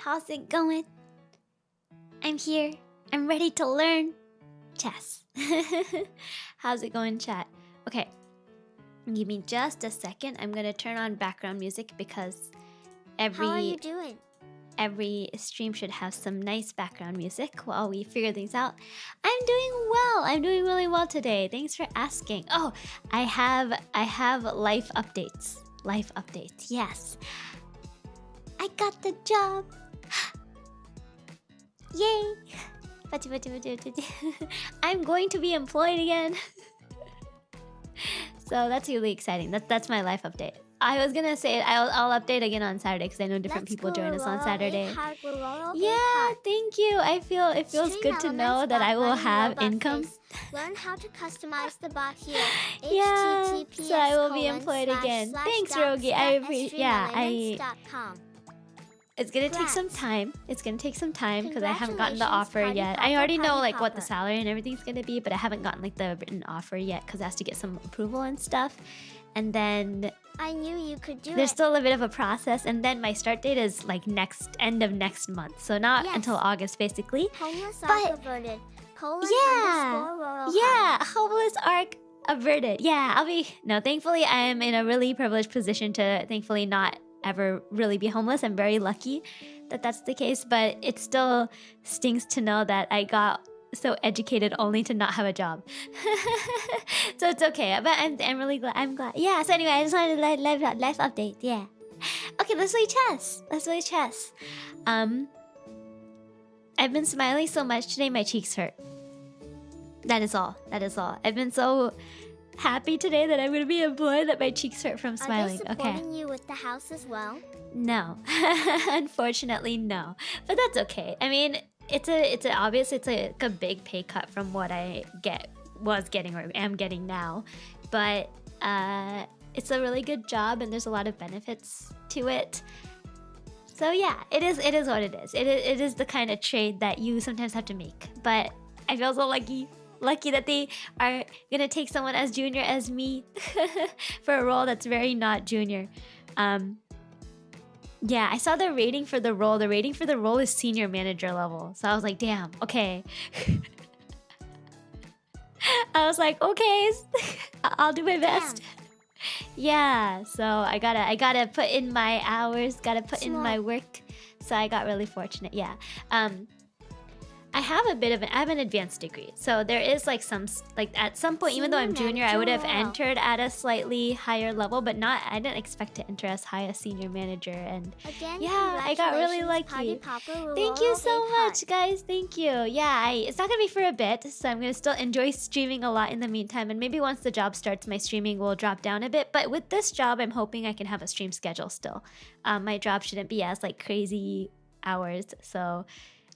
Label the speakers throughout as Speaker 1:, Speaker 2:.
Speaker 1: How's it going? I'm here. I'm ready to learn chess. How's it going, chat? Okay, give me just a second. I'm gonna turn on background music because
Speaker 2: How are you doing?
Speaker 1: every stream should have some nice background music while we figure things out. I'm doing well. I'm doing really well today. Thanks for asking. Oh, I have life updates. Life updates. Yes. I got the job. Yay. I'm going to be employed again. So that's really exciting. That's my life update. I was gonna say I'll update again on Saturday because I know different people join us on Saturday. Yeah, thank you. It feels good to know that I will have income.
Speaker 2: Learn how to customize the bot here.
Speaker 1: Yeah, so I will be employed again. Thanks, Rogi. I appreciate. It's gonna take some time. It's gonna take some time because I haven't gotten the offer yet. I already know like what the salary and everything's gonna be, but I haven't gotten like the written offer yet because I have to get some approval and stuff. And then
Speaker 2: I knew you could do
Speaker 1: there's still a bit of a process, and then my start date is like end of next month, so not until August basically.
Speaker 2: Homeless
Speaker 1: but
Speaker 2: averted.
Speaker 1: Homeless arc averted. Yeah, thankfully I am in a really privileged position to thankfully not ever really be homeless. I'm very lucky that that's the case, but it still stings to know that I got so educated only to not have a job. So it's okay, but I'm really glad. I'm glad. Yeah, so anyway, I just wanted to life update. Yeah. Okay, let's play chess. I've been smiling so much today my cheeks hurt. That is all. I've been so happy today that I'm gonna be employed that my cheeks hurt from smiling.
Speaker 2: Are they supporting you with the house as well?
Speaker 1: No. Unfortunately, no. But that's okay. I mean, obviously it's like a big pay cut from what I was getting or am getting now. But it's a really good job and there's a lot of benefits to it. So yeah, it is what it is. It is the kind of trade that you sometimes have to make. But I feel so lucky that they are gonna take someone as junior as me for a role that's very not junior. Yeah, I saw the rating for the role. The rating for the role is senior manager level. So I was like, damn, okay. I was like, okay, I'll do my best. Yeah, so I gotta put in my hours, gotta put in my work. So I got really fortunate. Yeah. I have an advanced degree, so there is like at some point, even though I'm junior, I would have entered at a slightly higher level, but I didn't expect to enter as high as senior manager. And yeah, I got really lucky. Thank you so much, guys. Thank you. Yeah, it's not gonna be for a bit, so I'm gonna still enjoy streaming a lot in the meantime. And maybe once the job starts, my streaming will drop down a bit. But with this job, I'm hoping I can have a stream schedule still. My job shouldn't be as like crazy hours, so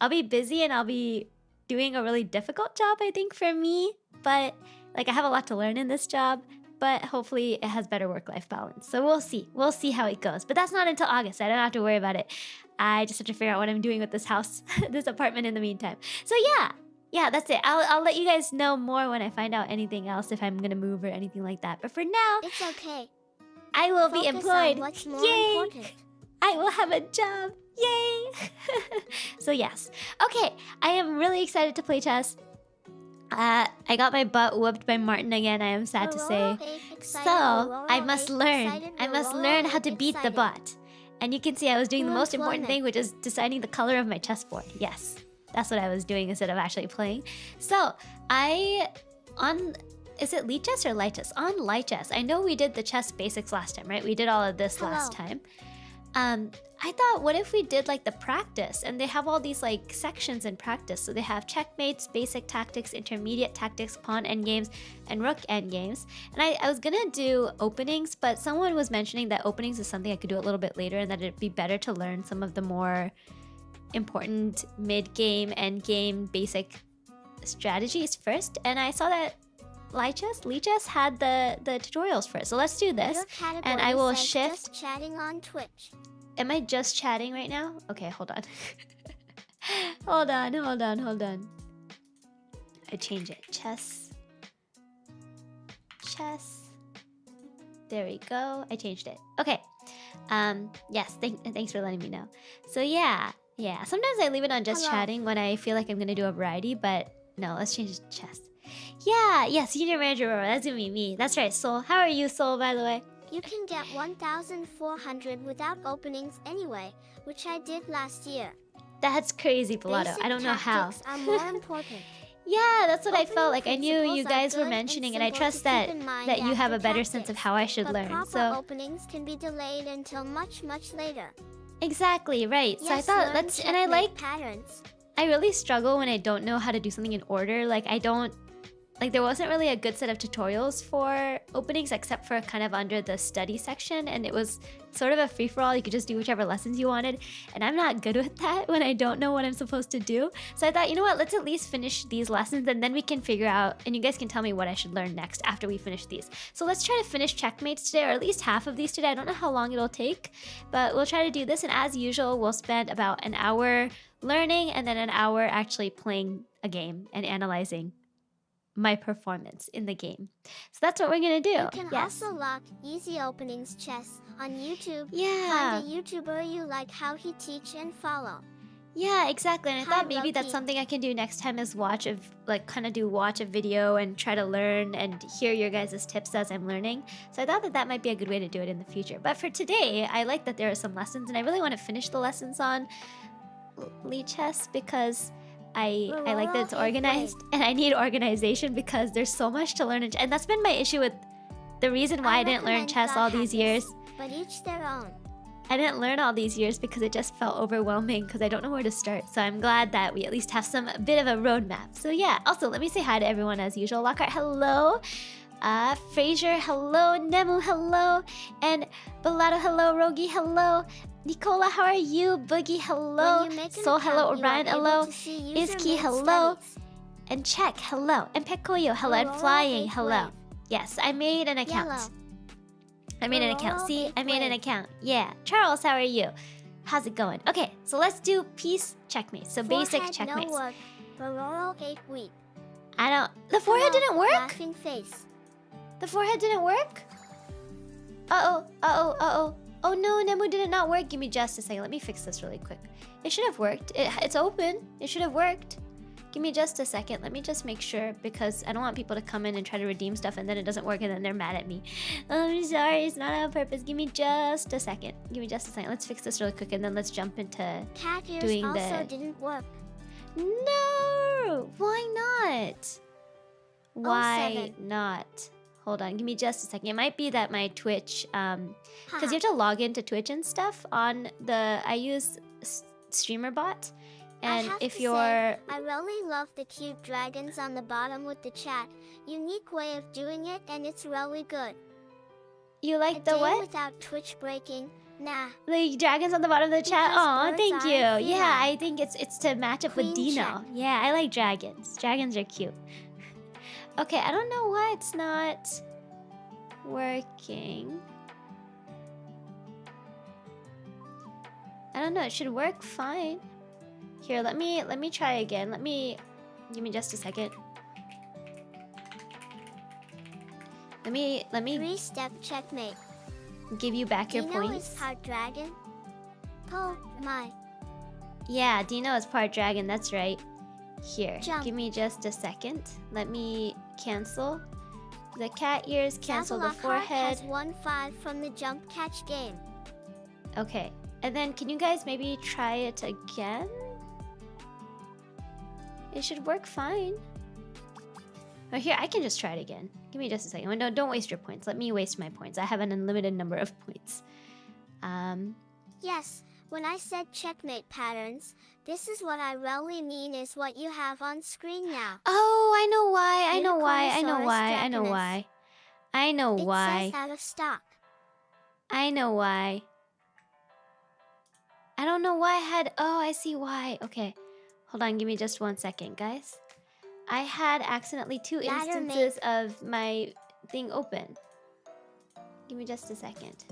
Speaker 1: I'll be busy and I'll be doing a really difficult job, I think, for me. But like I have a lot to learn in this job, but hopefully it has better work-life balance. So we'll see. We'll see how it goes. But that's not until August. I don't have to worry about it. I just have to figure out what I'm doing with this house, this apartment in the meantime. So yeah, that's it. I'll let you guys know more when I find out anything else, if I'm gonna move or anything like that. But for now,
Speaker 2: it's okay.
Speaker 1: I will be employed.
Speaker 2: What's more
Speaker 1: Yay!
Speaker 2: important.
Speaker 1: I will have a job. Yay! So yes. Okay, I am really excited to play chess. I got my butt whooped by Martin again, I am sad to say. So, I must learn. I must learn how to beat the bot. And you can see I was doing the most important thing, which is deciding the color of my chessboard. Yes, that's what I was doing instead of actually playing. So, is it Lead Chess or Light Chess? On Light Chess, I know we did the chess basics last time, right? We did all of this last time. I thought, what if we did like the practice? And they have all these like sections in practice. So they have checkmates, basic tactics, intermediate tactics, pawn endgames, and rook endgames. And I was gonna do openings, but someone was mentioning that openings is something I could do a little bit later and that it'd be better to learn some of the more important mid-game, end-game, basic strategies first. And I saw that Lee Chess had the tutorials first. So let's do this. And I will shift.
Speaker 2: Just chatting on Twitch.
Speaker 1: Am I just chatting right now? Okay, hold on. hold on. I change it. Chess. There we go. I changed it. Okay. Yes, thanks for letting me know. So yeah, Yeah, sometimes I leave it on just
Speaker 2: Hello.
Speaker 1: chatting when I feel like I'm gonna do a variety, but no, let's change it to chess. Yeah, senior manager, that's gonna be me. That's right, Soul. How are you, Soul, by the way?
Speaker 2: You can get 1,400 without openings anyway, which I did last year.
Speaker 1: That's crazy, Pilato.
Speaker 2: Basic
Speaker 1: I don't know how.
Speaker 2: tactics are more important.
Speaker 1: Yeah, that's what I
Speaker 2: Opening
Speaker 1: felt like. I knew you
Speaker 2: principles are
Speaker 1: guys were
Speaker 2: good
Speaker 1: mentioning,
Speaker 2: and
Speaker 1: and I
Speaker 2: simple
Speaker 1: trust
Speaker 2: to
Speaker 1: that
Speaker 2: keep in mind
Speaker 1: you have a
Speaker 2: after
Speaker 1: better sense of
Speaker 2: practice,
Speaker 1: how I should
Speaker 2: but
Speaker 1: learn.
Speaker 2: proper
Speaker 1: So
Speaker 2: openings can be delayed until much later.
Speaker 1: exactly right. So I
Speaker 2: Yes,
Speaker 1: thought
Speaker 2: learn
Speaker 1: let's, and I
Speaker 2: checkmate
Speaker 1: like.
Speaker 2: patterns.
Speaker 1: I really struggle when I don't know how to do something in order. Like I don't. Like there wasn't really a good set of tutorials for openings except for kind of under the study section, and it was sort of a free-for-all. You could just do whichever lessons you wanted, and I'm not good with that when I don't know what I'm supposed to do. So I thought, you know what, let's at least finish these lessons and then we can figure out, and you guys can tell me what I should learn next after we finish these. So let's try to finish checkmates today, or at least half of these today. I don't know how long it'll take, but we'll try to do this, and as usual, we'll spend about an hour learning and then an hour actually playing a game and analyzing my performance in the game. So that's what we're gonna do.
Speaker 2: You can
Speaker 1: Yes.
Speaker 2: also lock easy openings chess on YouTube.
Speaker 1: Yeah.
Speaker 2: Find a YouTuber you like how he teach and follow.
Speaker 1: Yeah, exactly. And I
Speaker 2: Hi,
Speaker 1: thought maybe that's
Speaker 2: Rocchi.
Speaker 1: something I can do next time is watch a watch a video and try to learn and hear your guys' tips as I'm learning. So I thought that that might be a good way to do it in the future. But for today, I like that there are some lessons, and I really want to finish the lessons on chess because I like that it's organized, and I need organization because there's so much to learn, and that's been my issue with the reason why I didn't learn
Speaker 2: recommend
Speaker 1: chess all these years.
Speaker 2: But each their own.
Speaker 1: I didn't learn all these years because it just felt overwhelming because I don't know where to start. So I'm glad that we at least have a bit of a roadmap. So yeah, also let me say hi to everyone as usual. Lockhart, hello. Fraser, hello. Nemu, hello. And Bellado, hello. Rogi, hello. Nicola, how are you? Boogie, hello. Soul, hello. Orion, hello. Izki, hello. And Check, hello. And Pekoyo, hello. And Flying, hello. Yes, I made an account.
Speaker 2: Yellow.
Speaker 1: I made an account. See, I made an account. Yeah. Charles, how are you? How's it going? Okay, so let's do peace checkmates. So basic checkmates.
Speaker 2: No work. Baroro 8 week.
Speaker 1: I don't. The forehead didn't work?
Speaker 2: Laughing face.
Speaker 1: The forehead didn't work? Oh no, Nemu did it not work. Give me just a second. Let me fix this really quick. It should have worked. It's open. It should have worked. Give me just a second. Let me just make sure because I don't want people to come in and try to redeem stuff and then it doesn't work and then they're mad at me. I'm sorry, it's not on purpose. Give me just a second. Give me just a second. Let's fix this really quick and then let's jump into
Speaker 2: Cat ears
Speaker 1: doing
Speaker 2: also didn't work.
Speaker 1: No! Why not? Why
Speaker 2: 07.
Speaker 1: not? Hold on, give me just a second. It might be that my Twitch, because you have to log into Twitch and stuff on the. I use Streamer Bot, and if you're,
Speaker 2: I really love the cute dragons on the bottom with the chat. Unique way of doing it, and it's really good.
Speaker 1: You like the what?
Speaker 2: Without Twitch breaking. Nah.
Speaker 1: The dragons on the bottom of the chat. Oh, thank you.
Speaker 2: Eye,
Speaker 1: Yeah, I think it's to match up with
Speaker 2: Queen
Speaker 1: Dino.
Speaker 2: check.
Speaker 1: Yeah, I like dragons. Dragons are cute. Okay, I don't know why it's not working. I don't know. It should work fine. Here, let me try again. Give me just a second. Let me
Speaker 2: 3-step checkmate.
Speaker 1: give you back your
Speaker 2: Dino
Speaker 1: points.
Speaker 2: is part dragon. Oh my.
Speaker 1: Yeah, Dino is part dragon, that's right. Here,
Speaker 2: Jump.
Speaker 1: give me just a second. Let me cancel the cat ears, cancel the
Speaker 2: Lockhart
Speaker 1: forehead.
Speaker 2: has won 5 from the jump catch game.
Speaker 1: Okay, and then can you guys maybe try it again? It should work fine. Oh, here, I can just try it again. Give me just a second. Don't waste your points. Let me waste my points. I have an unlimited number of points.
Speaker 2: Yes, when I said checkmate patterns, this is what I really mean is what you have on screen now.
Speaker 1: Oh, I know why. I know
Speaker 2: It
Speaker 1: why.
Speaker 2: says out of stock.
Speaker 1: I know why. I don't know why I had... Oh, I see why. Okay. Hold on. Give me just 1 second, guys. I had accidentally 2 instances of my thing open. Give me just a second.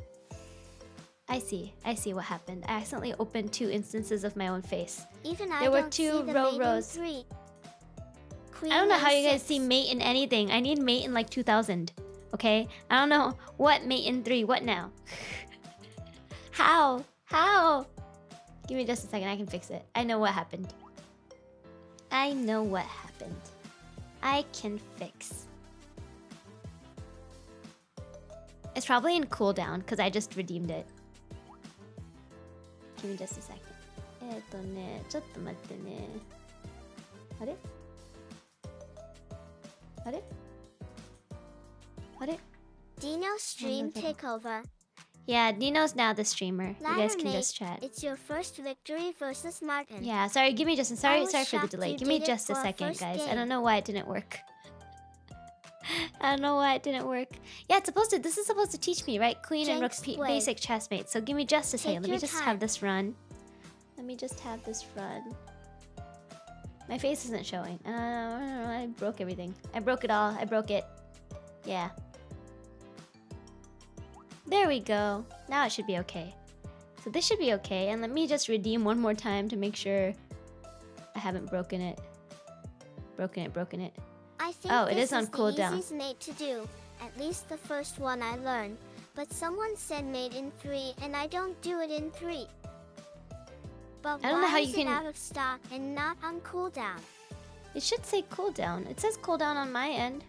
Speaker 1: I see what happened. I accidentally opened 2 instances of my own face.
Speaker 2: Even
Speaker 1: There
Speaker 2: I
Speaker 1: were
Speaker 2: don't
Speaker 1: 2
Speaker 2: see the
Speaker 1: rows.
Speaker 2: 3.
Speaker 1: I don't know how you guys
Speaker 2: A6.
Speaker 1: see mate in anything. I need mate in like 2000. Okay? I don't know what mate in 3. What now? How? Give me just a second, I can fix it. I know what happened. I know what happened. I can fix. It's probably in cooldown because I just redeemed it. Give me just a second. ちょっと待ってね。あれ？あれ？あれ？
Speaker 2: Dino stream takeover.
Speaker 1: Yeah, Dino's now the streamer. You guys can just chat.
Speaker 2: It's your first victory versus Martin.
Speaker 1: Yeah, sorry, give me just a sorry for the
Speaker 2: shocked
Speaker 1: delay.
Speaker 2: you
Speaker 1: Give me
Speaker 2: did it
Speaker 1: just a
Speaker 2: for a
Speaker 1: second,
Speaker 2: first
Speaker 1: guys. I
Speaker 2: game.
Speaker 1: don't know why it didn't work. I don't know why it didn't work. Yeah, it's supposed to. This is supposed to teach me, right? Queen and rook basic chessmate. So give me just a second. Let me just have this run. Let me just have this run. My face isn't showing. I broke everything. I broke it all. I broke it. Yeah. There we go. Now it should be okay. So this should be okay. And let me just redeem one more time to make sure I haven't broken it. Broken it.
Speaker 2: I think
Speaker 1: it is on
Speaker 2: the
Speaker 1: cooldown.
Speaker 2: easiest mate to do. At least the first one I learned. But someone said mate in 3 and I don't do it in 3. But
Speaker 1: I don't know how you
Speaker 2: is
Speaker 1: can...
Speaker 2: it out of stock and not on cooldown?
Speaker 1: It should say cooldown. It says cooldown on my end.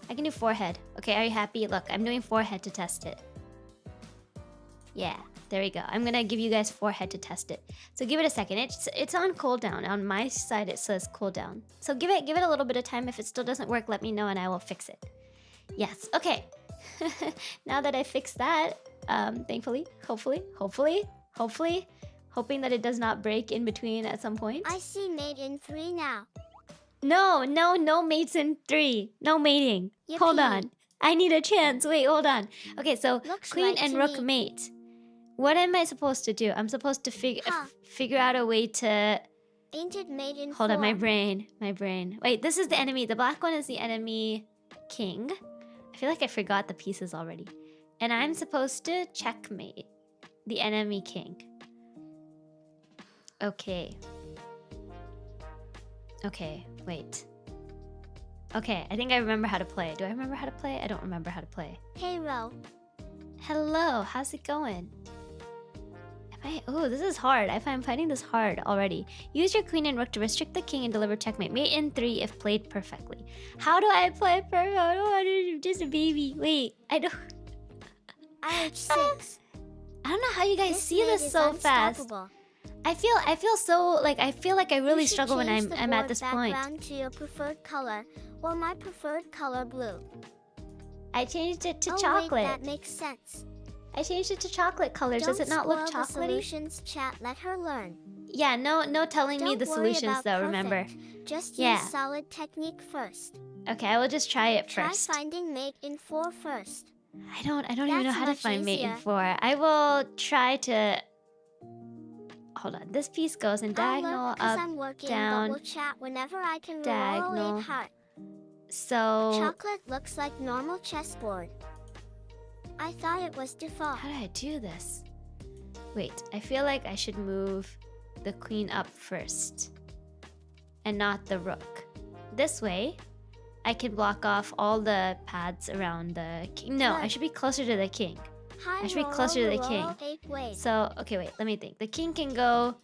Speaker 1: I can do forehead. Okay, are you happy? Look, I'm doing forehead to test it. Yeah, there we go. I'm gonna give you guys forehead to test it. So give it a second. It's on cooldown. On my side, it says cooldown. So give it a little bit of time. If it still doesn't work, let me know and I will fix it. Yes. Okay. Now that I fixed that, thankfully, hopefully, hoping that it does not break in between at some point.
Speaker 2: I see mate in 3 now.
Speaker 1: No mates in 3. No mating.
Speaker 2: Yippee.
Speaker 1: Hold on. I need a chance. Wait, hold on. Okay, so
Speaker 2: Looks
Speaker 1: queen
Speaker 2: right
Speaker 1: and
Speaker 2: to
Speaker 1: rook
Speaker 2: me.
Speaker 1: mate. What am I supposed to do? I'm supposed to figure out a way to...
Speaker 2: Ain't it mate in 4?
Speaker 1: Hold on, my brain. Wait, this is the enemy. The black one is the enemy king. I feel like I forgot the pieces already. And I'm supposed to checkmate the enemy king. Okay. Okay, wait. Okay, I think I remember how to play. Do I remember how to play? I don't remember how to play.
Speaker 2: Hey, Ro.
Speaker 1: Hello, how's it going? Oh, this is hard. I'm finding this hard already. Use your queen and rook to restrict the king and deliver checkmate. Mate in 3 if played perfectly. How do I play perfect? I don't want to just a baby. Wait, I don't...
Speaker 2: IH6.
Speaker 1: I don't know how you guys see this so fast. I feel so like I really struggle when I'm at this point.
Speaker 2: Background to your preferred color, or my preferred color blue.
Speaker 1: I changed it to
Speaker 2: oh,
Speaker 1: chocolate.
Speaker 2: Wait, that makes sense.
Speaker 1: I changed it to chocolate colors. Does it not look chocolatey?
Speaker 2: Solutions chat. Let her learn.
Speaker 1: Yeah, no telling me the solutions though.
Speaker 2: Perfect.
Speaker 1: Remember.
Speaker 2: Just use solid technique first.
Speaker 1: Okay, I will just try it first.
Speaker 2: Try finding mate in 4 first.
Speaker 1: I don't even know how to find mate in 4. I will try to. Hold on. This piece goes in diagonal, up,
Speaker 2: I'm working,
Speaker 1: down,
Speaker 2: but we'll chat whenever I can.
Speaker 1: diagonal.
Speaker 2: Heart.
Speaker 1: So
Speaker 2: chocolate looks like normal chessboard. I thought it was default.
Speaker 1: How do I do this? Wait, I feel like I should move the queen up first and not the rook. This way, I can block off all the pads around the king. No, I should be closer to the king. I should be closer to the king. So, okay, wait, let me think. The king can go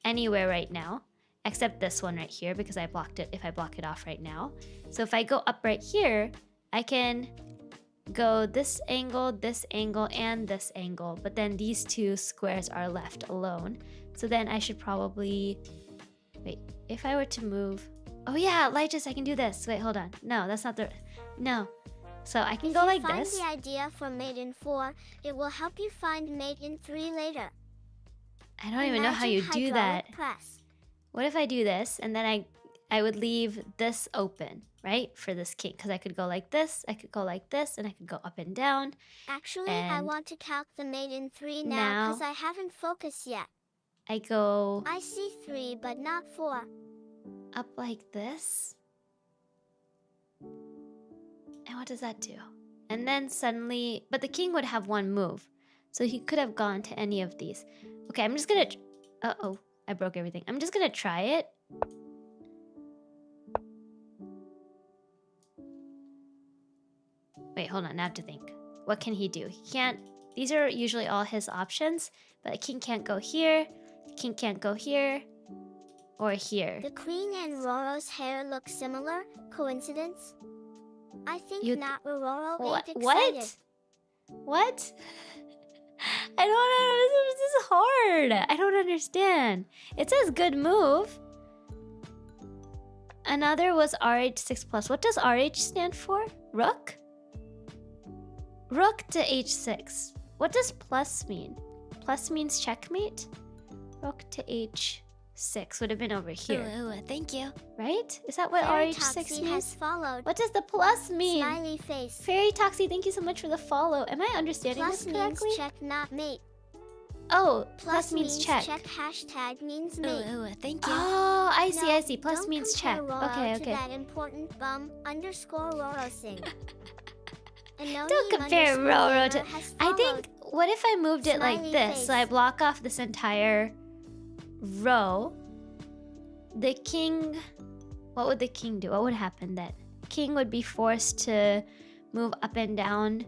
Speaker 1: anywhere right now, except this one right here because I blocked it if I block it off right now. So if I go up right here, I can go this angle, and this angle. But then these 2 squares are left alone. So then I should probably... Wait, if I were to move... Oh yeah, Lychus, I can do this. Wait, hold on. No, that's not the... No. So I can go like this.
Speaker 2: If you find the idea for mate in 4, it will help you find mate in 3 later.
Speaker 1: I don't even know how you do that.
Speaker 2: Press.
Speaker 1: What if I do this and then I would leave this open, right? For this king. Because I could go like this, I could go like this, and I could go up and down.
Speaker 2: Actually, I want to calc the mate in 3 now because I haven't focused yet.
Speaker 1: I go...
Speaker 2: I see 3, but not 4.
Speaker 1: Up like this. And what does that do? And then suddenly... But the king would have 1 move. So he could have gone to any of these. Okay, I'm just gonna... Uh-oh, I broke everything. I'm just gonna try it. Wait, hold on, I have to think. What can he do? He can't... These are usually all his options. But the king can't go here. King can't go here or here.
Speaker 2: The queen and Roro's hair look similar. Coincidence? I think not. Roro ain't excited.
Speaker 1: What? I don't know. This is hard. I don't understand. It says good move. Another was RH6+. What does RH stand for? Rook? Rook to H6. What does plus mean? Plus means checkmate? Rook to H6 would have been over here.
Speaker 3: Ooh, thank you.
Speaker 1: Right? Is that what
Speaker 2: Fairy
Speaker 1: RH6
Speaker 2: Toxie
Speaker 1: means?
Speaker 2: has followed.
Speaker 1: What does the plus mean?
Speaker 2: Smiley face.
Speaker 1: Fairy Toxie, thank you so much for the follow. Am I understanding
Speaker 2: Plus
Speaker 1: this correctly?
Speaker 2: means check, not mate.
Speaker 1: Oh, plus means check.
Speaker 2: Hashtag means mate.
Speaker 3: Ooh, thank you.
Speaker 1: Oh, I see,
Speaker 2: No,
Speaker 1: I see. Plus
Speaker 2: don't
Speaker 1: means
Speaker 2: compare
Speaker 1: check.
Speaker 2: Roro
Speaker 1: Okay,
Speaker 2: to
Speaker 1: okay.
Speaker 2: that important bum underscore Roro sing.
Speaker 1: Don't compare Roro to... I think, what if I moved it like
Speaker 2: Smiley
Speaker 1: this?
Speaker 2: face.
Speaker 1: So I block off this entire row. The king... What would the king do? What would happen then? King would be forced to move up and down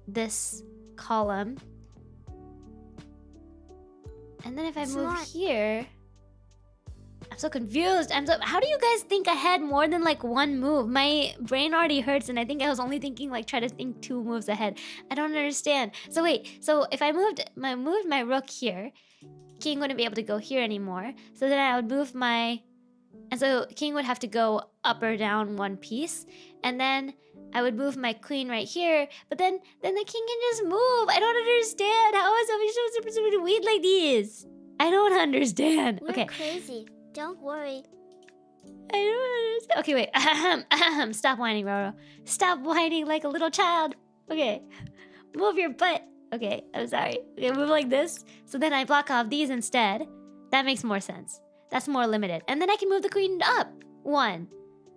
Speaker 1: this column. And then if I move
Speaker 2: Smart.
Speaker 1: here... I'm so confused. How do you guys think ahead more than like one move? My brain already hurts and I think I was only thinking like try to think 2 moves ahead. I don't understand. So wait, so if I moved my rook here, king wouldn't be able to go here anymore. So then I would move my... And so king would have to go up or down 1 piece. And then I would move my queen right here. But then the king can just move. I don't understand. How is it super weird like this? I don't understand.
Speaker 2: We're
Speaker 1: Okay.
Speaker 2: crazy. Don't worry.
Speaker 1: I don't understand. Okay, wait. Stop whining, Roro. Stop whining like a little child. Okay. Move your butt. Okay, I'm sorry. Okay, move like this. So then I block off these instead. That makes more sense. That's more limited. And then I can move the queen up 1.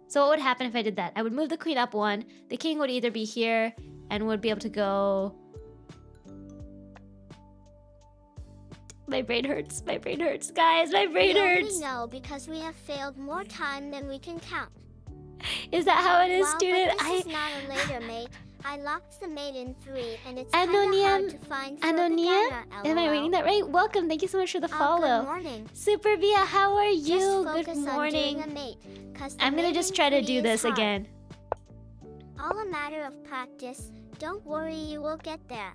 Speaker 1: So what would happen if I did that? I would move the queen up 1. The king would either be here and would be able to go... My brain hurts. My brain hurts. Guys, my brain
Speaker 2: We
Speaker 1: hurts.
Speaker 2: only know because we have failed more time than we can count.
Speaker 1: Is that how it is,
Speaker 2: Wow,
Speaker 1: student?
Speaker 2: but this is not a later mate. I locked the mate in 3 and it's
Speaker 1: Anonium?
Speaker 2: kinda hard to find for a
Speaker 1: Anonia?
Speaker 2: beginner,
Speaker 1: Am I
Speaker 2: LOL.
Speaker 1: reading that right? Welcome. Thank you so much for the
Speaker 2: Good
Speaker 1: follow.
Speaker 2: morning.
Speaker 1: Super Via, how are you?
Speaker 2: Just
Speaker 1: Good
Speaker 2: focus on doing a
Speaker 1: morning.
Speaker 2: mate, 'cause the
Speaker 1: I'm gonna
Speaker 2: mate
Speaker 1: just
Speaker 2: in
Speaker 1: try to
Speaker 2: 3
Speaker 1: do
Speaker 2: is
Speaker 1: this
Speaker 2: hard.
Speaker 1: again.
Speaker 2: All a matter of practice. Don't worry, you will get there.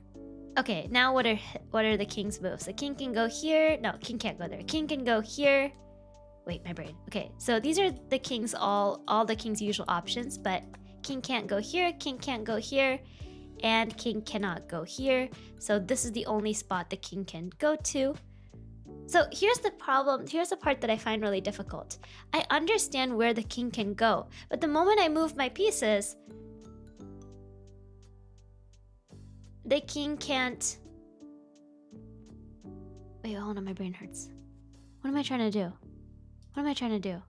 Speaker 1: Okay, now what are the king's moves? The king can go here. No, king can't go there. King can go here. Wait, my brain. Okay, so these are the king's all the king's usual options, but king can't go here, king can't go here, and king cannot go here. So this is the only spot the king can go to. So here's the problem. Here's the part that I find really difficult. I understand where the king can go, but the moment I move my pieces, the king can't... Wait, hold on, my brain hurts. What am I trying to do? What am I trying to do?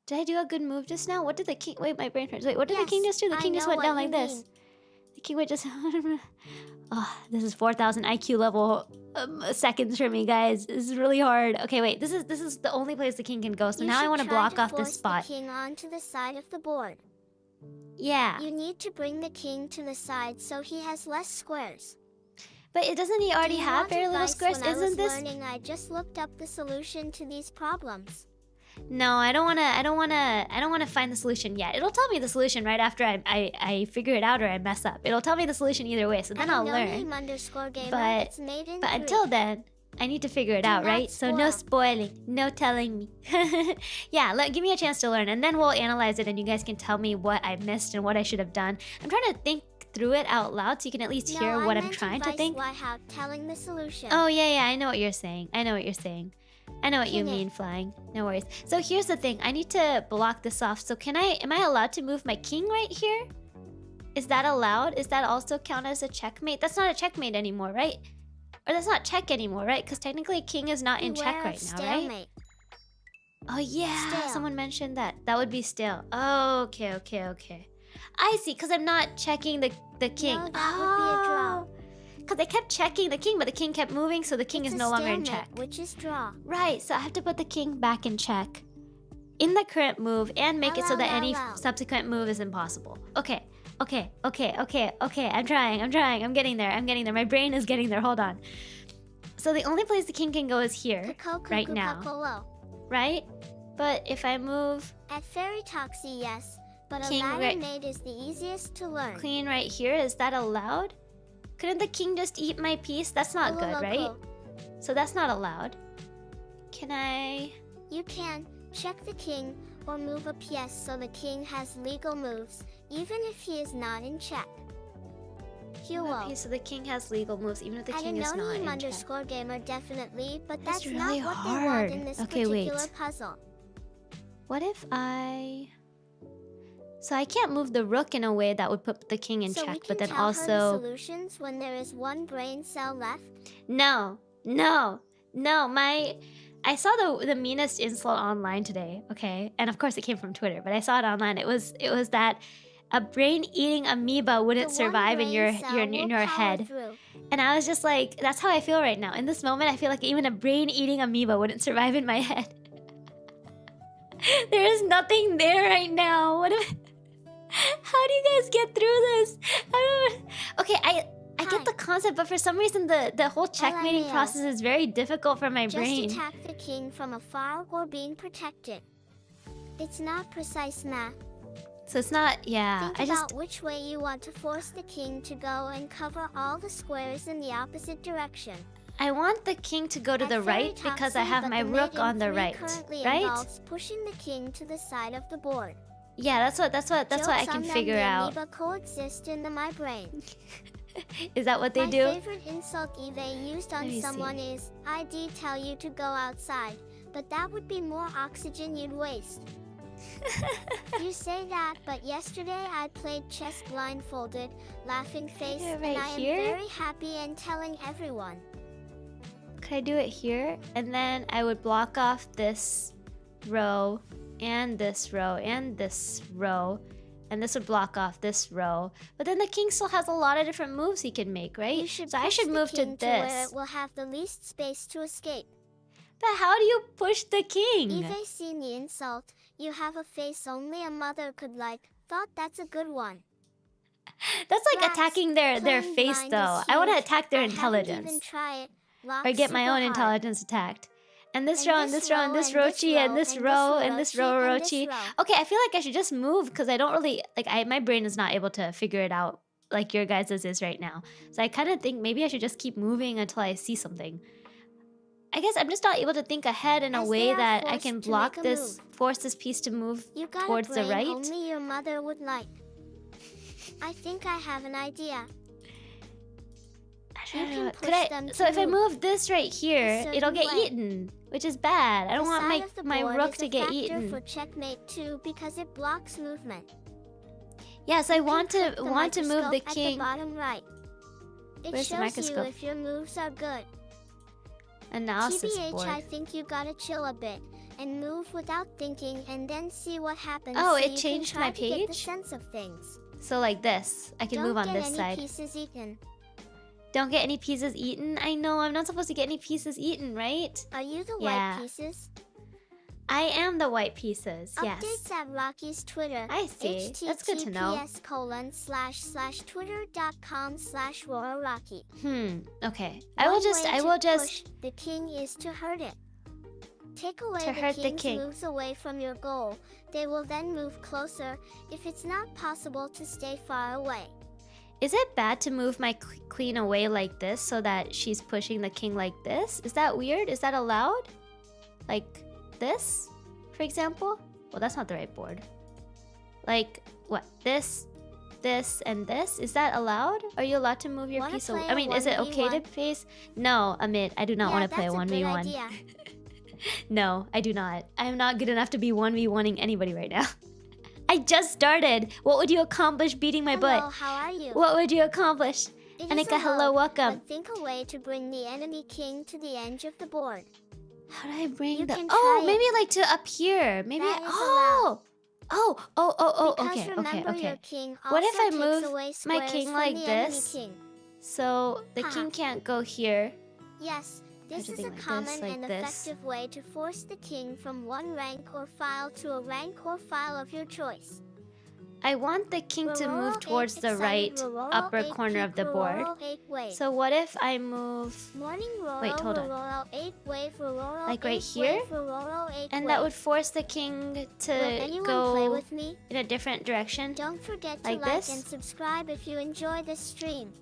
Speaker 1: Did I do a good move just now? What did the king... Wait, my brain hurts. Wait, what did the king just do? The
Speaker 2: I
Speaker 1: king just
Speaker 2: know
Speaker 1: went down
Speaker 2: what
Speaker 1: like
Speaker 2: you
Speaker 1: this.
Speaker 2: mean.
Speaker 1: The king would just... Oh, this is 4,000 IQ level seconds for me, guys. This is really hard. Okay, wait. This is the only place the king can go. So
Speaker 2: You
Speaker 1: now I
Speaker 2: should
Speaker 1: want to
Speaker 2: try
Speaker 1: block off
Speaker 2: force
Speaker 1: this spot.
Speaker 2: the king onto the side of the board.
Speaker 1: Yeah.
Speaker 2: You need to bring the king to the side so he has less squares.
Speaker 1: But doesn't he already
Speaker 2: Do you
Speaker 1: have
Speaker 2: want
Speaker 1: very little
Speaker 2: advice?
Speaker 1: squares?
Speaker 2: When
Speaker 1: Isn't
Speaker 2: I was
Speaker 1: this...
Speaker 2: learning, I just looked up the solution to these problems.
Speaker 1: No, I don't wanna find the solution yet. It'll tell me the solution right after I figure it out or I mess up. It'll tell me the solution either way, so then I'll learn.
Speaker 2: _gamer,
Speaker 1: But-
Speaker 2: it's made in
Speaker 1: But
Speaker 2: 3.
Speaker 1: until then, I need to figure it
Speaker 2: Do
Speaker 1: out,
Speaker 2: not
Speaker 1: right? So no spoiling, no telling me. Yeah, give me a chance to learn, and then we'll analyze it, and you guys can tell me what I missed and what I should have done. I'm trying to think through it out loud so you can at least hear what I'm trying to think.
Speaker 2: How telling the solution.
Speaker 1: Oh yeah, I know what you're saying. I know what you're saying. I know what you
Speaker 2: Can it-
Speaker 1: mean, flying. No worries. So here's the thing. I need to block this off. So am I allowed to move my king right here? Is that allowed? Is that also count as a checkmate? That's not a checkmate anymore, right? Or that's not check anymore, right? Because technically king is not in check
Speaker 2: Beware
Speaker 1: right
Speaker 2: of
Speaker 1: now, right?
Speaker 2: stalemate.
Speaker 1: Oh yeah,
Speaker 2: Stale.
Speaker 1: someone mentioned that. That would be stale. Oh, okay. I see, because I'm not checking the king.
Speaker 2: No, that would be a draw.
Speaker 1: Because I kept checking the king, but the king kept moving, so the king
Speaker 2: It's
Speaker 1: is
Speaker 2: a
Speaker 1: no longer in
Speaker 2: stalemate,
Speaker 1: check.
Speaker 2: which is draw.
Speaker 1: Right, so I have to put the king back in check in the current move and make it so that any subsequent move is impossible. Okay. I'm trying. I'm getting there. My brain is getting there. Hold on. So the only place the king can go is here, right now. Right? But if I move...
Speaker 2: At Fairy Toxie, yes. But
Speaker 1: King
Speaker 2: Aladdin Maid is the easiest to learn.
Speaker 1: Queen right here, is that allowed? Couldn't the king just eat my piece? That's not good, right? So that's not allowed. Can I...
Speaker 2: You can check the king or move a piece so the king has legal moves, even if he is not in check.
Speaker 1: Okay, so the king has legal moves, even if the king is not in check.
Speaker 2: Gamer definitely, but that's
Speaker 1: really
Speaker 2: not what
Speaker 1: hard.
Speaker 2: they want in this
Speaker 1: Okay,
Speaker 2: particular puzzle.
Speaker 1: What if I... So I can't move the rook in a way that would put the king in check, but then also...
Speaker 2: Her the solutions when there is one brain cell left?
Speaker 1: No. I saw the meanest insult online today, okay? And of course it came from Twitter, but I saw it online. It was that a brain-eating amoeba wouldn't survive in your head. And I was just like, that's how I feel right now. In this moment, I feel like even a brain-eating amoeba wouldn't survive in my head. There is nothing there right now. How do you guys get through this? Okay, I get the concept, but for some reason the whole checkmating process is very difficult for my brain.
Speaker 2: Just attack the king from afar or being protected. It's not precise math.
Speaker 1: So it's not, yeah.
Speaker 2: Think about which way you want to force the king to go and cover all the squares in the opposite direction.
Speaker 1: I want the king to go to the right because I have my rook on the right, right?
Speaker 2: Pushing the king to the side of the board.
Speaker 1: Yeah, that's what I can figure out.
Speaker 2: Coexist in my brain.
Speaker 1: Is that what they do?
Speaker 2: My favorite insult they used on someone is, I did tell you to go outside, but that would be more oxygen you'd waste. You say that, but yesterday I played chess blindfolded, laughing face, and I am very happy and telling everyone.
Speaker 1: Could I do it here? And then I would block off this row, and this row, and this row. And this would block off this row. But then the king still has a lot of different moves he can make, right? So I should move to this.
Speaker 2: Where it will have the least space to escape.
Speaker 1: But how do you push the king?
Speaker 2: You've seen the insult. You have a face only a mother could like. Thought that's a good one.
Speaker 1: That's like attacking their face, though. I want to attack their intelligence.
Speaker 2: Even try it.
Speaker 1: Or get my own intelligence attacked. And this row, and this row, and this rocchi, and this row, and this row, rocchi. Okay, I feel like I should just move because I don't really... my brain is not able to figure it out like your guys' is right now. So I kind of think maybe I should just keep moving until I see something. I guess I'm just not able to think ahead in a way that I can block this, force this piece to move towards the right.
Speaker 2: Only your mother would like. I think I have an idea.
Speaker 1: So if I move this right here, it'll get eaten, which is bad. I don't want my rook to get eaten.
Speaker 2: For checkmate too because it blocks movement.
Speaker 1: Yes, I want to move the king.
Speaker 2: At the bottom right. It shows you if your moves are good.
Speaker 1: Analysis board.
Speaker 2: I think you gotta chill a bit and move without thinking and then see what happens.
Speaker 1: Oh, it changed my page?
Speaker 2: Get the sense of things.
Speaker 1: So like this, I can move on this side.
Speaker 2: Pieces eaten.
Speaker 1: Don't get any pieces eaten? I know, I'm not supposed to get any pieces eaten, right?
Speaker 2: Are you the white pieces?
Speaker 1: I am the white pieces, yes.
Speaker 2: Updates at Rocky's Twitter.
Speaker 1: I see. That's good to know.
Speaker 2: https://twitter.com/Rocky.
Speaker 1: Okay. I will just...
Speaker 2: The king is to hurt it. Take away
Speaker 1: the king's
Speaker 2: moves away from your goal. They will then move closer if it's not possible to stay far away.
Speaker 1: Is it bad to move my queen away like this so that she's pushing the king like this? Is that weird? Is that allowed? Like this, for example? Well, that's not the right board. Like, what? This, and this? Is that allowed? Are you allowed to move your piece away? I mean, is it okay to face? No, Amit, I do not want to play a 1v1. No, I do not. I'm not good enough to be 1v1ing anybody right now. I just started. What would you accomplish beating my butt?
Speaker 2: How are you?
Speaker 1: What would you accomplish? Anika, hello, welcome.
Speaker 2: But think a way to bring the enemy king to the edge of the board.
Speaker 1: How do I bring the... Oh, maybe like to up here. Maybe... Oh, okay. What if I move my king like this? So the king can't go here.
Speaker 2: Yes. This is a common and effective way to force the king from one rank or file to a rank or file of your choice.
Speaker 1: I want the king to move towards the right upper corner of the board. So what if I move... Wait, hold on. Like right here? And that would force the king to go in a different direction.
Speaker 2: Don't forget to
Speaker 1: like
Speaker 2: like
Speaker 1: this?
Speaker 2: and subscribe if you enjoy this stream.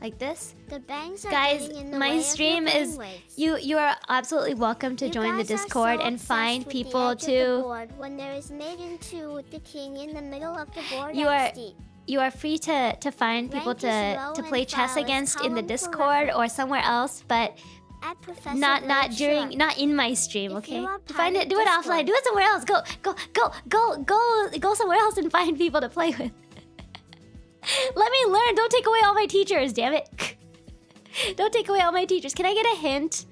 Speaker 1: Like this?
Speaker 2: The bangs are
Speaker 1: Guys,
Speaker 2: getting in the
Speaker 1: my
Speaker 2: way
Speaker 1: stream
Speaker 2: of your
Speaker 1: is...
Speaker 2: brainwaves.
Speaker 1: You are absolutely welcome to
Speaker 2: You
Speaker 1: join the
Speaker 2: guys are
Speaker 1: Discord
Speaker 2: so
Speaker 1: and
Speaker 2: obsessed
Speaker 1: find
Speaker 2: with
Speaker 1: people
Speaker 2: the edge of the
Speaker 1: to...
Speaker 2: board when there is mate in 2 with the king in the middle of the board.
Speaker 1: You are-
Speaker 2: XD.
Speaker 1: You are free to find people
Speaker 2: Rank is
Speaker 1: to
Speaker 2: low
Speaker 1: play
Speaker 2: and
Speaker 1: chess
Speaker 2: file is
Speaker 1: against in the
Speaker 2: column
Speaker 1: Discord
Speaker 2: forever.
Speaker 1: or somewhere else, but
Speaker 2: At Professor
Speaker 1: not
Speaker 2: Blake
Speaker 1: during
Speaker 2: Sharp.
Speaker 1: not in my stream,
Speaker 2: If
Speaker 1: okay?
Speaker 2: you are
Speaker 1: Find
Speaker 2: part
Speaker 1: it, do
Speaker 2: of
Speaker 1: it offline,
Speaker 2: Discord.
Speaker 1: do it somewhere else. Go somewhere else and find people to play with. Let me learn. Don't take away all my teachers, damn it. Don't take away all my teachers. Can I get a hint?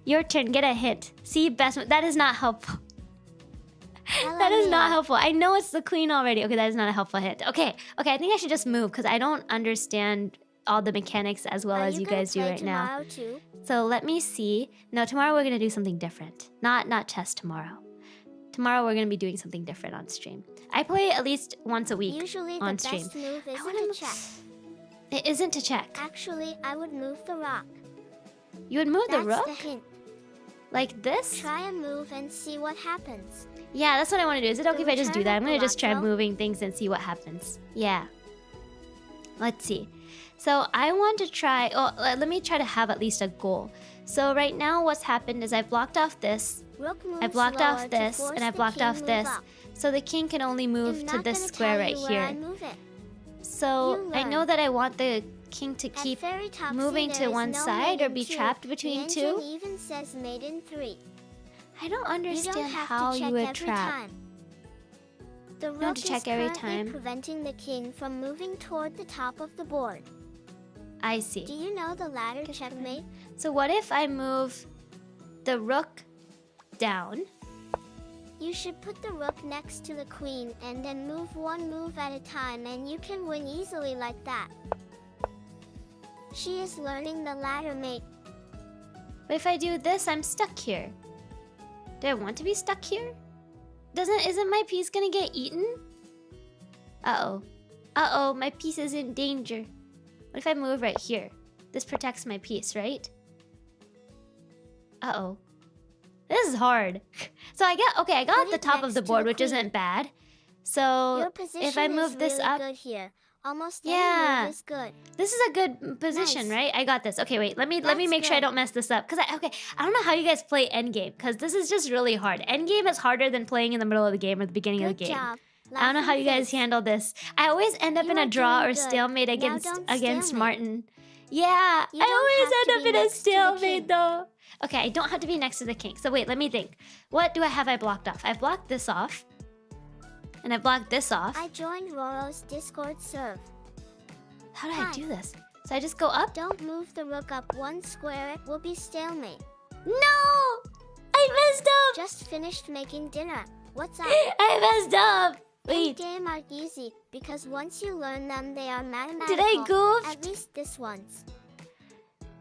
Speaker 1: Your turn. Get a hint. See, best. That is not helpful. That is not helpful. I know it's the queen already. Okay, that is not a helpful hint. Okay, I think I should just move because I don't understand all the mechanics as well as you guys do right now.
Speaker 2: Too?
Speaker 1: So let me see. No, tomorrow we're gonna do something different. Not chess tomorrow. Tomorrow we're gonna be doing something different on stream. I play at least once a week
Speaker 2: Usually
Speaker 1: on
Speaker 2: the
Speaker 1: stream.
Speaker 2: best move
Speaker 1: I
Speaker 2: isn't
Speaker 1: wanna
Speaker 2: to check.
Speaker 1: It isn't to check.
Speaker 2: Actually, I would move the rock.
Speaker 1: You would move the
Speaker 2: That's
Speaker 1: rook
Speaker 2: the hint.
Speaker 1: like this?
Speaker 2: Try a move and see what happens.
Speaker 1: Yeah, that's what I want to do. Is it okay if I just do
Speaker 2: return
Speaker 1: that?
Speaker 2: of
Speaker 1: I'm
Speaker 2: the
Speaker 1: gonna just try
Speaker 2: rock,
Speaker 1: moving things and see what happens. Yeah. Let's see. So I want to try... Oh, let me try to have at least a goal. So right now what's happened is I blocked off this.
Speaker 2: Rook moves
Speaker 1: I blocked
Speaker 2: lower
Speaker 1: off
Speaker 2: to
Speaker 1: this,
Speaker 2: force
Speaker 1: and I
Speaker 2: the
Speaker 1: blocked
Speaker 2: king
Speaker 1: off
Speaker 2: move
Speaker 1: this.
Speaker 2: up.
Speaker 1: So the king can only move
Speaker 2: I'm
Speaker 1: to
Speaker 2: not
Speaker 1: this
Speaker 2: gonna
Speaker 1: square
Speaker 2: tell
Speaker 1: right
Speaker 2: you where I
Speaker 1: here.
Speaker 2: move it.
Speaker 1: So
Speaker 2: You
Speaker 1: I know
Speaker 2: learn.
Speaker 1: that I want the king to
Speaker 2: At
Speaker 1: keep
Speaker 2: Fairy Topsy,
Speaker 1: moving
Speaker 2: there
Speaker 1: to
Speaker 2: is
Speaker 1: one
Speaker 2: no
Speaker 1: side or
Speaker 2: maiden
Speaker 1: be
Speaker 2: 2.
Speaker 1: trapped between
Speaker 2: the
Speaker 1: two.
Speaker 2: engine even says maiden 3.
Speaker 1: I don't
Speaker 2: You don't
Speaker 1: understand
Speaker 2: have
Speaker 1: how
Speaker 2: to check
Speaker 1: you would
Speaker 2: every
Speaker 1: trap.
Speaker 2: time. The
Speaker 1: don't have
Speaker 2: rook
Speaker 1: to
Speaker 2: is
Speaker 1: check every
Speaker 2: currently
Speaker 1: time.
Speaker 2: preventing the king from moving toward the top of the board.
Speaker 1: I see.
Speaker 2: Do you know the ladder checkmate?
Speaker 1: So what if I move the rook down?
Speaker 2: You should put the rook next to the queen and then move one move at a time and you can win easily like that. She is learning the ladder mate.
Speaker 1: But if I do this, I'm stuck here. Do I want to be stuck here? Isn't my piece gonna get eaten? Uh-oh. Uh-oh, my piece is in danger. What if I move right here? This protects my piece, right? Uh-oh. This is hard. So I got
Speaker 2: Put
Speaker 1: the
Speaker 2: it
Speaker 1: top of
Speaker 2: next
Speaker 1: the
Speaker 2: to
Speaker 1: board,
Speaker 2: the
Speaker 1: which
Speaker 2: queen.
Speaker 1: isn't bad. So
Speaker 2: Your position
Speaker 1: if I move
Speaker 2: is
Speaker 1: this
Speaker 2: really
Speaker 1: up,
Speaker 2: good here. Almost
Speaker 1: Yeah.
Speaker 2: any move is good.
Speaker 1: this is a good position,
Speaker 2: Nice.
Speaker 1: right? I got this. Okay, wait. Let me
Speaker 2: That's
Speaker 1: make sure I
Speaker 2: good.
Speaker 1: don't mess this up. I don't know how you guys play endgame, because this is just really hard. Endgame is harder than playing in the middle of the game or the beginning
Speaker 2: Good
Speaker 1: of the game.
Speaker 2: job.
Speaker 1: I don't know how you guys handle this. I always end up
Speaker 2: You
Speaker 1: in a
Speaker 2: are
Speaker 1: draw
Speaker 2: doing
Speaker 1: or
Speaker 2: good.
Speaker 1: stalemate
Speaker 2: Now
Speaker 1: against
Speaker 2: don't
Speaker 1: against
Speaker 2: stalemate.
Speaker 1: Martin. Yeah,
Speaker 2: You
Speaker 1: I
Speaker 2: don't
Speaker 1: always
Speaker 2: have to
Speaker 1: end up
Speaker 2: be
Speaker 1: in a
Speaker 2: next to the
Speaker 1: stalemate
Speaker 2: king.
Speaker 1: though. Okay, I don't have to be next to the king. So wait, let me think. What do I have blocked off? I blocked this off. And I blocked this off.
Speaker 2: I joined Roro's Discord serve.
Speaker 1: How do I
Speaker 2: Hi.
Speaker 1: do this? So I just go up?
Speaker 2: Don't move the rook up one square, it will be stalemate.
Speaker 1: No! I messed up!
Speaker 2: Just finished making dinner. What's up?
Speaker 1: I messed up! Wait,
Speaker 2: Game are easy, because once you learn them, they are mathematical.
Speaker 1: did I goof?
Speaker 2: At least this one's.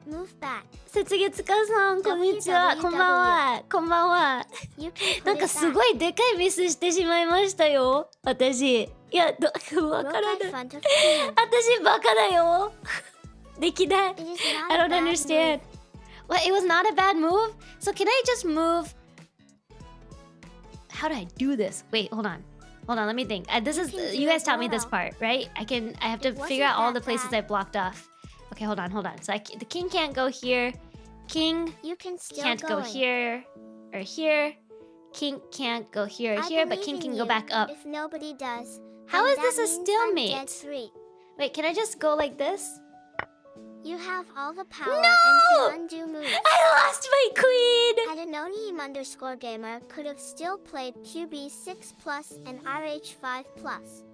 Speaker 2: Move back.
Speaker 1: 節月かさん、こんにちは。こんばんは。こんばんは。
Speaker 2: You can
Speaker 1: なん
Speaker 2: put
Speaker 1: か
Speaker 2: it
Speaker 1: す
Speaker 2: back.
Speaker 1: ごいでかいミスしてしまいましたよ。私。いや、わ
Speaker 2: Rook
Speaker 1: から
Speaker 2: in
Speaker 1: ない。
Speaker 2: front of queen.
Speaker 1: 私バカだよ。できない。
Speaker 2: It is not
Speaker 1: I
Speaker 2: a
Speaker 1: don't
Speaker 2: bad
Speaker 1: understand. What? It was not a bad move? So can I just move? How do I do this? Wait, hold on. Hold on, let me think. This is
Speaker 2: can do
Speaker 1: you guys
Speaker 2: it
Speaker 1: taught me this
Speaker 2: well.
Speaker 1: part, right? I have to
Speaker 2: It wasn't
Speaker 1: figure out all
Speaker 2: that
Speaker 1: the places
Speaker 2: bad.
Speaker 1: I blocked off. Okay, hold on. So the king can't go here. King
Speaker 2: move. You can still
Speaker 1: can't go
Speaker 2: going.
Speaker 1: here or here. King can't go here or
Speaker 2: I
Speaker 1: here, but
Speaker 2: believe
Speaker 1: king
Speaker 2: in
Speaker 1: can
Speaker 2: you.
Speaker 1: go back up.
Speaker 2: If nobody does,
Speaker 1: How
Speaker 2: then
Speaker 1: is this
Speaker 2: that
Speaker 1: a
Speaker 2: means I'm
Speaker 1: stalemate?
Speaker 2: dead 3.
Speaker 1: Wait, can I just go like this?
Speaker 2: You have all the power
Speaker 1: No!
Speaker 2: and can undo moves.
Speaker 1: I lost my queen!
Speaker 2: Adenonium_gamer could have still played QB6 plus and RH5 plus.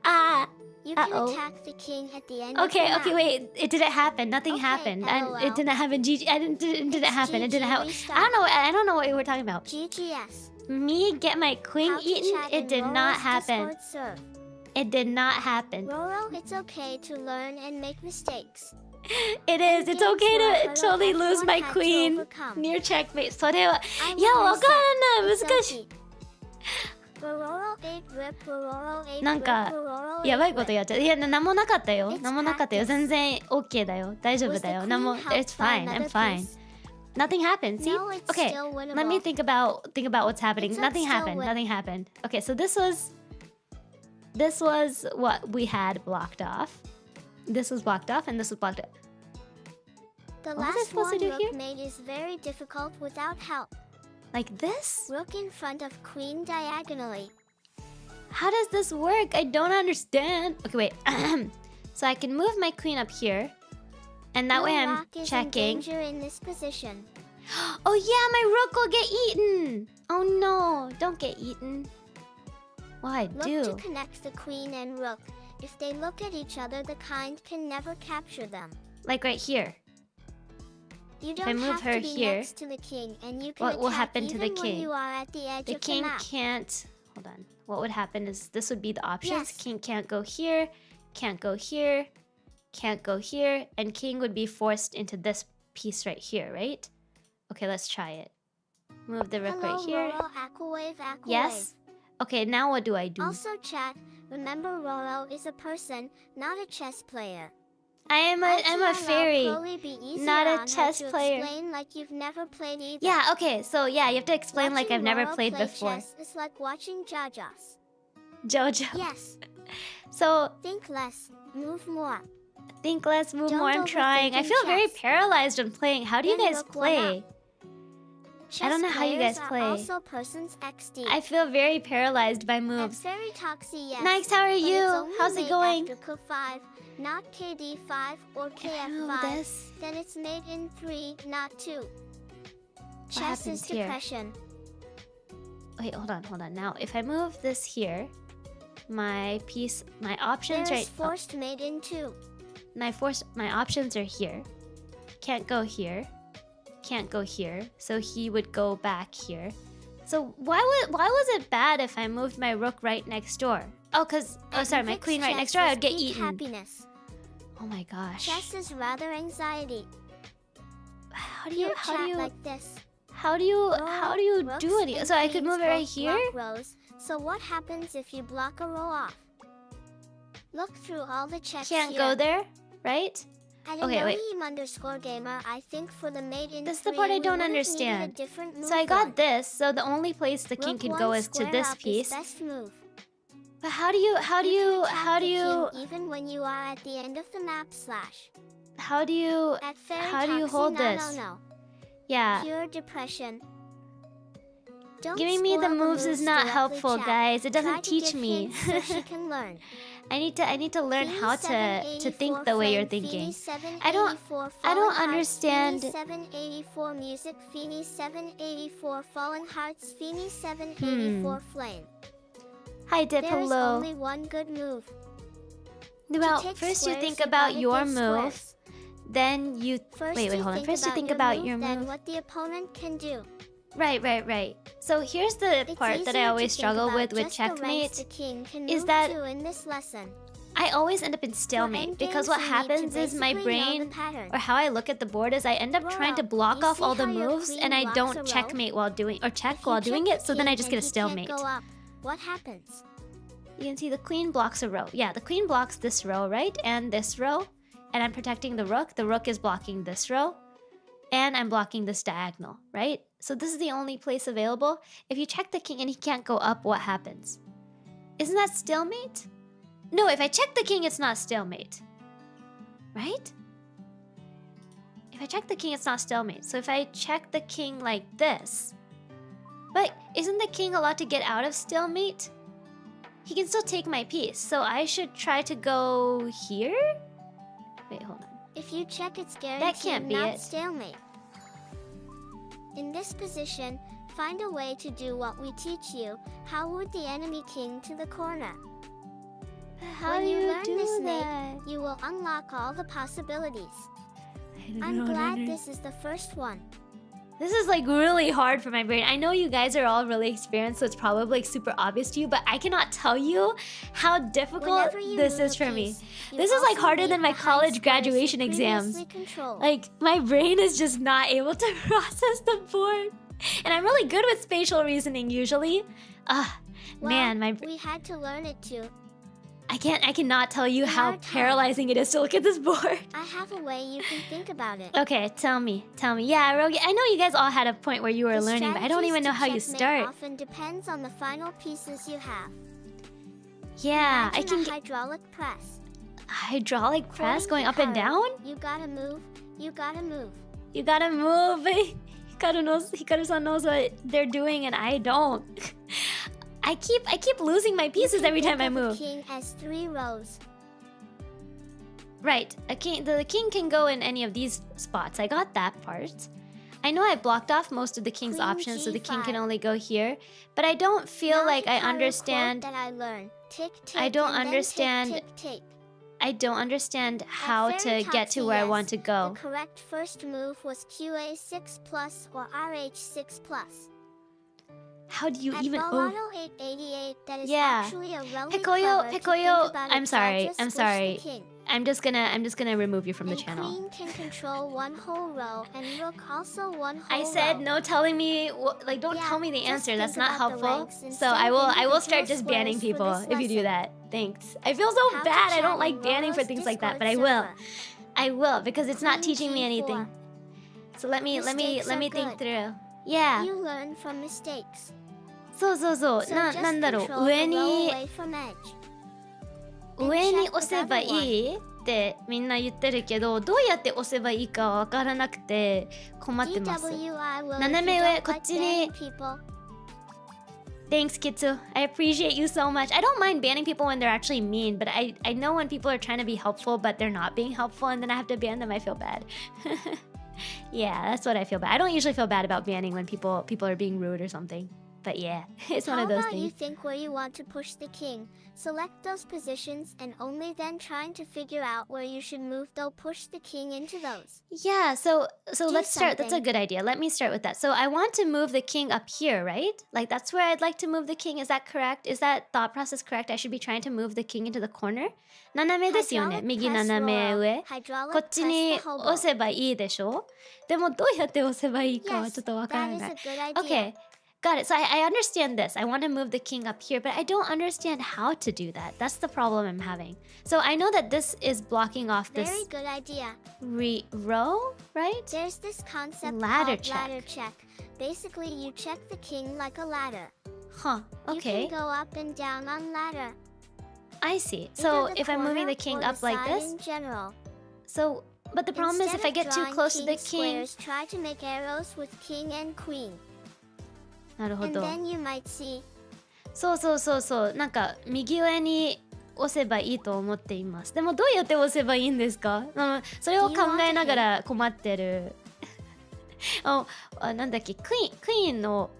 Speaker 1: Ah.
Speaker 2: You can
Speaker 1: Uh-oh.
Speaker 2: attack the king at the end of the
Speaker 1: Okay,
Speaker 2: map.
Speaker 1: wait. It didn't happen. Nothing
Speaker 2: Okay,
Speaker 1: happened.
Speaker 2: LOL.
Speaker 1: It didn't happen. GG. It didn't
Speaker 2: It's
Speaker 1: happen. It didn't
Speaker 2: GG
Speaker 1: happen.
Speaker 2: restart.
Speaker 1: I don't know what you were talking about.
Speaker 2: GGS.
Speaker 1: Me get my queen
Speaker 2: How to
Speaker 1: eaten?
Speaker 2: chat
Speaker 1: It
Speaker 2: in
Speaker 1: did not
Speaker 2: Roro's
Speaker 1: happen.
Speaker 2: Discord serve.
Speaker 1: It did not happen.
Speaker 2: Roro, it's okay to learn and make mistakes.
Speaker 1: It is. It's
Speaker 2: Games
Speaker 1: okay
Speaker 2: where
Speaker 1: to
Speaker 2: Roro
Speaker 1: totally lose
Speaker 2: F1
Speaker 1: my
Speaker 2: had to
Speaker 1: queen
Speaker 2: overcome.
Speaker 1: near checkmate. それは、
Speaker 2: I
Speaker 1: いや、
Speaker 2: will
Speaker 1: わからない。
Speaker 2: reset.
Speaker 1: 難しい。
Speaker 2: Roro 8 rip, Roro 8
Speaker 1: なんか
Speaker 2: rip, Roro
Speaker 1: やばいことやっちゃう。いや、なんもなかったよ。
Speaker 2: It's
Speaker 1: なんもなかったよ。
Speaker 2: practice.
Speaker 1: 全然 OK だよ。大丈夫
Speaker 2: Was
Speaker 1: だ
Speaker 2: the
Speaker 1: よ。
Speaker 2: queen
Speaker 1: なんも
Speaker 2: helped
Speaker 1: It's
Speaker 2: by
Speaker 1: fine. I'm
Speaker 2: another
Speaker 1: fine.
Speaker 2: piece?
Speaker 1: Nothing happened. See?
Speaker 2: No, it's
Speaker 1: Okay.
Speaker 2: still winnable.
Speaker 1: Let me think about what's happening.
Speaker 2: It's
Speaker 1: Nothing
Speaker 2: still
Speaker 1: happened.
Speaker 2: win-
Speaker 1: Nothing happened. Okay, so this was what we had blocked off. This was blocked off, and this was blocked off.
Speaker 2: The
Speaker 1: What was I
Speaker 2: last
Speaker 1: supposed to
Speaker 2: one
Speaker 1: do
Speaker 2: rook
Speaker 1: here?
Speaker 2: made is very difficult without help.
Speaker 1: Like this?
Speaker 2: Rook in front of queen diagonally.
Speaker 1: How does this work? I don't understand. Okay, wait. So I can move my queen up here, and that
Speaker 2: Your
Speaker 1: way I'm
Speaker 2: rock is in
Speaker 1: checking.
Speaker 2: danger in this position.
Speaker 1: Oh yeah, my rook will get eaten. Oh no, don't get eaten. Well, I
Speaker 2: Look
Speaker 1: do.
Speaker 2: to connect the queen and rook. If they look at each other, the kind can never capture them.
Speaker 1: Like right here.
Speaker 2: You
Speaker 1: I
Speaker 2: don't
Speaker 1: move
Speaker 2: have
Speaker 1: her
Speaker 2: to be
Speaker 1: here,
Speaker 2: next to the king, and you can
Speaker 1: what will
Speaker 2: attack
Speaker 1: happen to the
Speaker 2: even when
Speaker 1: king?
Speaker 2: you are at the edge
Speaker 1: The
Speaker 2: of the
Speaker 1: king
Speaker 2: map.
Speaker 1: can't. Hold on. What would happen is this would be the options.
Speaker 2: Yes.
Speaker 1: King can't go here, can't go here, can't go here, and king would be forced into this piece right here, right? Okay, let's try it. Move the rook
Speaker 2: Hello,
Speaker 1: right here.
Speaker 2: Roro, Aquawave, Aquawave.
Speaker 1: Yes. Okay, now what do I do?
Speaker 2: Also, chat. Remember, Roro is a person, not a chess player.
Speaker 1: I'm a fairy, not a chess player.
Speaker 2: Explain like you've never played either.
Speaker 1: Yeah. Okay. So yeah, you have to explain like I've never
Speaker 2: Roro
Speaker 1: played
Speaker 2: play
Speaker 1: before.
Speaker 2: Chess is like watching Jajas.
Speaker 1: Jojo.
Speaker 2: Yes.
Speaker 1: So
Speaker 2: Think less, move more.
Speaker 1: think less, move
Speaker 2: Don't
Speaker 1: more. I'm trying. I
Speaker 2: overthink
Speaker 1: feel very
Speaker 2: chess.
Speaker 1: paralyzed when playing. How do you
Speaker 2: Then
Speaker 1: guys
Speaker 2: look one
Speaker 1: play? I don't know how you guys
Speaker 2: Chess
Speaker 1: play.
Speaker 2: players are also persons XD.
Speaker 1: I feel very paralyzed by
Speaker 2: That's
Speaker 1: moves.
Speaker 2: very toxic, yes.
Speaker 1: Nikes, how are
Speaker 2: but it's
Speaker 1: you?
Speaker 2: only
Speaker 1: How's it
Speaker 2: made
Speaker 1: going?
Speaker 2: After K5, not KD5 or
Speaker 1: I know
Speaker 2: KF5.
Speaker 1: this.
Speaker 2: Then it's made in 3, not 2. Chess
Speaker 1: happens
Speaker 2: is
Speaker 1: here?
Speaker 2: depression.
Speaker 1: Wait, hold on. Now, if I move this here, my piece, my options
Speaker 2: There
Speaker 1: right.
Speaker 2: is forced made in 2.
Speaker 1: My options are here. Can't go here. Can't go here. So he would go back here. So why was it bad if I moved my rook right next door? Oh, sorry, my
Speaker 2: Fixed
Speaker 1: queen right
Speaker 2: chess
Speaker 1: next door, I
Speaker 2: is
Speaker 1: would get
Speaker 2: peak
Speaker 1: eaten.
Speaker 2: happiness.
Speaker 1: Oh my gosh.
Speaker 2: Chess is rather anxiety.
Speaker 1: How do
Speaker 2: Here
Speaker 1: you
Speaker 2: chat like this.
Speaker 1: how do you
Speaker 2: Rooks
Speaker 1: do it?
Speaker 2: and
Speaker 1: So I could
Speaker 2: queens
Speaker 1: move it right
Speaker 2: both
Speaker 1: here?
Speaker 2: block rows. So what happens if you block a row off? Look through all the checks
Speaker 1: Can't
Speaker 2: here.
Speaker 1: go there, right? Okay, wait.
Speaker 2: _gamer, I think for the mate in
Speaker 1: This is the
Speaker 2: 3,
Speaker 1: part I
Speaker 2: we
Speaker 1: don't
Speaker 2: would've needed a
Speaker 1: understand.
Speaker 2: different
Speaker 1: So I
Speaker 2: move
Speaker 1: got
Speaker 2: one.
Speaker 1: this, so the only place the king
Speaker 2: Rook
Speaker 1: could
Speaker 2: one
Speaker 1: go is to
Speaker 2: square
Speaker 1: this
Speaker 2: up is
Speaker 1: piece.
Speaker 2: best move.
Speaker 1: But how do you
Speaker 2: You can attack the
Speaker 1: you
Speaker 2: king even when you are at the end of the map slash.
Speaker 1: how do you
Speaker 2: At fairy
Speaker 1: how do you
Speaker 2: toxie,
Speaker 1: hold
Speaker 2: no,
Speaker 1: this?
Speaker 2: No.
Speaker 1: Yeah.
Speaker 2: Pure depression. Don't
Speaker 1: Giving me the
Speaker 2: spoil
Speaker 1: moves is not
Speaker 2: directly,
Speaker 1: helpful,
Speaker 2: chat.
Speaker 1: guys. It
Speaker 2: Try
Speaker 1: doesn't
Speaker 2: to
Speaker 1: teach
Speaker 2: give
Speaker 1: me.
Speaker 2: hints so she can learn.
Speaker 1: I need to learn
Speaker 2: Feeny
Speaker 1: how to think the way you're thinking.
Speaker 2: 784
Speaker 1: I don't
Speaker 2: Fallen Hearts,
Speaker 1: understand.
Speaker 2: Feeny 784 music, Feeny 784 Fallen Hearts, Feeny 784 Flame.
Speaker 1: Hi Dip,
Speaker 2: There is
Speaker 1: hello.
Speaker 2: only one good move.
Speaker 1: Well,
Speaker 2: To take
Speaker 1: first you
Speaker 2: squares,
Speaker 1: think
Speaker 2: you
Speaker 1: about
Speaker 2: gotta
Speaker 1: your
Speaker 2: give
Speaker 1: move,
Speaker 2: squares.
Speaker 1: then you
Speaker 2: First
Speaker 1: wait,
Speaker 2: you
Speaker 1: hold on.
Speaker 2: think
Speaker 1: First you
Speaker 2: about
Speaker 1: think
Speaker 2: your
Speaker 1: about
Speaker 2: move,
Speaker 1: your
Speaker 2: then
Speaker 1: move.
Speaker 2: what the opponent can do.
Speaker 1: Right. So here's the
Speaker 2: It's
Speaker 1: part that I
Speaker 2: easier to
Speaker 1: always
Speaker 2: think
Speaker 1: struggle
Speaker 2: about
Speaker 1: with
Speaker 2: just the ranks
Speaker 1: checkmate.
Speaker 2: the king can
Speaker 1: Is
Speaker 2: move
Speaker 1: that
Speaker 2: to in this lesson.
Speaker 1: I always end up in stalemate because what happens is my brain or how I look at the board is I end up trying to block
Speaker 2: you
Speaker 1: off
Speaker 2: see
Speaker 1: all the
Speaker 2: how your
Speaker 1: moves
Speaker 2: queen
Speaker 1: and I
Speaker 2: blocks a
Speaker 1: don't
Speaker 2: row?
Speaker 1: checkmate while doing or check
Speaker 2: If you
Speaker 1: while doing
Speaker 2: check
Speaker 1: it,
Speaker 2: the
Speaker 1: so then I
Speaker 2: king
Speaker 1: just
Speaker 2: and
Speaker 1: get a
Speaker 2: he can't
Speaker 1: stalemate.
Speaker 2: go up, what happens?
Speaker 1: You can see the queen blocks a row. Yeah, the queen blocks this row, right? And this row. And I'm protecting the rook. The rook is blocking this row. And I'm blocking this diagonal, right? So this is the only place available. If you check the king and he can't go up, what happens? Isn't that stalemate? No, if I check the king, it's not stalemate. Right? If I check the king, it's not stalemate. So if I check the king like this... But isn't the king allowed to get out of stalemate? He can still take my piece, so I should try to go here? Wait, hold on.
Speaker 2: If you check, it's guaranteed
Speaker 1: can't be
Speaker 2: not
Speaker 1: it.
Speaker 2: stalemate. In this position, find a way to do what we teach you. How would the enemy king to the corner?
Speaker 1: How
Speaker 2: when
Speaker 1: do
Speaker 2: you
Speaker 1: you
Speaker 2: learn
Speaker 1: do
Speaker 2: this
Speaker 1: that?
Speaker 2: mate, you will unlock all the possibilities.
Speaker 1: I
Speaker 2: I'm
Speaker 1: don't
Speaker 2: glad
Speaker 1: under-
Speaker 2: this is the first one.
Speaker 1: This is like really hard for my brain. I know you guys are all really experienced, so it's probably like super obvious to you, but I cannot tell you how difficult
Speaker 2: Whenever you
Speaker 1: this
Speaker 2: move
Speaker 1: is
Speaker 2: a
Speaker 1: for me.
Speaker 2: piece, you
Speaker 1: This is like
Speaker 2: also
Speaker 1: harder
Speaker 2: leave
Speaker 1: than my
Speaker 2: behind
Speaker 1: college
Speaker 2: squares
Speaker 1: graduation
Speaker 2: you
Speaker 1: exams.
Speaker 2: previously controlled.
Speaker 1: Like my brain is just not able to process the board. And I'm really good with spatial reasoning usually.
Speaker 2: Well,
Speaker 1: Man, my
Speaker 2: we had to learn it too.
Speaker 1: I cannot tell you how
Speaker 2: Hard time.
Speaker 1: paralyzing it is to look at this board.
Speaker 2: I have a way you can think about it.
Speaker 1: Okay, tell me. Yeah, Rogi, I know you guys all had a point where you were
Speaker 2: The
Speaker 1: learning, but I don't
Speaker 2: strategies
Speaker 1: even know
Speaker 2: to
Speaker 1: how you
Speaker 2: checkmate
Speaker 1: start.
Speaker 2: often depends on the final pieces you have.
Speaker 1: Yeah, I
Speaker 2: Imagine
Speaker 1: can
Speaker 2: a
Speaker 1: get
Speaker 2: hydraulic press.
Speaker 1: hydraulic press
Speaker 2: Holding
Speaker 1: going
Speaker 2: the
Speaker 1: up and
Speaker 2: power,
Speaker 1: down.
Speaker 2: You gotta move. You gotta move.
Speaker 1: You gotta move. Hikaru-san knows what they're doing, and I don't. I keep losing my pieces every time I
Speaker 2: Think of a
Speaker 1: move.
Speaker 2: king as 3 rows.
Speaker 1: Right, the king can go in any of these spots. I got that part. I know I blocked off most of the king's
Speaker 2: Queen
Speaker 1: options, so the king can
Speaker 2: G5.
Speaker 1: only go here. But I don't feel
Speaker 2: Now
Speaker 1: like I
Speaker 2: Hikaru quote
Speaker 1: understand.
Speaker 2: that I learned. Tick, tick,
Speaker 1: I don't
Speaker 2: and then
Speaker 1: understand.
Speaker 2: Tick, tick, tick.
Speaker 1: I don't understand how to get to where I want to go.
Speaker 2: The correct first move was QA6 plus or RH6 plus.
Speaker 1: How do you
Speaker 2: At
Speaker 1: even?
Speaker 2: Bolado 888, that is
Speaker 1: Yeah.
Speaker 2: actually a really
Speaker 1: Picoyo,
Speaker 2: clever to
Speaker 1: Picoyo,
Speaker 2: think about
Speaker 1: I'm
Speaker 2: it,
Speaker 1: sorry,
Speaker 2: just
Speaker 1: I'm
Speaker 2: squish the
Speaker 1: sorry.
Speaker 2: king.
Speaker 1: I'm just gonna remove you from the
Speaker 2: And
Speaker 1: channel.
Speaker 2: queen can control 1 whole row, and rook also 1 whole
Speaker 1: I
Speaker 2: row.
Speaker 1: said no telling me like don't
Speaker 2: Yeah,
Speaker 1: tell me the
Speaker 2: just
Speaker 1: answer. That's
Speaker 2: think
Speaker 1: not
Speaker 2: about the
Speaker 1: helpful.
Speaker 2: ranks
Speaker 1: So
Speaker 2: instead
Speaker 1: I
Speaker 2: of
Speaker 1: will start
Speaker 2: individual
Speaker 1: just banning
Speaker 2: squares for
Speaker 1: people
Speaker 2: this
Speaker 1: if you do
Speaker 2: lesson.
Speaker 1: that. Thanks. I feel so
Speaker 2: How to
Speaker 1: bad. I
Speaker 2: chat
Speaker 1: don't
Speaker 2: in
Speaker 1: like banning for
Speaker 2: Rolo's
Speaker 1: things like that, but
Speaker 2: Discord
Speaker 1: I will.
Speaker 2: server.
Speaker 1: I will because it's not
Speaker 2: Queen
Speaker 1: teaching me anything.
Speaker 2: G4.
Speaker 1: So let me
Speaker 2: Mistakes are
Speaker 1: think
Speaker 2: good.
Speaker 1: through. Yeah.
Speaker 2: You learn from mistakes.
Speaker 1: そう。
Speaker 2: So
Speaker 1: なんだろう。
Speaker 2: just control
Speaker 1: 上
Speaker 2: the row
Speaker 1: に
Speaker 2: away from edge.
Speaker 1: 上に押せばいいってみんな言ってるけど、どうやって押せばいいかわからなくて困ってます。
Speaker 2: DWI will
Speaker 1: 斜
Speaker 2: if
Speaker 1: め
Speaker 2: you
Speaker 1: 上
Speaker 2: don't
Speaker 1: こっ
Speaker 2: like
Speaker 1: ちに
Speaker 2: banning people.
Speaker 1: Thanks, Kitsu. I appreciate you so much. I don't mind banning people when they're actually mean, but I know when people are trying to be helpful, but they're not being helpful, and then I have to ban them, I feel bad. Yeah, that's what I feel bad. I don't usually feel bad about banning when people are being rude or something. But yeah, it's one
Speaker 2: How
Speaker 1: of those
Speaker 2: about you
Speaker 1: things.
Speaker 2: think where you want to push the king? Select those positions and only then trying to figure out where you should move, though push the king into those.
Speaker 1: Yeah, so let's start. That's a
Speaker 2: something.
Speaker 1: good idea. Let me start with that. So I want to move the king up here, right? Like that's where I'd like to move the king. Is that correct? Is that thought process correct? I should be trying to move the king into the corner? 斜めですよね。
Speaker 2: Hydraulic
Speaker 1: 右
Speaker 2: press
Speaker 1: 斜め
Speaker 2: royal.
Speaker 1: 上。
Speaker 2: Hydraulic
Speaker 1: こっ
Speaker 2: press
Speaker 1: ちに
Speaker 2: the hobo.
Speaker 1: 押せばいいでしょ？でもどうやって押せばいいかは
Speaker 2: Yes,
Speaker 1: ちょっとわから
Speaker 2: that is
Speaker 1: ない。
Speaker 2: a good idea.
Speaker 1: Okay, got it. So I understand this. I want to move the king up here, but I don't understand how to do that. That's the problem I'm having. So I know that this is blocking off this
Speaker 2: Very good idea.
Speaker 1: row, right?
Speaker 2: There's this concept
Speaker 1: Ladder
Speaker 2: called
Speaker 1: check.
Speaker 2: ladder check. Basically, you check the king like a ladder.
Speaker 1: Huh, okay.
Speaker 2: You can go up and down on ladder.
Speaker 1: I see.
Speaker 2: Either
Speaker 1: So
Speaker 2: the
Speaker 1: if I'm moving
Speaker 2: corner
Speaker 1: the king
Speaker 2: or
Speaker 1: up
Speaker 2: the
Speaker 1: like
Speaker 2: side
Speaker 1: this,
Speaker 2: in general.
Speaker 1: so but the problem is
Speaker 2: Instead
Speaker 1: if I
Speaker 2: of
Speaker 1: get too
Speaker 2: drawing
Speaker 1: close to the
Speaker 2: king
Speaker 1: king.
Speaker 2: squares, try to make arrows with king and queen.
Speaker 1: なるほ
Speaker 2: And
Speaker 1: ど。
Speaker 2: then you might see
Speaker 1: そう。なんか右上に押せばいいと思っています。でもどうやって押せばいいんですか？それを考えながら困ってる。なんだっけ、クイーンの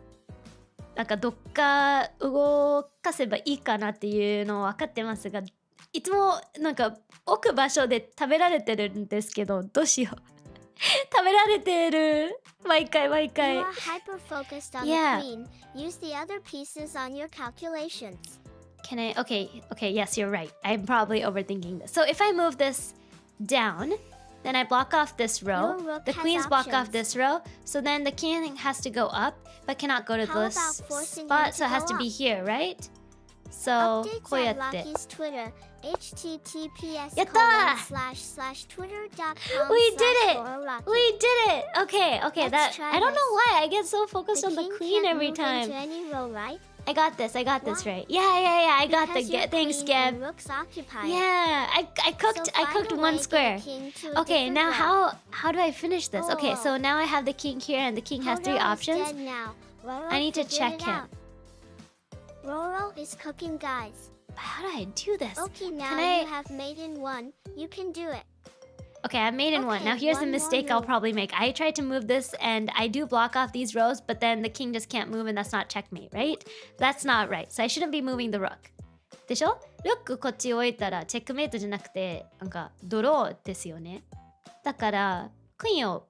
Speaker 1: なんかどっか動かせばいいかなっていうのを分かってますが、いつもなんか置く場所で食べられてるんですけど、どうしよう。食べられてる。毎回。
Speaker 2: you are hyper focused on
Speaker 1: Yeah.
Speaker 2: the queen. Use the other pieces on your calculations.
Speaker 1: Can I? Okay, yes, you're right. I'm probably overthinking this. So if I move this down, then I block off this row.
Speaker 2: Your rook
Speaker 1: The
Speaker 2: has
Speaker 1: queens block off
Speaker 2: options.
Speaker 1: this row. So then the king has to go up, but cannot go to
Speaker 2: How
Speaker 1: this
Speaker 2: about forcing him
Speaker 1: spot.
Speaker 2: to
Speaker 1: So it has
Speaker 2: go
Speaker 1: to be
Speaker 2: up?
Speaker 1: here, right? So
Speaker 2: Updates
Speaker 1: こうや
Speaker 2: at
Speaker 1: って。
Speaker 2: Rocky's Twitter. https
Speaker 1: Yatta!
Speaker 2: //twitter.com
Speaker 1: We did it!
Speaker 2: /Rocky.
Speaker 1: We did it! Okay,
Speaker 2: Let's
Speaker 1: that
Speaker 2: try
Speaker 1: I don't know
Speaker 2: this.
Speaker 1: why I get so focused
Speaker 2: The
Speaker 1: on the
Speaker 2: king
Speaker 1: queen
Speaker 2: can't
Speaker 1: every
Speaker 2: move
Speaker 1: time.
Speaker 2: into any row, right?
Speaker 1: I got this
Speaker 2: Why?
Speaker 1: right. Yeah, I got
Speaker 2: Because
Speaker 1: the
Speaker 2: your
Speaker 1: thanks,
Speaker 2: queen
Speaker 1: Gab.
Speaker 2: and rook's occupied.
Speaker 1: Yeah, I cooked
Speaker 2: So
Speaker 1: I
Speaker 2: find
Speaker 1: cooked
Speaker 2: a way
Speaker 1: one
Speaker 2: to get
Speaker 1: square.
Speaker 2: the king to a
Speaker 1: Okay,
Speaker 2: different
Speaker 1: now
Speaker 2: row.
Speaker 1: how do I finish this? Okay, so
Speaker 2: Oh.
Speaker 1: now I have the king here and the king has
Speaker 2: Roro
Speaker 1: three
Speaker 2: is
Speaker 1: options.
Speaker 2: dead now. Roro
Speaker 1: I need to
Speaker 2: figured
Speaker 1: check
Speaker 2: it
Speaker 1: him.
Speaker 2: out. Roro is cooking, guys.
Speaker 1: But how do I do this?
Speaker 2: Okay, now
Speaker 1: Can I-
Speaker 2: you have made in one. You can do it.
Speaker 1: Okay, I made in one.
Speaker 2: Okay,
Speaker 1: Now here's the
Speaker 2: one more
Speaker 1: mistake I'll
Speaker 2: move.
Speaker 1: probably make. I tried to move this and I do block off these rows, but then the king just can't move and that's not checkmate, right? That's not right. So I shouldn't be moving the rook. でしょ？ロックこっち置いたらチェックメイトじゃなくてなんかドローですよね。だからクイーンを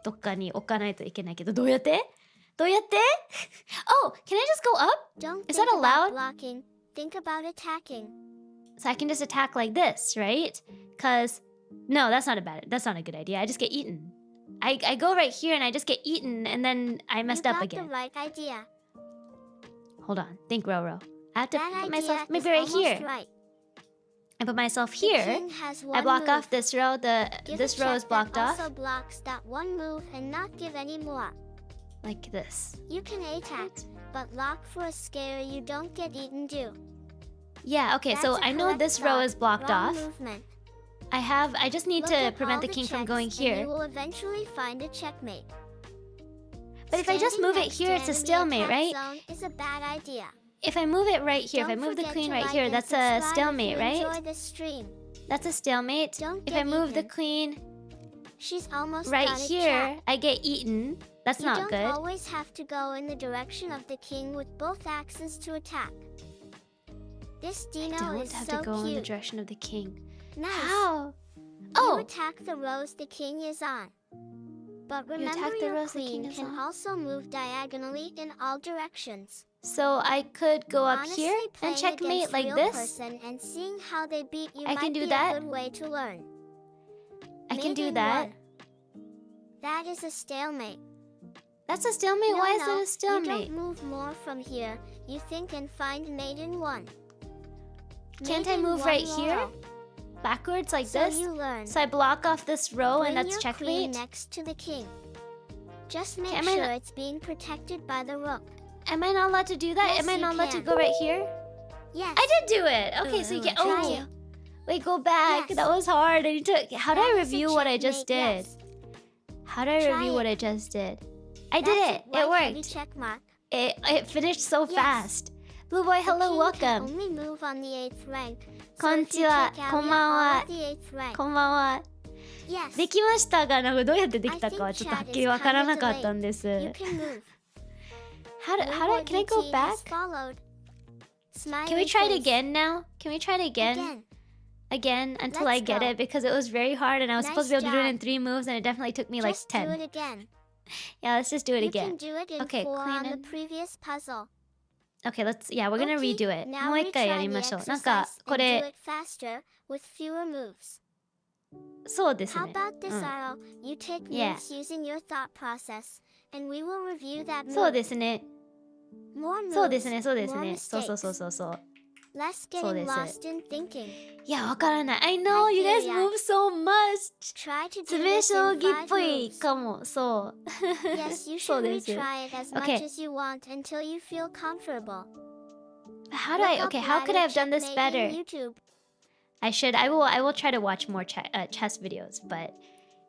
Speaker 1: どっかに置かないといけないけどどうやって？Oh, can I just go up?
Speaker 2: Don't
Speaker 1: Is
Speaker 2: think
Speaker 1: that allowed?
Speaker 2: about blocking. Think about attacking.
Speaker 1: So I can just attack like this, right? Cause no, that's not a good idea. I just get eaten. I go right here and I just get eaten and then I messed
Speaker 2: you
Speaker 1: up
Speaker 2: got
Speaker 1: again.
Speaker 2: the right idea.
Speaker 1: Hold on. Think, Roro. I have to
Speaker 2: That
Speaker 1: put
Speaker 2: idea
Speaker 1: myself maybe
Speaker 2: is
Speaker 1: right
Speaker 2: almost
Speaker 1: here.
Speaker 2: right.
Speaker 1: I put myself
Speaker 2: The
Speaker 1: here.
Speaker 2: king has
Speaker 1: I
Speaker 2: one
Speaker 1: block
Speaker 2: move.
Speaker 1: off this row.
Speaker 2: Give
Speaker 1: This
Speaker 2: a
Speaker 1: row
Speaker 2: check
Speaker 1: is blocked
Speaker 2: that
Speaker 1: off.
Speaker 2: also blocks that one move and not give any more.
Speaker 1: Like this.
Speaker 2: You can attack, but lock for a scare you don't get eaten do.
Speaker 1: Yeah, okay, so
Speaker 2: That's a
Speaker 1: I know
Speaker 2: correct
Speaker 1: this row
Speaker 2: thought.
Speaker 1: is blocked
Speaker 2: Wrong
Speaker 1: off.
Speaker 2: movement.
Speaker 1: I just need
Speaker 2: Look
Speaker 1: to
Speaker 2: at
Speaker 1: prevent
Speaker 2: all
Speaker 1: the king from
Speaker 2: checks
Speaker 1: going
Speaker 2: and
Speaker 1: here.
Speaker 2: you will eventually find a checkmate.
Speaker 1: But if I just
Speaker 2: Standing
Speaker 1: move it
Speaker 2: next to
Speaker 1: here, it's a
Speaker 2: enemy
Speaker 1: stalemate,
Speaker 2: attack
Speaker 1: right?
Speaker 2: zone is a bad idea.
Speaker 1: If I move it right here, if I
Speaker 2: Don't
Speaker 1: move the
Speaker 2: forget
Speaker 1: queen
Speaker 2: to
Speaker 1: right
Speaker 2: like
Speaker 1: here,
Speaker 2: and
Speaker 1: that's a
Speaker 2: subscribe
Speaker 1: stalemate,
Speaker 2: if you
Speaker 1: right?
Speaker 2: enjoy this stream.
Speaker 1: That's a stalemate.
Speaker 2: Don't
Speaker 1: If
Speaker 2: get
Speaker 1: I move the
Speaker 2: eaten.
Speaker 1: queen
Speaker 2: She's almost
Speaker 1: right
Speaker 2: got it
Speaker 1: here,
Speaker 2: trapped.
Speaker 1: I get eaten. That's
Speaker 2: You
Speaker 1: not
Speaker 2: don't
Speaker 1: good.
Speaker 2: always have to go in the direction of the king with both axes to attack. This Dino
Speaker 1: Don't
Speaker 2: is
Speaker 1: have
Speaker 2: so
Speaker 1: to go in the
Speaker 2: cute.
Speaker 1: direction of the king.
Speaker 2: Nice.
Speaker 1: How?
Speaker 2: You
Speaker 1: Oh,
Speaker 2: attack the rows the king is on. But
Speaker 1: You
Speaker 2: remember
Speaker 1: attack the
Speaker 2: your
Speaker 1: rows the king
Speaker 2: queen
Speaker 1: is
Speaker 2: can
Speaker 1: on?
Speaker 2: also move diagonally in all directions.
Speaker 1: so I could go up
Speaker 2: Honestly,
Speaker 1: here
Speaker 2: playing
Speaker 1: and checkmate
Speaker 2: against
Speaker 1: like
Speaker 2: real
Speaker 1: this.
Speaker 2: person and seeing how they beat you
Speaker 1: I
Speaker 2: might
Speaker 1: can do
Speaker 2: be
Speaker 1: that.
Speaker 2: a good way to learn.
Speaker 1: I can
Speaker 2: Mate
Speaker 1: do
Speaker 2: in
Speaker 1: that.
Speaker 2: one. That is a stalemate.
Speaker 1: That's a stalemate.
Speaker 2: No,
Speaker 1: Why is
Speaker 2: no,
Speaker 1: it a stalemate?
Speaker 2: You don't move more from here. You think and find mate in one.
Speaker 1: Can't
Speaker 2: Mate
Speaker 1: I
Speaker 2: in
Speaker 1: move
Speaker 2: one
Speaker 1: right here?
Speaker 2: row.
Speaker 1: Backwards like
Speaker 2: So
Speaker 1: this?
Speaker 2: you learn.
Speaker 1: So I block off this row
Speaker 2: Bring
Speaker 1: and that's
Speaker 2: your queen
Speaker 1: checkmate?
Speaker 2: next to the king. Just make
Speaker 1: Am I
Speaker 2: sure
Speaker 1: not-
Speaker 2: it's being protected by the rook.
Speaker 1: Am I not allowed to do that?
Speaker 2: Yes,
Speaker 1: Am I
Speaker 2: you
Speaker 1: not allowed to
Speaker 2: can.
Speaker 1: go right here?
Speaker 2: Yes.
Speaker 1: I did do it! Okay, so you can...
Speaker 2: Try
Speaker 1: Oh!
Speaker 2: it.
Speaker 1: Wait, go back.
Speaker 2: Yes.
Speaker 1: That was hard. I need to... How do I
Speaker 2: That is a
Speaker 1: review what I just did?
Speaker 2: checkmate, yes.
Speaker 1: How do I
Speaker 2: Try
Speaker 1: review
Speaker 2: it.
Speaker 1: what I just did? I did
Speaker 2: That's
Speaker 1: it!
Speaker 2: white
Speaker 1: It
Speaker 2: heavy
Speaker 1: worked!
Speaker 2: check mark.
Speaker 1: It finished so
Speaker 2: Yes.
Speaker 1: fast. Blue boy, hello,
Speaker 2: The king
Speaker 1: welcome.
Speaker 2: can only move on the 8th rank. So if you
Speaker 1: Konnichiwa.
Speaker 2: take out
Speaker 1: Konbanwa.
Speaker 2: all of the 8th rank.
Speaker 1: こんばんは。
Speaker 2: Yes.
Speaker 1: できましたが、なんかどうやってできた
Speaker 2: I
Speaker 1: か
Speaker 2: think
Speaker 1: はちょっとはっ
Speaker 2: chat
Speaker 1: きりわ
Speaker 2: is
Speaker 1: から
Speaker 2: kinda
Speaker 1: なかったんです。
Speaker 2: You can move.
Speaker 1: How do I, can I go
Speaker 2: Blue
Speaker 1: back?
Speaker 2: has followed. Smiley
Speaker 1: Can we try it
Speaker 2: face.
Speaker 1: again now? Can we try it again? Again until I
Speaker 2: Let's
Speaker 1: get
Speaker 2: go.
Speaker 1: it because it was very hard and I was supposed to be
Speaker 2: Nice
Speaker 1: able to do it
Speaker 2: job.
Speaker 1: in 3 moves and it definitely took me like
Speaker 2: Just
Speaker 1: 10.
Speaker 2: do it again.
Speaker 1: Yeah, let's just do it
Speaker 2: You
Speaker 1: again.
Speaker 2: can do it in
Speaker 1: Okay,
Speaker 2: 4
Speaker 1: queen
Speaker 2: on the
Speaker 1: and-
Speaker 2: previous puzzle.
Speaker 1: Okay, we're gonna
Speaker 2: Okay,
Speaker 1: redo it.
Speaker 2: now
Speaker 1: もう一回や
Speaker 2: retry
Speaker 1: り
Speaker 2: the
Speaker 1: ましょう。なんか
Speaker 2: exercise
Speaker 1: こ
Speaker 2: and do
Speaker 1: れ
Speaker 2: it faster with fewer moves.
Speaker 1: そうです
Speaker 2: How
Speaker 1: ね。
Speaker 2: about this
Speaker 1: うん
Speaker 2: arrow? You take
Speaker 1: Yeah.
Speaker 2: moves using your thought process, and we will review that move.
Speaker 1: そうですね。
Speaker 2: More moves,
Speaker 1: そうですね、そうです
Speaker 2: more
Speaker 1: ね。そうそうそう
Speaker 2: mistakes.
Speaker 1: そうそう。
Speaker 2: Less
Speaker 1: そう
Speaker 2: getting
Speaker 1: です。
Speaker 2: lost in thinking.
Speaker 1: いや、わからない。I know
Speaker 2: I
Speaker 1: you guys
Speaker 2: feel ya.
Speaker 1: move so much.
Speaker 2: Try to do
Speaker 1: 詰め
Speaker 2: this
Speaker 1: 将
Speaker 2: in
Speaker 1: 棋っ
Speaker 2: 5
Speaker 1: ぽい
Speaker 2: moves.
Speaker 1: かも。そう。
Speaker 2: Yes, you
Speaker 1: そう
Speaker 2: should
Speaker 1: です。
Speaker 2: retry it as
Speaker 1: Okay.
Speaker 2: much as you want until you feel comfortable.
Speaker 1: How do I...
Speaker 2: Look up
Speaker 1: Okay, how could I have done this
Speaker 2: checkmate
Speaker 1: better?
Speaker 2: in YouTube.
Speaker 1: I will try to watch more chess videos, but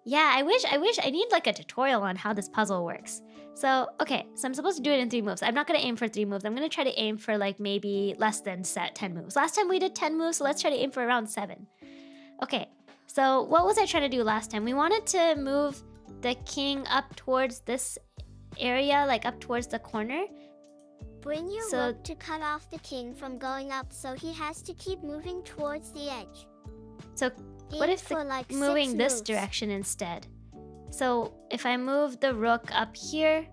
Speaker 1: yeah, I wish I need like a tutorial on how this puzzle works. So, okay, so I'm supposed to do it in 3 moves. I'm not gonna aim for 3 moves. I'm gonna try to aim for like maybe less than 10 moves. Last time we did 10 moves, so let's try to aim for around 7. Okay, so what was I trying to do last time? We wanted to move the king up towards this area, like up towards the corner.
Speaker 2: Bring your
Speaker 1: So-
Speaker 2: rook to cut off the king from going up, so he has to keep moving towards the edge.
Speaker 1: So what
Speaker 2: Aim
Speaker 1: if
Speaker 2: for like 6
Speaker 1: moving this
Speaker 2: moves.
Speaker 1: direction instead? So if I move the rook up here,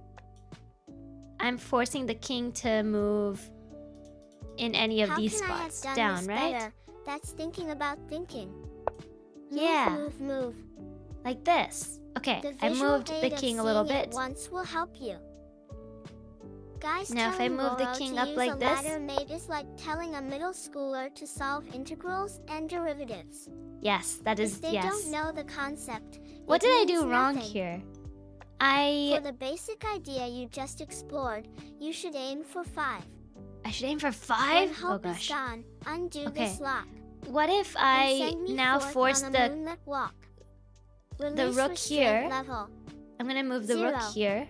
Speaker 1: I'm forcing the king to move in any of
Speaker 2: How
Speaker 1: these
Speaker 2: can I have
Speaker 1: spots.
Speaker 2: done
Speaker 1: Down,
Speaker 2: this
Speaker 1: right?
Speaker 2: better? That's thinking about thinking.
Speaker 1: Yeah.
Speaker 2: Move, move.
Speaker 1: Like this. Okay,
Speaker 2: The
Speaker 1: I
Speaker 2: visual
Speaker 1: moved the
Speaker 2: aid of
Speaker 1: king a little
Speaker 2: seeing it
Speaker 1: bit.
Speaker 2: once will help you. Guys,
Speaker 1: Now, if I
Speaker 2: telling
Speaker 1: move the
Speaker 2: Roro
Speaker 1: king
Speaker 2: to
Speaker 1: up
Speaker 2: use
Speaker 1: like
Speaker 2: a
Speaker 1: this-
Speaker 2: ladder mate is like telling a middle schooler to solve integrals and derivatives.
Speaker 1: Yes, that
Speaker 2: If
Speaker 1: is,
Speaker 2: they
Speaker 1: yes.
Speaker 2: don't know the concept,
Speaker 1: What
Speaker 2: it
Speaker 1: did I
Speaker 2: means
Speaker 1: do wrong
Speaker 2: nothing.
Speaker 1: here?
Speaker 2: For
Speaker 1: I
Speaker 2: the basic idea you just explored, you should aim for 5.
Speaker 1: should aim for
Speaker 2: When
Speaker 1: 5? Oh
Speaker 2: hope is
Speaker 1: gosh.
Speaker 2: gone, undo
Speaker 1: Okay.
Speaker 2: this lock.
Speaker 1: What if
Speaker 2: and
Speaker 1: I
Speaker 2: send me
Speaker 1: now
Speaker 2: forth
Speaker 1: force
Speaker 2: on a
Speaker 1: the...
Speaker 2: moonlit walk. Release
Speaker 1: rook
Speaker 2: restraint
Speaker 1: here.
Speaker 2: Level.
Speaker 1: I'm gonna move the rook
Speaker 2: 0.
Speaker 1: here.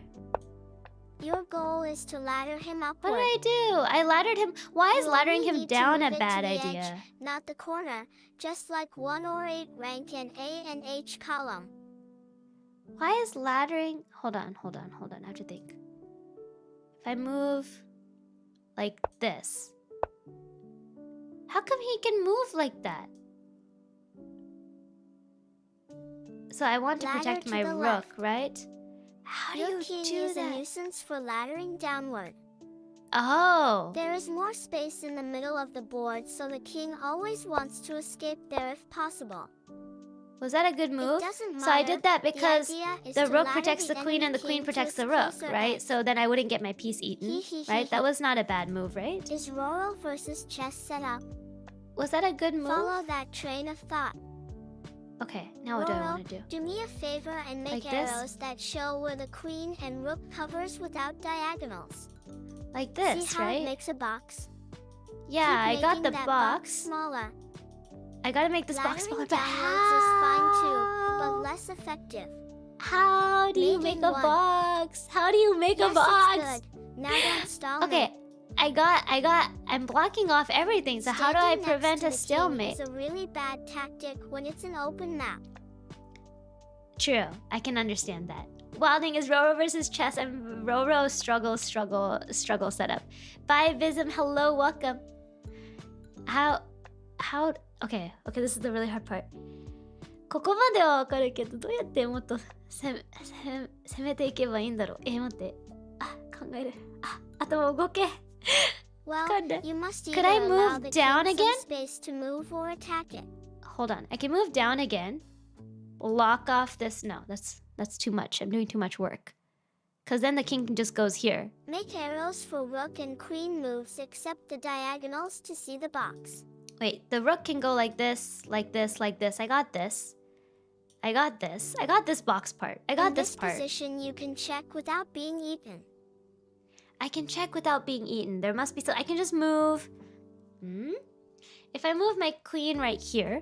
Speaker 2: Your goal is to ladder him upward.
Speaker 1: What did I do? I laddered him. Why is
Speaker 2: You
Speaker 1: laddering
Speaker 2: only
Speaker 1: him
Speaker 2: need to
Speaker 1: down
Speaker 2: move
Speaker 1: a
Speaker 2: it to
Speaker 1: bad
Speaker 2: the edge.
Speaker 1: idea?
Speaker 2: Not the corner, just like 1 or 8 rank in A and H column.
Speaker 1: Why is laddering... Hold on. I have to think. If I move like this, how come he can move like that? So I want to
Speaker 2: Ladder
Speaker 1: protect
Speaker 2: to
Speaker 1: my
Speaker 2: the
Speaker 1: rook,
Speaker 2: left.
Speaker 1: right? How do
Speaker 2: Your
Speaker 1: you
Speaker 2: king
Speaker 1: do
Speaker 2: is a
Speaker 1: that?
Speaker 2: nuisance for laddering downward.
Speaker 1: Oh,
Speaker 2: There is more space in the middle of the board, so the king always wants to escape there if possible.
Speaker 1: was that a good move?
Speaker 2: It doesn't matter.
Speaker 1: So I did that because
Speaker 2: the idea is
Speaker 1: the
Speaker 2: to
Speaker 1: rook
Speaker 2: ladder
Speaker 1: protects the queen
Speaker 2: enemy
Speaker 1: and the queen
Speaker 2: king to
Speaker 1: protects
Speaker 2: its
Speaker 1: the rook,
Speaker 2: closer
Speaker 1: right?
Speaker 2: edge.
Speaker 1: So then I wouldn't get my piece eaten, right? That was not a bad move, right?
Speaker 2: Is Roro versus chess set up?
Speaker 1: Was that a good move?
Speaker 2: Follow that train of thought.
Speaker 1: Okay, now what do I
Speaker 2: Roro,
Speaker 1: want to do?
Speaker 2: do me a favor and make
Speaker 1: Like this?
Speaker 2: arrows that show where the queen and rook covers without diagonals.
Speaker 1: Like this,
Speaker 2: See how
Speaker 1: right?
Speaker 2: it makes a box?
Speaker 1: Yeah, I
Speaker 2: Keep
Speaker 1: got
Speaker 2: making
Speaker 1: the
Speaker 2: that
Speaker 1: box.
Speaker 2: smaller.
Speaker 1: I gotta make this box
Speaker 2: Laddering
Speaker 1: smaller, but
Speaker 2: downwards is fine too, but
Speaker 1: how?
Speaker 2: less effective.
Speaker 1: How do you
Speaker 2: Made
Speaker 1: make
Speaker 2: in
Speaker 1: a
Speaker 2: one.
Speaker 1: box? How do you make
Speaker 2: Yes,
Speaker 1: a box?
Speaker 2: it's good. Now don't stall
Speaker 1: Okay,
Speaker 2: me.
Speaker 1: I'm blocking off everything, so how do I
Speaker 2: Standing
Speaker 1: prevent a
Speaker 2: next to the king
Speaker 1: stalemate?
Speaker 2: is a really bad tactic when it's an open map.
Speaker 1: True, I can understand that. Wilding is Roro versus chess and Roro struggle setup. Bye Vism, hello, welcome. How, okay, this is the really hard part. ここまではわかるけど、どうやってもっと攻めていけばいいんだろう。待って。考える。頭動け。
Speaker 2: Well,
Speaker 1: Kinda.
Speaker 2: you must
Speaker 1: Could
Speaker 2: either
Speaker 1: I
Speaker 2: allow
Speaker 1: move
Speaker 2: the
Speaker 1: down
Speaker 2: king
Speaker 1: again?
Speaker 2: some space to move or attack it.
Speaker 1: Hold on, I can move down again. Block off this. No, that's too much. I'm doing too much work. Because then the king just goes here.
Speaker 2: Make arrows for rook and queen moves except the diagonals to see the box.
Speaker 1: Wait, the rook can go like this, like this, like this. I got this. I got this. I got this box part. I got
Speaker 2: In
Speaker 1: this
Speaker 2: this
Speaker 1: part.
Speaker 2: position, you can check without being eaten.
Speaker 1: I can check without being eaten. There must be I can just move. If I move my queen right here.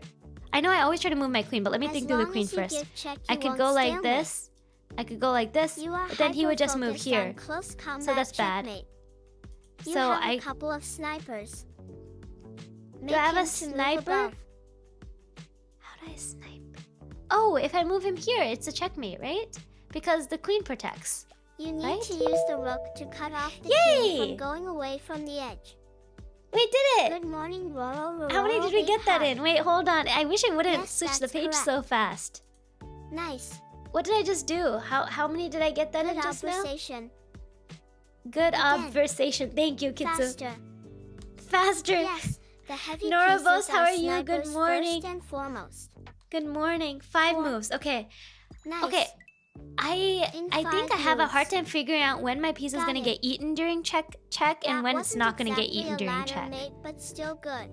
Speaker 1: I know I always try to move my queen, but let me
Speaker 2: As
Speaker 1: think through the
Speaker 2: long
Speaker 1: queen
Speaker 2: as you
Speaker 1: first.
Speaker 2: give check,
Speaker 1: I
Speaker 2: you
Speaker 1: could
Speaker 2: won't
Speaker 1: go like
Speaker 2: stalemate.
Speaker 1: this. I could go like this.
Speaker 2: You are
Speaker 1: But then he would just move
Speaker 2: hyper-focused
Speaker 1: here.
Speaker 2: on close combat
Speaker 1: So that's bad.
Speaker 2: checkmate. You
Speaker 1: So
Speaker 2: have
Speaker 1: I
Speaker 2: a couple of snipers.
Speaker 1: do I have a
Speaker 2: him to move
Speaker 1: sniper?
Speaker 2: above.
Speaker 1: How do I snipe? Oh, if I move him here, it's a checkmate, right? Because the queen protects.
Speaker 2: You need
Speaker 1: Right?
Speaker 2: to use the rook to cut off the
Speaker 1: Yay!
Speaker 2: king from going away from the edge.
Speaker 1: We did it!
Speaker 2: Good morning, Roro.
Speaker 1: How many did we get that in? Wait, hold on. I wish I wouldn't
Speaker 2: Yes,
Speaker 1: switch the
Speaker 2: that's
Speaker 1: page
Speaker 2: correct.
Speaker 1: so fast.
Speaker 2: Nice.
Speaker 1: What did I just do? How many did I get that
Speaker 2: Good
Speaker 1: in just now?
Speaker 2: observation.
Speaker 1: Good
Speaker 2: Again.
Speaker 1: observation. Thank you, Kitsu.
Speaker 2: Faster.
Speaker 1: Faster.
Speaker 2: Yes, the heavy
Speaker 1: Norabos,
Speaker 2: pieces
Speaker 1: how
Speaker 2: are
Speaker 1: are you? Good
Speaker 2: snipers
Speaker 1: morning.
Speaker 2: First and foremost.
Speaker 1: Good morning. 5
Speaker 2: Four.
Speaker 1: moves. Okay.
Speaker 2: Nice.
Speaker 1: Okay. I
Speaker 2: In
Speaker 1: think I
Speaker 2: 5
Speaker 1: have a hard
Speaker 2: moves.
Speaker 1: time figuring out when my piece is
Speaker 2: Got
Speaker 1: gonna
Speaker 2: it.
Speaker 1: get eaten during check and
Speaker 2: That
Speaker 1: when it's
Speaker 2: wasn't
Speaker 1: not gonna get
Speaker 2: exactly
Speaker 1: eaten
Speaker 2: a
Speaker 1: during
Speaker 2: ladder
Speaker 1: check.
Speaker 2: mate, but still good.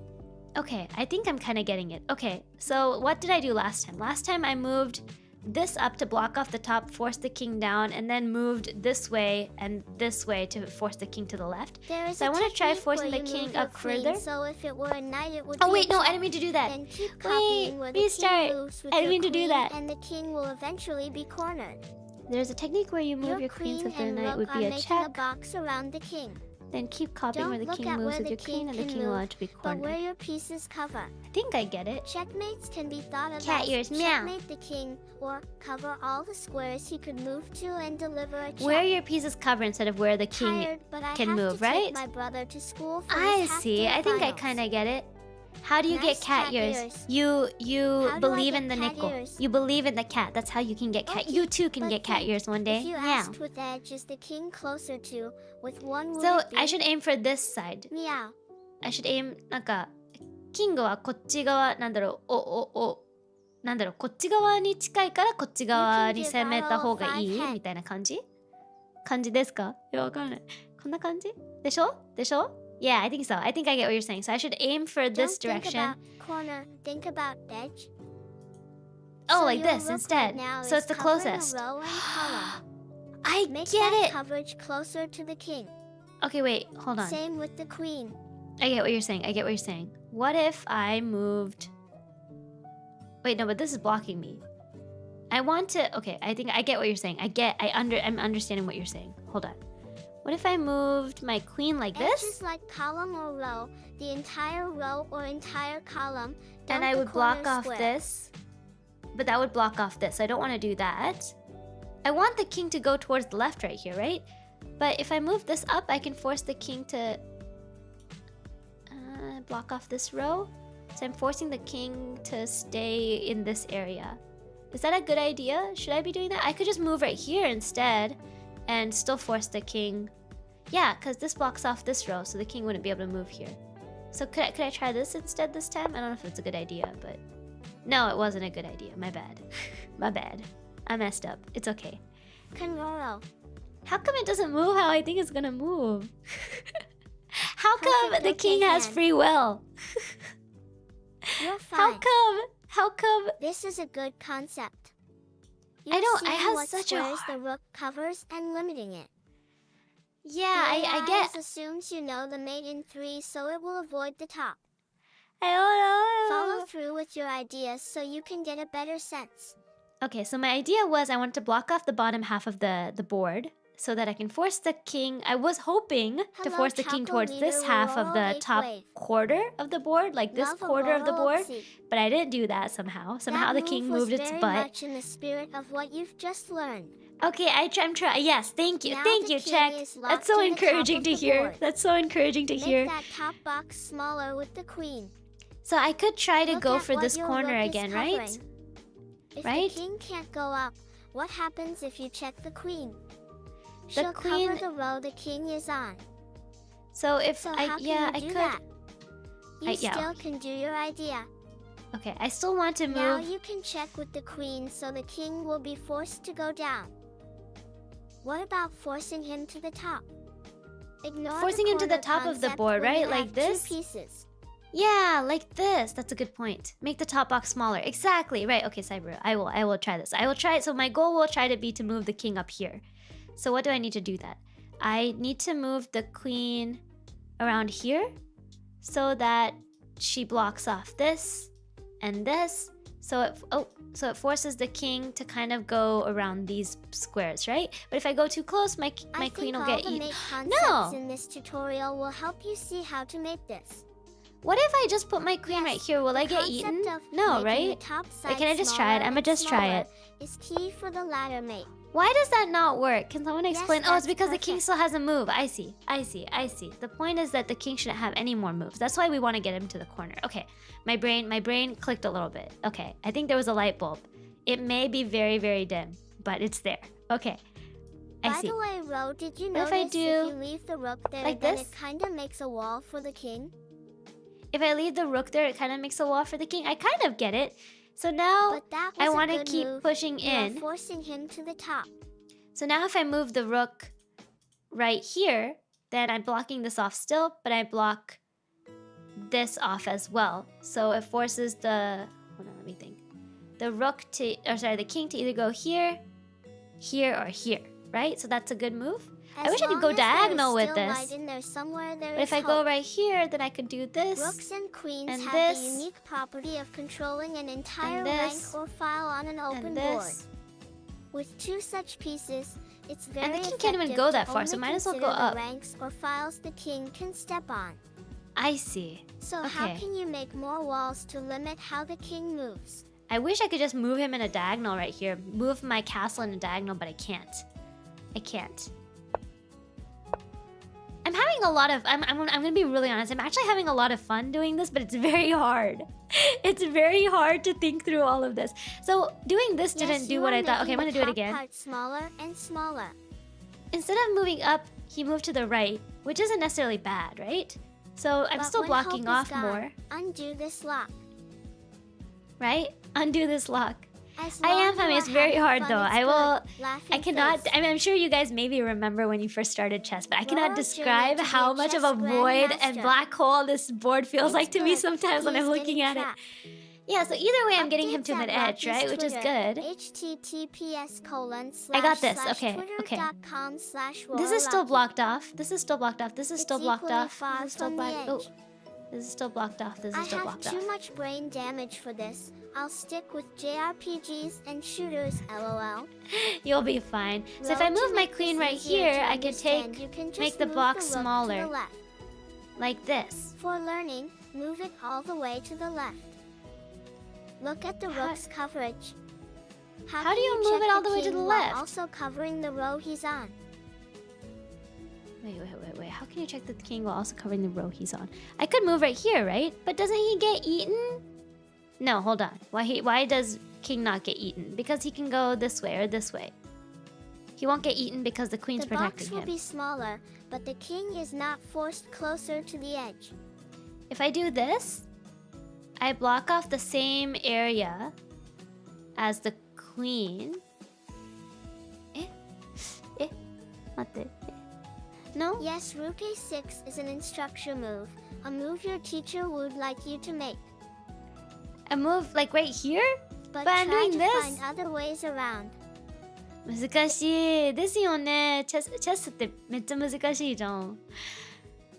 Speaker 1: Okay, I think I'm kind of getting it. Okay, so what did I do last time? Last time I moved this up to block off the top, force the king down, and then moved this way and this way to force the king to the left.
Speaker 2: There is
Speaker 1: So I
Speaker 2: a
Speaker 1: want to try
Speaker 2: technique
Speaker 1: forcing
Speaker 2: where
Speaker 1: the
Speaker 2: you
Speaker 1: king
Speaker 2: move your
Speaker 1: up
Speaker 2: queen,
Speaker 1: further.
Speaker 2: So if it were a knight, it would
Speaker 1: Oh
Speaker 2: be
Speaker 1: wait,
Speaker 2: a
Speaker 1: no, I
Speaker 2: check.
Speaker 1: didn't mean to do that.
Speaker 2: Then keep
Speaker 1: Wait,
Speaker 2: copying where the
Speaker 1: restart.
Speaker 2: king moves with
Speaker 1: I didn't
Speaker 2: your
Speaker 1: mean to do
Speaker 2: queen,
Speaker 1: that.
Speaker 2: and the king will eventually be cornered.
Speaker 1: There's a technique where you move your queen so
Speaker 2: queen
Speaker 1: the
Speaker 2: and
Speaker 1: knight
Speaker 2: rook
Speaker 1: would
Speaker 2: are
Speaker 1: be a
Speaker 2: making a
Speaker 1: check.
Speaker 2: box around the king.
Speaker 1: Then keep copying where
Speaker 2: Don't
Speaker 1: the
Speaker 2: look
Speaker 1: king
Speaker 2: at
Speaker 1: moves
Speaker 2: where
Speaker 1: with
Speaker 2: the
Speaker 1: your queen,
Speaker 2: king
Speaker 1: and the
Speaker 2: can
Speaker 1: king will
Speaker 2: move,
Speaker 1: have to be
Speaker 2: but where
Speaker 1: cornered.
Speaker 2: your pieces cover.
Speaker 1: I think I get it.
Speaker 2: Checkmates can be thought of
Speaker 1: Cat
Speaker 2: as
Speaker 1: ears, meow.
Speaker 2: checkmate the king, or cover all the squares he could move to and deliver a check.
Speaker 1: Where your pieces cover instead of where the king
Speaker 2: Tired, but I
Speaker 1: can
Speaker 2: have
Speaker 1: move,
Speaker 2: to
Speaker 1: right?
Speaker 2: take my brother to school for
Speaker 1: I
Speaker 2: his
Speaker 1: see.
Speaker 2: half-day
Speaker 1: I think I
Speaker 2: finals.
Speaker 1: kind of get it. How do you
Speaker 2: Nice
Speaker 1: get cat
Speaker 2: cat
Speaker 1: ears?
Speaker 2: ears.
Speaker 1: You
Speaker 2: How do I
Speaker 1: believe
Speaker 2: get
Speaker 1: in the
Speaker 2: cat
Speaker 1: nickel.
Speaker 2: ears?
Speaker 1: You believe in the cat. That's how you can get cat.
Speaker 2: Okay,
Speaker 1: You too can
Speaker 2: but
Speaker 1: get cat
Speaker 2: think,
Speaker 1: ears one day.
Speaker 2: If you
Speaker 1: Meow.
Speaker 2: asked with edge is the king closer to, with one would
Speaker 1: So
Speaker 2: it be?
Speaker 1: I should aim for this side.
Speaker 2: Meow.
Speaker 1: I should aim なんかキングはこっち側なんだろうなんだろうこっち側に近いからこっち側に攻めた方がいいみたいな感じですか？いやわかんない。こんな感じ？でしょ？ Yeah, I think so. I think I get what you're saying. So I should aim for this
Speaker 2: Don't
Speaker 1: direction.
Speaker 2: Think about corner, think about edge.
Speaker 1: Oh,
Speaker 2: So
Speaker 1: like
Speaker 2: your
Speaker 1: this
Speaker 2: rook
Speaker 1: instead.
Speaker 2: right now
Speaker 1: So
Speaker 2: is
Speaker 1: it's the
Speaker 2: covering
Speaker 1: closest.
Speaker 2: A row and column.
Speaker 1: I
Speaker 2: Make
Speaker 1: get
Speaker 2: that
Speaker 1: it.
Speaker 2: coverage closer to the king.
Speaker 1: Okay, wait, hold on.
Speaker 2: Same with the queen.
Speaker 1: I get what you're saying. What if I moved... Wait, no, but this is blocking me. I want to... Okay, I think I get what you're saying. I'm understanding what you're saying. Hold on. What if I moved my queen like
Speaker 2: Edge
Speaker 1: this?
Speaker 2: is like column or row, the entire row or entire column.
Speaker 1: And
Speaker 2: don't
Speaker 1: I
Speaker 2: the
Speaker 1: would block
Speaker 2: corner
Speaker 1: off
Speaker 2: square.
Speaker 1: this. But that would block off this. I don't want to do that. I want the king to go towards the left right here, right? But if I move this up, I can force the king to block off this row. So I'm forcing the king to stay in this area. Is that a good idea? Should I be doing that? I could just move right here instead and still force the king. Yeah, because this blocks off this row, so the king wouldn't be able to move here. So could I try this instead this time? I don't know if it's a good idea, but... No, it wasn't a good idea. My bad. My bad. I messed up. It's okay.
Speaker 2: Conroro.
Speaker 1: How come it doesn't move how I think it's gonna move? How come
Speaker 2: Perfect,
Speaker 1: the
Speaker 2: okay,
Speaker 1: king has
Speaker 2: hand.
Speaker 1: free will?
Speaker 2: You're fine.
Speaker 1: How come? How come?
Speaker 2: This is a good concept.
Speaker 1: I don't. I
Speaker 2: Seeing
Speaker 1: have
Speaker 2: what
Speaker 1: such a.
Speaker 2: squares the rook covers and limiting it.
Speaker 1: Yeah,
Speaker 2: The
Speaker 1: I
Speaker 2: AI
Speaker 1: get.
Speaker 2: assumes you know the mate in 3, so it will avoid the top.
Speaker 1: I don't know.
Speaker 2: Follow through with your ideas so you can get a better sense.
Speaker 1: Okay, so my idea was I wanted to block off the bottom half of the board so that I can force the king. I was hoping to
Speaker 2: Hello,
Speaker 1: force the king towards this
Speaker 2: Chocolate
Speaker 1: half of the
Speaker 2: Aurora
Speaker 1: top
Speaker 2: Wave.
Speaker 1: quarter of the board, like this
Speaker 2: Love
Speaker 1: quarter of the
Speaker 2: Aurora
Speaker 1: board.
Speaker 2: Oopsie.
Speaker 1: But I didn't do that somehow. Somehow the
Speaker 2: That
Speaker 1: king
Speaker 2: move was
Speaker 1: moved its
Speaker 2: very
Speaker 1: butt.
Speaker 2: much in the spirit of what you've just learned.
Speaker 1: Okay, I'm trying. Yes, thank you.
Speaker 2: Now
Speaker 1: Thank
Speaker 2: the
Speaker 1: you,
Speaker 2: king
Speaker 1: Check.
Speaker 2: is locked
Speaker 1: That's so
Speaker 2: in the top
Speaker 1: encouraging
Speaker 2: of
Speaker 1: to
Speaker 2: the
Speaker 1: hear.
Speaker 2: board.
Speaker 1: That's so encouraging to
Speaker 2: Make
Speaker 1: hear.
Speaker 2: that top box smaller with the queen.
Speaker 1: So I could try to
Speaker 2: Look
Speaker 1: go
Speaker 2: at
Speaker 1: for
Speaker 2: what
Speaker 1: this
Speaker 2: your
Speaker 1: corner
Speaker 2: rook is
Speaker 1: again, right?
Speaker 2: covering. If
Speaker 1: Right?
Speaker 2: the king can't go up, what happens if you check the queen?
Speaker 1: The
Speaker 2: She'll
Speaker 1: queen-
Speaker 2: cover the row the king is on.
Speaker 1: So if
Speaker 2: So
Speaker 1: I
Speaker 2: how can
Speaker 1: yeah,
Speaker 2: you
Speaker 1: I
Speaker 2: do
Speaker 1: could.
Speaker 2: that? You
Speaker 1: yeah.
Speaker 2: still can do your idea.
Speaker 1: Okay, I still want to
Speaker 2: Now
Speaker 1: move.
Speaker 2: you can check with the queen so the king will be forced to go down. What about forcing him to the top? Ignore
Speaker 1: Forcing
Speaker 2: the
Speaker 1: him to the
Speaker 2: corner
Speaker 1: top of the
Speaker 2: concept
Speaker 1: board,
Speaker 2: when
Speaker 1: right?
Speaker 2: you
Speaker 1: Like
Speaker 2: have
Speaker 1: this?
Speaker 2: 2 pieces.
Speaker 1: Yeah, like this. That's a good point. Make the top box smaller. Exactly. Right. Okay, Cyber. I will try this. I will try it. So my goal will try to be to move the king up here. So what do I need to do that? I need to move the queen around here so that she blocks off this and this. So it forces the king to kind of go around these squares, right? But if I go too close, my queen will get eaten.
Speaker 2: I think all the mate concepts
Speaker 1: No.
Speaker 2: in this tutorial will help you see how to make this.
Speaker 1: What if I just put my queen right here? Will I get
Speaker 2: Concept
Speaker 1: eaten?
Speaker 2: of
Speaker 1: No,
Speaker 2: making
Speaker 1: right?
Speaker 2: the top
Speaker 1: Wait,
Speaker 2: side
Speaker 1: can I just try it?
Speaker 2: smaller
Speaker 1: I'ma
Speaker 2: and
Speaker 1: just try
Speaker 2: smaller
Speaker 1: it.
Speaker 2: Is key for the ladder mate.
Speaker 1: Why does that not work? Can someone
Speaker 2: Yes,
Speaker 1: explain? Oh, it's
Speaker 2: that's
Speaker 1: because the king
Speaker 2: perfect.
Speaker 1: still hasn't moved. I see. The point is that the king shouldn't have any more moves. That's why we want to get him to the corner. Okay, my brain clicked a little bit. Okay, I think there was a light bulb. It may be very, very dim, but it's there. Okay, I see.
Speaker 2: By the way, Ro, did you
Speaker 1: What if
Speaker 2: notice
Speaker 1: I do
Speaker 2: if you leave the rook there,
Speaker 1: like
Speaker 2: then
Speaker 1: this?
Speaker 2: it kind of makes a wall for the king?
Speaker 1: If I leave the rook there, it kind of makes a wall for the king. I kind of get it. So now
Speaker 2: But that was
Speaker 1: I
Speaker 2: a
Speaker 1: want to
Speaker 2: good
Speaker 1: keep
Speaker 2: move.
Speaker 1: pushing
Speaker 2: You are
Speaker 1: in.
Speaker 2: forcing him to the top.
Speaker 1: So now if I move the rook right here, then I'm blocking this off still, but I block this off as well. So it forces the, hold on, let me think. The rook to, or sorry, the king to either go here, here, or here, right? So that's a good move. I wish I could go diagonal with this.
Speaker 2: Light in there somewhere, there
Speaker 1: But if
Speaker 2: is
Speaker 1: I go
Speaker 2: hope.
Speaker 1: right here, then I could do this.
Speaker 2: Rooks and queens
Speaker 1: and
Speaker 2: have
Speaker 1: this,
Speaker 2: the unique property of controlling an entire
Speaker 1: and
Speaker 2: rank
Speaker 1: this,
Speaker 2: or file on an open
Speaker 1: and
Speaker 2: board.
Speaker 1: this.
Speaker 2: With 2 such pieces, it's very
Speaker 1: And the king can't even
Speaker 2: effective
Speaker 1: go
Speaker 2: to
Speaker 1: that far, so
Speaker 2: only
Speaker 1: might as well go
Speaker 2: consider the
Speaker 1: up.
Speaker 2: ranks or files the king can step on.
Speaker 1: I see.
Speaker 2: So how
Speaker 1: Okay.
Speaker 2: can you make more walls to limit how the king moves?
Speaker 1: I wish I could just move him in a diagonal right here. Move my castle in a diagonal, but I can't. I can't. I'm having a lot of... I'm gonna be really honest. I'm actually having a lot of fun doing this, but it's very hard. It's very hard to think through all of this. So doing this didn't
Speaker 2: Yes,
Speaker 1: do
Speaker 2: you
Speaker 1: what
Speaker 2: are
Speaker 1: I thought. Okay, I'm
Speaker 2: making
Speaker 1: gonna do
Speaker 2: the
Speaker 1: it
Speaker 2: top
Speaker 1: again.
Speaker 2: part smaller and smaller.
Speaker 1: Instead of moving up, he moved to the right, which isn't necessarily bad, right? So I'm
Speaker 2: But
Speaker 1: still
Speaker 2: when
Speaker 1: blocking
Speaker 2: hope
Speaker 1: off
Speaker 2: is gone,
Speaker 1: more,
Speaker 2: Undo this lock.
Speaker 1: right? Undo this lock.
Speaker 2: As
Speaker 1: I
Speaker 2: long
Speaker 1: am
Speaker 2: you
Speaker 1: having.
Speaker 2: are
Speaker 1: It's very
Speaker 2: having
Speaker 1: hard
Speaker 2: fun,
Speaker 1: though.
Speaker 2: it's
Speaker 1: I
Speaker 2: good.
Speaker 1: will.
Speaker 2: Laughing
Speaker 1: I cannot.
Speaker 2: face.
Speaker 1: I'm sure you guys maybe remember when you first started chess, but I cannot
Speaker 2: Royal
Speaker 1: describe
Speaker 2: journey to be
Speaker 1: how
Speaker 2: a
Speaker 1: much of
Speaker 2: chess
Speaker 1: a void and
Speaker 2: grandmaster.
Speaker 1: black hole this board feels
Speaker 2: It's
Speaker 1: like to me
Speaker 2: good.
Speaker 1: sometimes when
Speaker 2: He
Speaker 1: I'm
Speaker 2: is
Speaker 1: looking
Speaker 2: getting
Speaker 1: at
Speaker 2: trapped.
Speaker 1: it. Yeah. So either way, I'm getting him
Speaker 2: Updates
Speaker 1: to
Speaker 2: at
Speaker 1: an edge,
Speaker 2: Rocky's
Speaker 1: right? Which is
Speaker 2: Twitter,
Speaker 1: good.
Speaker 2: https://
Speaker 1: I got this. Okay, okay.
Speaker 2: twitter.com/
Speaker 1: This is still
Speaker 2: Rocky.
Speaker 1: blocked off. This is still blocked off. This is
Speaker 2: It's
Speaker 1: still blocked
Speaker 2: equally
Speaker 1: off.
Speaker 2: far
Speaker 1: This is still
Speaker 2: from the
Speaker 1: blocked. Oh,
Speaker 2: edge.
Speaker 1: this is still blocked off. This
Speaker 2: I
Speaker 1: is still
Speaker 2: have
Speaker 1: blocked
Speaker 2: too
Speaker 1: off.
Speaker 2: much brain damage for this. I'll stick with JRPGs and shooters, lol.
Speaker 1: You'll be fine. So if
Speaker 2: Ro,
Speaker 1: I
Speaker 2: to
Speaker 1: move my
Speaker 2: make this
Speaker 1: queen right
Speaker 2: easier
Speaker 1: here,
Speaker 2: to
Speaker 1: I can
Speaker 2: understand,
Speaker 1: take
Speaker 2: you can just
Speaker 1: make the
Speaker 2: move
Speaker 1: box
Speaker 2: rook to
Speaker 1: smaller,
Speaker 2: the left.
Speaker 1: like this.
Speaker 2: For learning, move it all the way to the left. Look at the
Speaker 1: How-
Speaker 2: rook's coverage.
Speaker 1: How
Speaker 2: can
Speaker 1: do you move
Speaker 2: check
Speaker 1: it all the way to
Speaker 2: king
Speaker 1: the
Speaker 2: while
Speaker 1: left?
Speaker 2: Also covering the row he's on.
Speaker 1: Wait. How can you check that the king while also covering the row he's on? I could move right here, right? But doesn't he get eaten? No, hold on. Why does king not get eaten? Because he can go this way or this way. He won't get eaten because the queen's
Speaker 2: The box
Speaker 1: protecting
Speaker 2: will
Speaker 1: him.
Speaker 2: be smaller, but the king is not forced closer to the edge.
Speaker 1: If I do this, I block off the same area as the queen. No?
Speaker 2: Yes, rook a6 is an instruction move, a move your teacher would like you to make.
Speaker 1: I move like right here?
Speaker 2: But
Speaker 1: I'm
Speaker 2: try
Speaker 1: doing
Speaker 2: to
Speaker 1: this.
Speaker 2: find other ways around.
Speaker 1: 難しいですよね。チェスってめっちゃ難しいじゃん。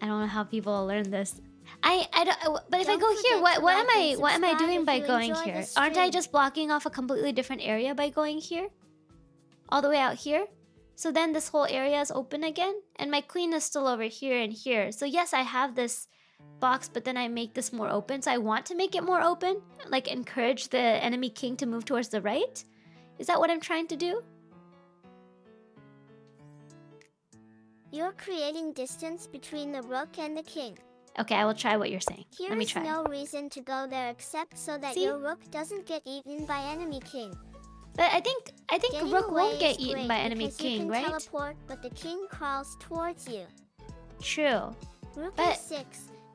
Speaker 1: I don't know how people learn this. I don't. But if I go here, what am I doing by going here? Aren't I just blocking off a completely different area by going here? All the way out here? So then this whole area is open again, and my queen is still over here and here. So yes, I have this box, but then I make this more open. So I want to make it more open, like encourage the enemy king to move towards the right. Is that what I'm trying to do?
Speaker 2: You're creating distance between the rook and the king.
Speaker 1: Okay, I will try what you're saying. Let me try.
Speaker 2: Here's no reason to go there except so that
Speaker 1: See?
Speaker 2: your rook doesn't get eaten by enemy king.
Speaker 1: But I think
Speaker 2: Getting
Speaker 1: rook
Speaker 2: away
Speaker 1: won't get
Speaker 2: is
Speaker 1: eaten
Speaker 2: great
Speaker 1: by enemy
Speaker 2: because
Speaker 1: king,
Speaker 2: you can
Speaker 1: right?
Speaker 2: teleport, but the king crawls towards you.
Speaker 1: True.
Speaker 2: Rook
Speaker 1: But-
Speaker 2: e6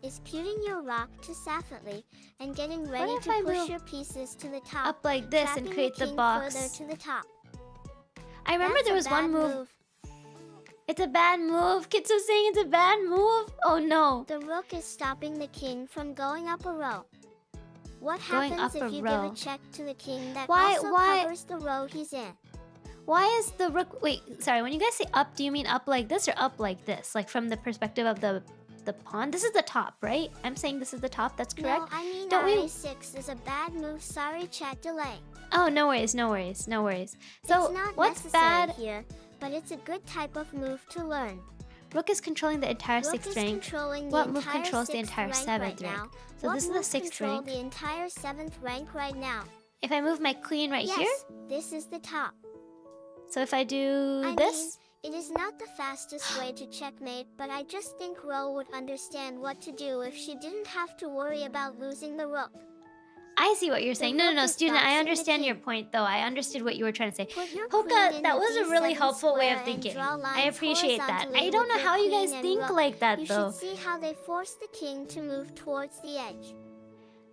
Speaker 2: is putting your rock to Safely and getting ready
Speaker 1: if
Speaker 2: to
Speaker 1: I
Speaker 2: push
Speaker 1: move
Speaker 2: your pieces to the top.
Speaker 1: Up like this and
Speaker 2: trapping
Speaker 1: create the
Speaker 2: king
Speaker 1: box.
Speaker 2: further to the top.
Speaker 1: I remember
Speaker 2: That's
Speaker 1: there
Speaker 2: a
Speaker 1: was one
Speaker 2: bad
Speaker 1: move. It's a bad move. Kitsu's saying it's a bad move. Oh no.
Speaker 2: The rook is stopping the king from going up a row. What
Speaker 1: Going
Speaker 2: happens
Speaker 1: up a
Speaker 2: if you
Speaker 1: row.
Speaker 2: give a check to the king that
Speaker 1: Why-
Speaker 2: also
Speaker 1: why-
Speaker 2: covers the row he's in?
Speaker 1: Why is the rook... Wait, sorry. When you guys say up, do you mean up like this or up like this? Like from the perspective of the pawn? This is the top, right? I'm saying this is the top. That's correct?
Speaker 2: No, I mean
Speaker 1: Don't we-
Speaker 2: a6 is a bad move. Sorry, chat delay.
Speaker 1: Oh, no worries. No worries. No worries. So
Speaker 2: It's not
Speaker 1: what's
Speaker 2: necessary
Speaker 1: bad?
Speaker 2: here, but it's a good type of move to learn.
Speaker 1: Rook is controlling the entire
Speaker 2: Rook
Speaker 1: 6th
Speaker 2: is
Speaker 1: rank.
Speaker 2: controlling
Speaker 1: What
Speaker 2: the
Speaker 1: move
Speaker 2: entire
Speaker 1: controls the
Speaker 2: 6th
Speaker 1: entire
Speaker 2: rank
Speaker 1: 7th
Speaker 2: right
Speaker 1: rank?
Speaker 2: now?
Speaker 1: So
Speaker 2: What
Speaker 1: this is the
Speaker 2: moves
Speaker 1: 6th
Speaker 2: control
Speaker 1: rank.
Speaker 2: the entire 7th rank right now?
Speaker 1: If I move my queen right
Speaker 2: Yes,
Speaker 1: here,
Speaker 2: this is the top.
Speaker 1: so if I do
Speaker 2: I
Speaker 1: this,
Speaker 2: mean, it is not the fastest way to checkmate, but I just think Ro would understand what to do if she didn't have to worry about losing the rook.
Speaker 1: I see what you're saying. No,
Speaker 2: rook is
Speaker 1: student, I
Speaker 2: boxing the
Speaker 1: understand your
Speaker 2: king.
Speaker 1: point though. I understood what you were trying to say.
Speaker 2: Put your
Speaker 1: Hoka,
Speaker 2: queen in
Speaker 1: that
Speaker 2: the
Speaker 1: was a really
Speaker 2: D7
Speaker 1: helpful way of
Speaker 2: square and
Speaker 1: thinking.
Speaker 2: draw
Speaker 1: I
Speaker 2: lines
Speaker 1: appreciate that.
Speaker 2: horizontally
Speaker 1: I don't know
Speaker 2: with your
Speaker 1: how you
Speaker 2: queen
Speaker 1: guys
Speaker 2: and
Speaker 1: think
Speaker 2: rook.
Speaker 1: like that
Speaker 2: You
Speaker 1: though.
Speaker 2: should see how they force the king to move towards the edge.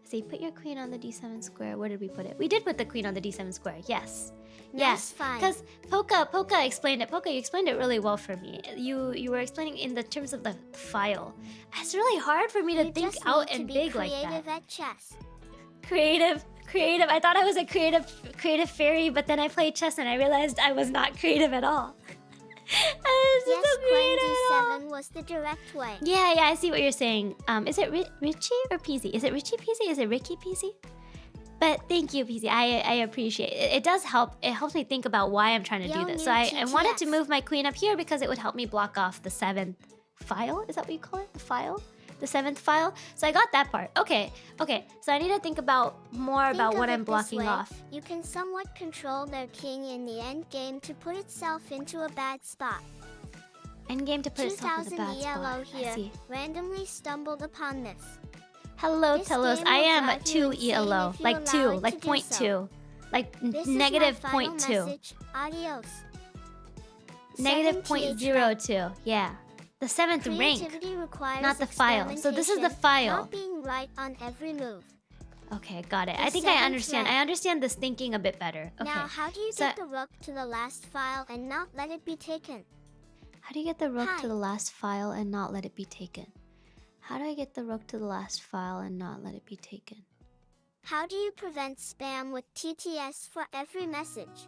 Speaker 1: See, put your queen on the D7 square. Where did we put it? We did put the queen on the D7 square. Yes.
Speaker 2: Nice
Speaker 1: Yes.
Speaker 2: find.
Speaker 1: Because Poka explained it. Poka, you explained it really well for me. You were explaining in the terms of the file. It's really hard for me to
Speaker 2: You
Speaker 1: think
Speaker 2: just
Speaker 1: out
Speaker 2: need to
Speaker 1: and
Speaker 2: be
Speaker 1: big like
Speaker 2: creative
Speaker 1: that.
Speaker 2: at chess.
Speaker 1: Creative. I thought I was a creative fairy, but then I played chess and I realized I was not creative at all. I was
Speaker 2: Yes,
Speaker 1: so
Speaker 2: playing
Speaker 1: creative at all.
Speaker 2: D7 was the direct way.
Speaker 1: Yeah, I see what you're saying. Is it Richie or Peasy? Is it Richie Peasy? Is it Ricky Peasy? But thank you, Peasy. I appreciate it. It does help. It helps me think about why I'm trying to do
Speaker 2: Yo,
Speaker 1: this.
Speaker 2: new
Speaker 1: So I wanted to
Speaker 2: TTS.
Speaker 1: move my queen up here because it would help me block off the 7th file. Is that what you call it? The file? The 7th file? So I got that part. Okay. So I need to think about more
Speaker 2: Think
Speaker 1: about
Speaker 2: of
Speaker 1: what
Speaker 2: it
Speaker 1: I'm
Speaker 2: this
Speaker 1: blocking
Speaker 2: way.
Speaker 1: off.
Speaker 2: You can somewhat control their king in the end game to put itself into a bad spot.
Speaker 1: Endgame to put itself in
Speaker 2: 2000
Speaker 1: a bad
Speaker 2: ELO
Speaker 1: spot. I
Speaker 2: here
Speaker 1: see.
Speaker 2: randomly stumbled upon this.
Speaker 1: Hello,
Speaker 2: This
Speaker 1: Telos.
Speaker 2: game
Speaker 1: I
Speaker 2: will
Speaker 1: am
Speaker 2: drive you
Speaker 1: 2
Speaker 2: insane
Speaker 1: ELO.
Speaker 2: if you
Speaker 1: Like 2.
Speaker 2: allow it
Speaker 1: Like
Speaker 2: to do
Speaker 1: 0.2.
Speaker 2: so.
Speaker 1: Like
Speaker 2: This
Speaker 1: negative
Speaker 2: is my final
Speaker 1: 0.2.
Speaker 2: message. Adios.
Speaker 1: Negative
Speaker 2: 7th
Speaker 1: 0.02. Yeah. The 7th rank.
Speaker 2: Creativity requires
Speaker 1: Not the file. So this is the
Speaker 2: experimentation,
Speaker 1: file.
Speaker 2: Not being right on every move.
Speaker 1: Okay, got it.
Speaker 2: The
Speaker 1: I think I
Speaker 2: 7th
Speaker 1: understand.
Speaker 2: rank.
Speaker 1: I understand this thinking a bit better. Okay.
Speaker 2: Now, how do you
Speaker 1: So-
Speaker 2: get the rook to the last file and not let it be taken?
Speaker 1: How do you get the rook
Speaker 2: Hi.
Speaker 1: to the last file and not let it be taken? How do I get the rook to the last file and not let it be taken?
Speaker 2: How do you prevent spam with TTS for every message?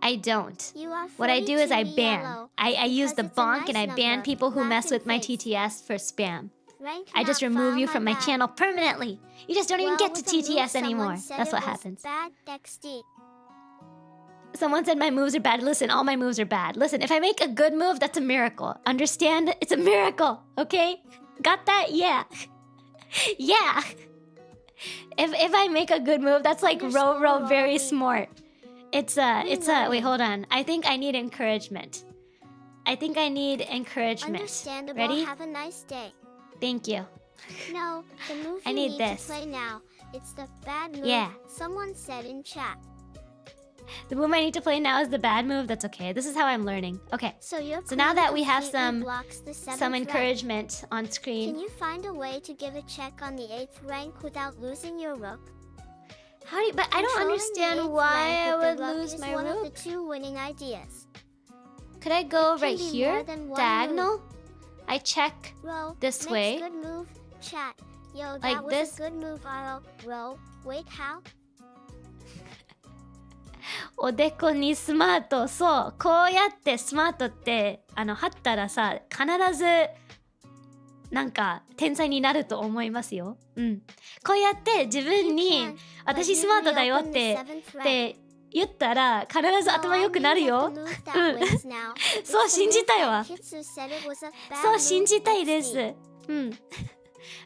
Speaker 1: I don't.
Speaker 2: You are
Speaker 1: What I do is I
Speaker 2: 42
Speaker 1: ban.
Speaker 2: yellow,
Speaker 1: I use the
Speaker 2: because it's a
Speaker 1: bonk and I
Speaker 2: nice
Speaker 1: ban
Speaker 2: number.
Speaker 1: people who
Speaker 2: Laugh
Speaker 1: mess
Speaker 2: in
Speaker 1: with my
Speaker 2: face.
Speaker 1: TTS for spam.
Speaker 2: Rank
Speaker 1: I just
Speaker 2: not
Speaker 1: remove
Speaker 2: file,
Speaker 1: you from my
Speaker 2: bad.
Speaker 1: channel permanently. You just don't even
Speaker 2: Well,
Speaker 1: get to
Speaker 2: with a move,
Speaker 1: TTS
Speaker 2: someone
Speaker 1: anymore.
Speaker 2: said
Speaker 1: That's
Speaker 2: it
Speaker 1: what
Speaker 2: was
Speaker 1: happens.
Speaker 2: Bad XD.
Speaker 1: Someone said my moves are bad. Listen, all my moves are bad. Listen, if I make a good move, that's a miracle. Understand? It's a miracle, okay? Got that? Yeah. Yeah. If I make a good move, that's like row very smart. It's wait, hold on. I think I need encouragement.
Speaker 2: Understandable.
Speaker 1: Ready?
Speaker 2: Have a nice day.
Speaker 1: Thank you.
Speaker 2: No, the move
Speaker 1: I
Speaker 2: you
Speaker 1: need
Speaker 2: need
Speaker 1: this.
Speaker 2: to play now. It's the bad move.
Speaker 1: Yeah.
Speaker 2: Someone said in chat.
Speaker 1: The move I need to play now is the bad move. That's okay. This is how I'm learning. Okay.
Speaker 2: So your
Speaker 1: So now
Speaker 2: queen
Speaker 1: that we have
Speaker 2: completely blocks the 7th
Speaker 1: some
Speaker 2: rank.
Speaker 1: encouragement on
Speaker 2: Can
Speaker 1: screen.
Speaker 2: you find a way to give a check on the 8th rank without losing your rook?
Speaker 1: How do you, but I don't
Speaker 2: Controlling the
Speaker 1: understand
Speaker 2: 8th
Speaker 1: why
Speaker 2: rank
Speaker 1: I
Speaker 2: with
Speaker 1: would
Speaker 2: the rook
Speaker 1: lose
Speaker 2: is
Speaker 1: my
Speaker 2: one of the
Speaker 1: rook.
Speaker 2: 2 winning ideas.
Speaker 1: Could I go
Speaker 2: It can
Speaker 1: right
Speaker 2: be
Speaker 1: here?
Speaker 2: more than one
Speaker 1: Diagonal? I check
Speaker 2: Row,
Speaker 1: this
Speaker 2: next
Speaker 1: way.
Speaker 2: good move. Chat. Yo, that
Speaker 1: Like
Speaker 2: was
Speaker 1: this?
Speaker 2: a good move, Row. Wait, how?
Speaker 1: おでこにスマート。そう。こうやってスマートって、貼ったらさ、必ず、なんか、天才になると思いますよ。うん。こうやって自分に、私スマートだよって言ったら、必ず頭良くなるよ。うん。そう信じたいわ。そう信じたいです。うん。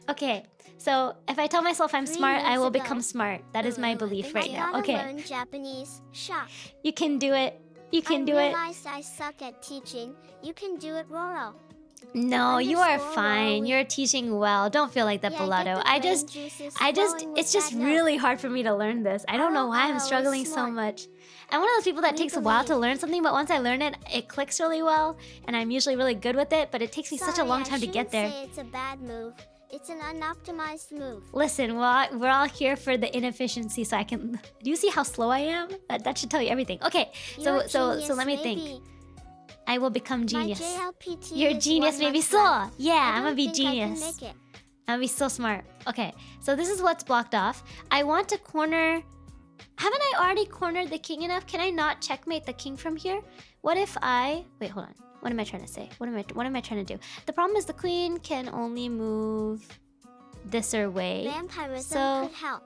Speaker 1: Okay. So, if I tell myself I'm smart, I will become smart. That is my belief right now. Okay.
Speaker 2: Learn Japanese. Shock.
Speaker 1: You can do it. You can do it.
Speaker 2: I realized I suck at teaching. You can do it, Roro.
Speaker 1: No, you are fine. You're teaching well. Don't feel like that, Bellotto. It's just really hard for me to learn this. I don't know why I'm struggling so much. I'm one of those people that takes a while to learn something, but once I learn it, it clicks really well, and I'm usually really good with it, but it takes me such a long time to get there.
Speaker 2: Say it's a bad move. It's an unoptimized move.
Speaker 1: Listen, we're all here for the inefficiency, so I can... Do you see how slow I am? That should tell you everything. Okay, so let me think. I will become genius. You're genius, maybe so. Yeah, I'm gonna be genius. I'm gonna be so smart. Okay, so this is what's blocked off. I want to corner... Haven't I already cornered the king enough? Can I not checkmate the king from here? What if I... Wait, hold on. What am I trying to say? What am I trying to do? The problem is the queen can only move this way.
Speaker 2: Vampirism could help.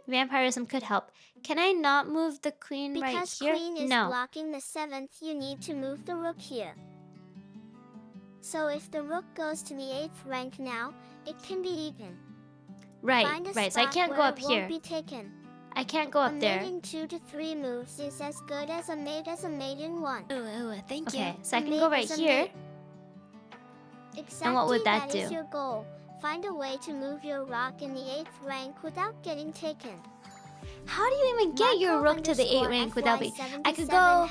Speaker 1: Vampirism could help. Can I not move the queen right here?
Speaker 2: Because queen is blocking the 7th, you need to move the rook here. So if the rook goes to the 8th rank now, it can be even.
Speaker 1: Right. So I can't go up here.
Speaker 2: Be taken.
Speaker 1: I can't go up there.
Speaker 2: A mate in 2 to 3 moves is as good as a mate in 1.
Speaker 1: Ooh, thank you. So I can go right here.
Speaker 2: Exactly,
Speaker 1: and what would that do?
Speaker 2: Is your goal. Find a way to move your rock in the 8th rank without getting taken.
Speaker 1: How do you even get your rook to the 8th rank without being... I could go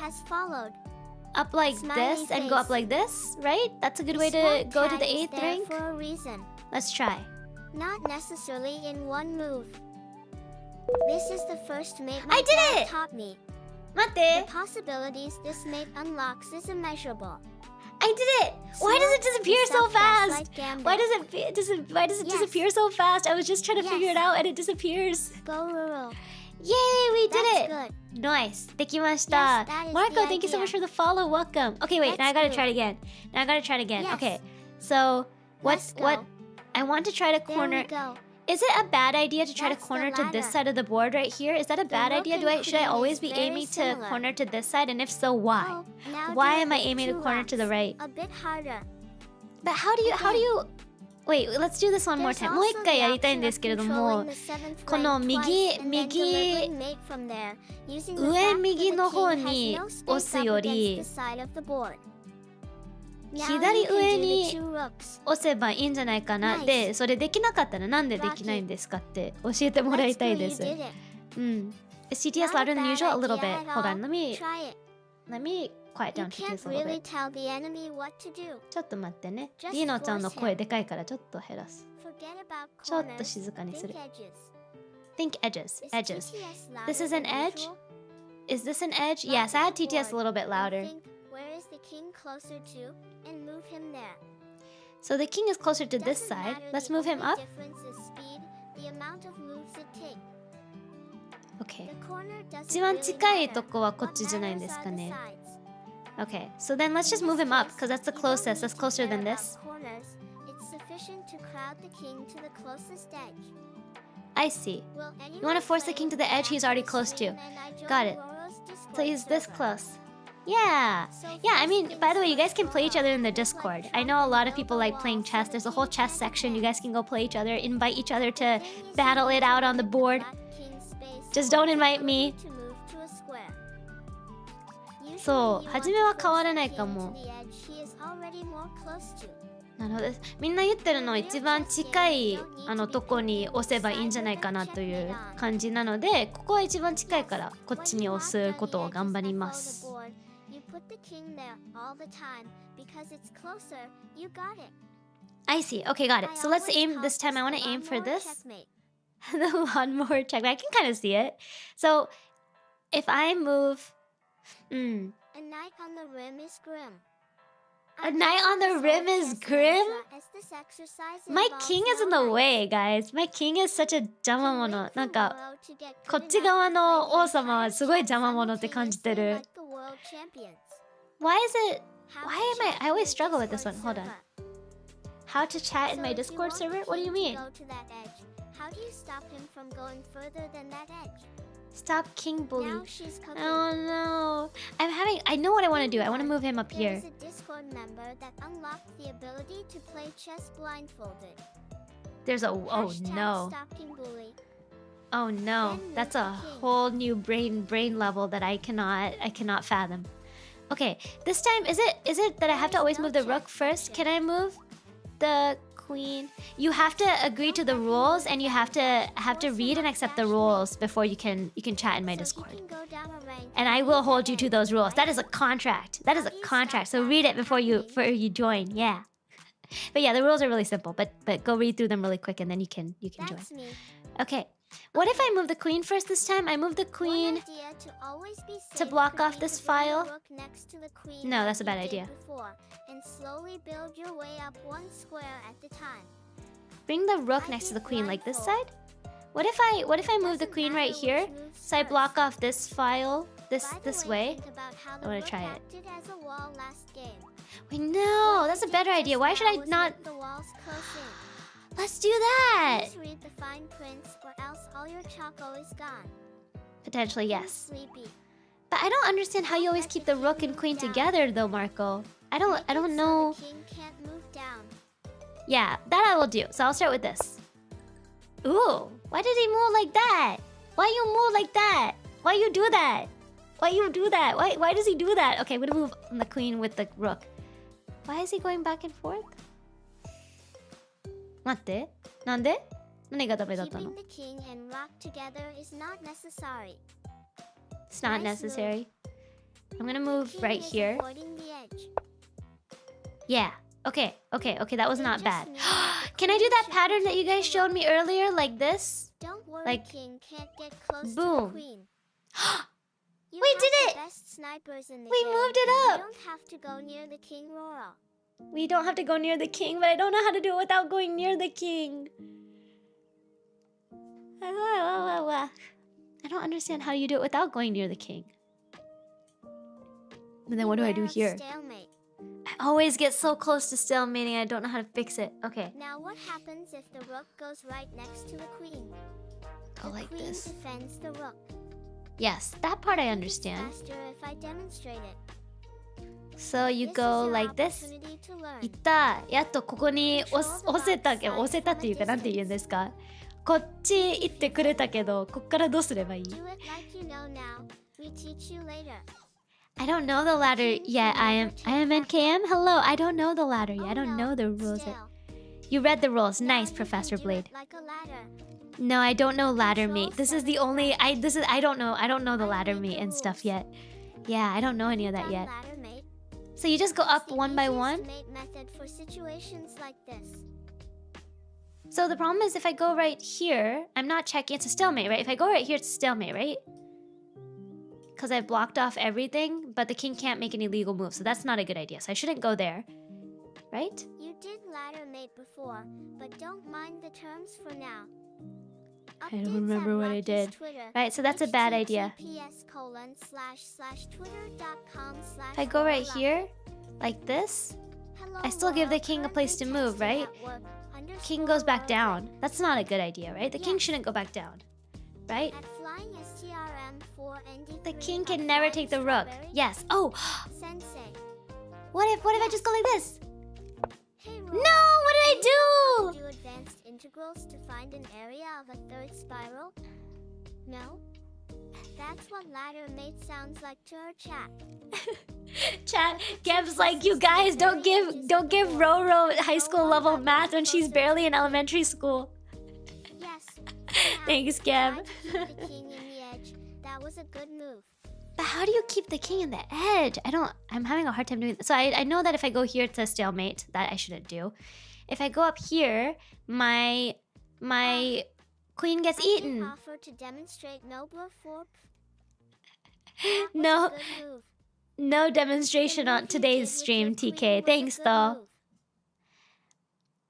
Speaker 1: up like this and go up like this, right? That's a good way to go to the 8th rank.
Speaker 2: For a reason.
Speaker 1: Let's try.
Speaker 2: Not necessarily in one move. This is the first mate
Speaker 1: my dad
Speaker 2: taught me.
Speaker 1: The
Speaker 2: possibilities this mate unlocks is immeasurable.
Speaker 1: I did it! Why does it disappear so fast? Why does it disappear so fast? I was just trying to figure it out and it disappears.
Speaker 2: Go, Ruru.
Speaker 1: Yay, we did it!
Speaker 2: Good.
Speaker 1: Nice. できました。 Marco, thank you so much for the follow. Welcome. Okay, wait. Now I gotta try it again.
Speaker 2: Yes.
Speaker 1: Okay. So, what? I want to try to corner. Is it a bad idea to try to corner to this side of the board right here? Is that a bad idea? Should I always be aiming to corner to this side? And if so, why? Why am I aiming to corner to the right?
Speaker 2: A bit harder.
Speaker 1: But how do you... Wait, let's do this one more time. もう一回やりたいんですけれども、この右の方に押すより、左上に押せばいいんじゃないかな。で、それできなかったらなんでできないんですかって教えてもらいたいです。うん。Is TTS louder than usual? A little bit. Hold on, let me quiet down TTS a little bit. ちょっと待ってね。リーノちゃんの声でかいからちょっと減らす。ちょっと静かにする。Think edges. Edges. This is an edge? Is this an edge? Yes, I had TTS a little bit louder.
Speaker 2: Where is the king closer to? And move him there.
Speaker 1: So the king is closer to this side. Let's move him up. Okay. 一番近いとこはこっちじゃないんですかね。Okay, so then let's just move him up because that's the closest. That's closer than this. I see. You want to force the king to the edge he's already close to. Got it. So he's this close. Yeah. I mean, by the way, you guys can play each other in the Discord. I know a lot of people like playing chess. There's a whole chess section. You guys can go play each other, invite each other to battle it out on the board. Just don't invite me. そう、初めは変わらないかも。なるほど。みんな言ってるの一番近いとこに押せばいいんじゃないかなという感じなので、ここは一番近いからこっちに押すことを頑張ります。I see. Okay, got it. So let's aim this time. I want to aim for this. The lawnmower checkmate. I can kind of see it. So if I move...
Speaker 2: A knight on the rim is grim.
Speaker 1: A knight on the rim is grim? My king is in the way, guys. My king is such a 邪魔者。なんか、こっち側の王様はすごい邪魔者って感じてる。Why is it... Why am I always struggle with this one. Hold on. How to chat in my Discord server? What do you mean?
Speaker 2: How do you stop him from going further than that edge?
Speaker 1: Stop king bully.
Speaker 2: Now she's cooking.
Speaker 1: Oh no. I know what I want to do. I want to move him up here.
Speaker 2: There's a Discord member that unlocked the ability to play chess blindfolded.
Speaker 1: There's a... Oh no.
Speaker 2: Stop king bully.
Speaker 1: Oh no. That's a whole new brain level that I cannot fathom. Okay, this time is it that I have to always move the rook first? Can I move the queen? You have to agree to the rules, and you have to read and accept the rules before you can chat in my Discord. And I will hold you to those rules. That is a contract. That is a contract. So read it before you join. Yeah. But yeah, the rules are really simple. But go read through them really quick, and then you can join. Okay. What if I move the queen first this time? I move the queen to block off this file. No, that's a bad idea.
Speaker 2: And slowly build your way up one square at a time.
Speaker 1: Bring the rook next to the queen, like this side. What if I move the queen right here, so I block off this file this way? I want to try it. Wait, no, that's a better idea. Why should I not? Let's do that.
Speaker 2: Please read the fine print, or else all your choco is gone.
Speaker 1: Potentially, yes. But I don't understand how you always keep the rook and queen together, though, Marco. I don't know.
Speaker 2: The king can't move down.
Speaker 1: Yeah, that I will do. So I'll start with this. Ooh, why did he move like that? Why you move like that? Why you do that? Why you do that? Why does he do that? Okay, I'm gonna move the queen with the rook. Why is he going back and forth? 待って。なんで？何がダメだったの?
Speaker 2: Keeping the king and rock together is not necessary.
Speaker 1: It's not necessary. I'm gonna move right here. Yeah. Okay. That was not bad. Can I do that pattern that you guys showed me earlier, like this?
Speaker 2: Don't worry,
Speaker 1: like,
Speaker 2: king can't get close
Speaker 1: boom.
Speaker 2: to the queen.
Speaker 1: We did it!
Speaker 2: Best snipers in the
Speaker 1: we
Speaker 2: game.
Speaker 1: moved it up!
Speaker 2: You don't have to go near the king royal.
Speaker 1: We don't have to go near the king, but I don't know how to do it without going near the king. I don't understand how you do it without going near the king. And then what do I do here?
Speaker 2: Stalemate.
Speaker 1: I always get so close to stalemating, I don't know how to fix it. Okay.
Speaker 2: Now what happens if the rook goes right next to the queen?
Speaker 1: Go like this.
Speaker 2: The queen defends the rook.
Speaker 1: Yes, that part I understand.
Speaker 2: It's faster if I demonstrate it.
Speaker 1: So you go like this. いった。やっとここに押せたっていうか、なんて言うんですか？こっち行ってくれたけど、こっからどうすればいい?
Speaker 2: Do it like you know now. We teach you later.
Speaker 1: I don't know the ladder yet. I am NKM. Hello. I don't know the ladder yet. I don't know the rules yet. You read the rules. Nice, Professor Blade.
Speaker 2: Like a ladder.
Speaker 1: No, I don't know ladder mate. This is the only I don't know the ladder mate and stuff yet. Yeah, I don't know any of that yet. So you just go up one by one?
Speaker 2: Method for situations like this.
Speaker 1: So the problem is if I go right here, I'm not checking. It's a stalemate, right? If I go right here, it's a stalemate, right? Because I've blocked off everything, but the king can't make any legal moves, so that's not a good idea. So I shouldn't go there, right?
Speaker 2: You did ladder mate before, but don't mind the terms for now.
Speaker 1: I don't remember what I did. Right, so that's a bad idea. If I go right here, like this, I still give the king a place to move, right? King goes back down. That's not a good idea, right? The king shouldn't go back down, right? The king can never take the rook. Yes. Oh! What if I just go like this? No! What did I do?
Speaker 2: Do advanced integrals to find an area of a third spiral? No? That's what ladder mate sounds like to our chat.
Speaker 1: Chat, Gab's like, you guys don't give Roro high school level math when she's barely in elementary school.
Speaker 2: Yes.
Speaker 1: Thanks, Gab.
Speaker 2: The king in the edge. That was a good move.
Speaker 1: But how do you keep the king in the edge? I'm having a hard time doing this. So I know that if I go here, it's a stalemate. That I shouldn't do. If I go up here, my queen gets eaten.
Speaker 2: Offer to demonstrate nobler form.
Speaker 1: No. No demonstration on today's stream, TK. Thanks, though.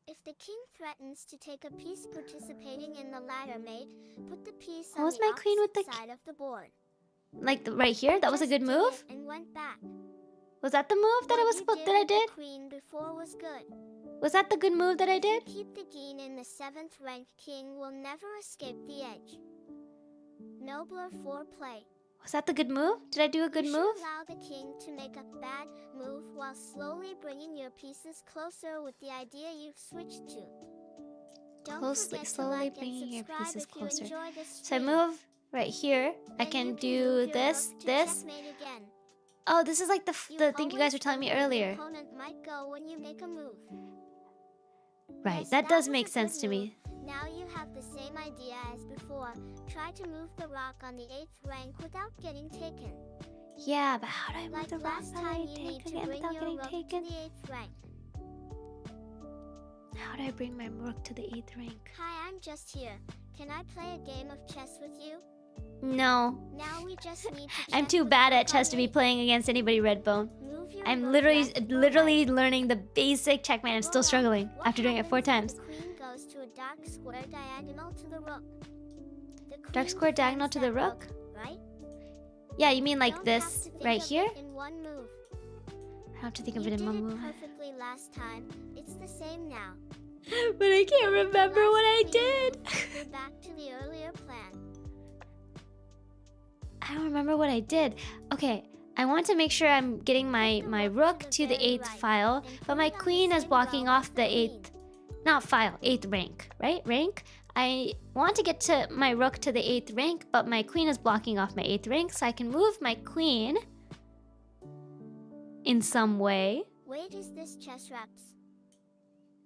Speaker 2: If the king threatens to take a piece participating in the ladder mate, put the piece
Speaker 1: What
Speaker 2: on
Speaker 1: was
Speaker 2: the
Speaker 1: my queen with the
Speaker 2: side of the board.
Speaker 1: like right here? That was a good
Speaker 2: Just did
Speaker 1: move?
Speaker 2: it and went back.
Speaker 1: Was that the move that I was supposed that I did?
Speaker 2: The queen before was good.
Speaker 1: Was that the good move that I did?
Speaker 2: If you keep the king in the 7th rank, king will never escape the edge. Nobler foreplay.
Speaker 1: Was that the good move? Did I do a good
Speaker 2: you
Speaker 1: move?
Speaker 2: should allow the king to make a bad move while slowly bringing your pieces closer with the idea you've switched to. Don't forget to like
Speaker 1: bringing your
Speaker 2: and subscribe
Speaker 1: pieces
Speaker 2: if you
Speaker 1: closer.
Speaker 2: enjoy this
Speaker 1: So I
Speaker 2: stream.
Speaker 1: move right here. I
Speaker 2: Then
Speaker 1: can
Speaker 2: you
Speaker 1: do
Speaker 2: move your
Speaker 1: this,
Speaker 2: rook to
Speaker 1: this.
Speaker 2: checkmate again.
Speaker 1: Oh, this is like the thing you guys were telling me
Speaker 2: always wonder where
Speaker 1: earlier.
Speaker 2: the opponent might go when you make a move.
Speaker 1: Right,
Speaker 2: Yes,
Speaker 1: that does
Speaker 2: was
Speaker 1: make
Speaker 2: a
Speaker 1: sense
Speaker 2: good
Speaker 1: to
Speaker 2: move.
Speaker 1: me.
Speaker 2: Now you have the same idea as before. Try to move the rock on the 8th rank without getting taken.
Speaker 1: Yeah, but how do I move
Speaker 2: Like
Speaker 1: the rock
Speaker 2: last
Speaker 1: that
Speaker 2: time,
Speaker 1: I
Speaker 2: you need
Speaker 1: take
Speaker 2: to
Speaker 1: again
Speaker 2: bring
Speaker 1: without
Speaker 2: your
Speaker 1: getting
Speaker 2: rook
Speaker 1: taken?
Speaker 2: to the 8th rank.
Speaker 1: How do I bring my rook to the 8th rank?
Speaker 2: Hi, I'm just here. Can I play a game of chess with you?
Speaker 1: No.
Speaker 2: Now we just need to
Speaker 1: I'm
Speaker 2: check
Speaker 1: too
Speaker 2: with
Speaker 1: bad
Speaker 2: rook
Speaker 1: at chess
Speaker 2: on
Speaker 1: to be
Speaker 2: the
Speaker 1: playing against anybody Redbone.
Speaker 2: Move your
Speaker 1: I'm
Speaker 2: rook
Speaker 1: literally
Speaker 2: left or
Speaker 1: literally
Speaker 2: right.
Speaker 1: learning the basic checkmate. I'm still
Speaker 2: Rook.
Speaker 1: struggling
Speaker 2: What
Speaker 1: after doing it 4
Speaker 2: happens
Speaker 1: times.
Speaker 2: if the queen goes to a dark square diagonal to the rook? The
Speaker 1: Dark
Speaker 2: queen
Speaker 1: square diagonal
Speaker 2: defends
Speaker 1: to the
Speaker 2: that
Speaker 1: rook?
Speaker 2: right?
Speaker 1: Yeah, you mean like
Speaker 2: Don't
Speaker 1: this
Speaker 2: have to think
Speaker 1: right
Speaker 2: of
Speaker 1: here?
Speaker 2: it in one move.
Speaker 1: I have to think of
Speaker 2: You
Speaker 1: it in
Speaker 2: did
Speaker 1: one
Speaker 2: it
Speaker 1: move.
Speaker 2: perfectly last time. It's the same now.
Speaker 1: But I can't remember
Speaker 2: Last
Speaker 1: what I
Speaker 2: queen
Speaker 1: did.
Speaker 2: move, we're back to the earlier plan.
Speaker 1: I don't remember what I did. Okay, I want to make sure I'm getting my rook to the 8th file, but my queen is blocking off the 8th, not file, 8th rank, right? Rank. I want to get to my rook to the 8th rank, but my queen is blocking off my 8th rank, so I can move my queen in some way.
Speaker 2: Wait, is this chess reps?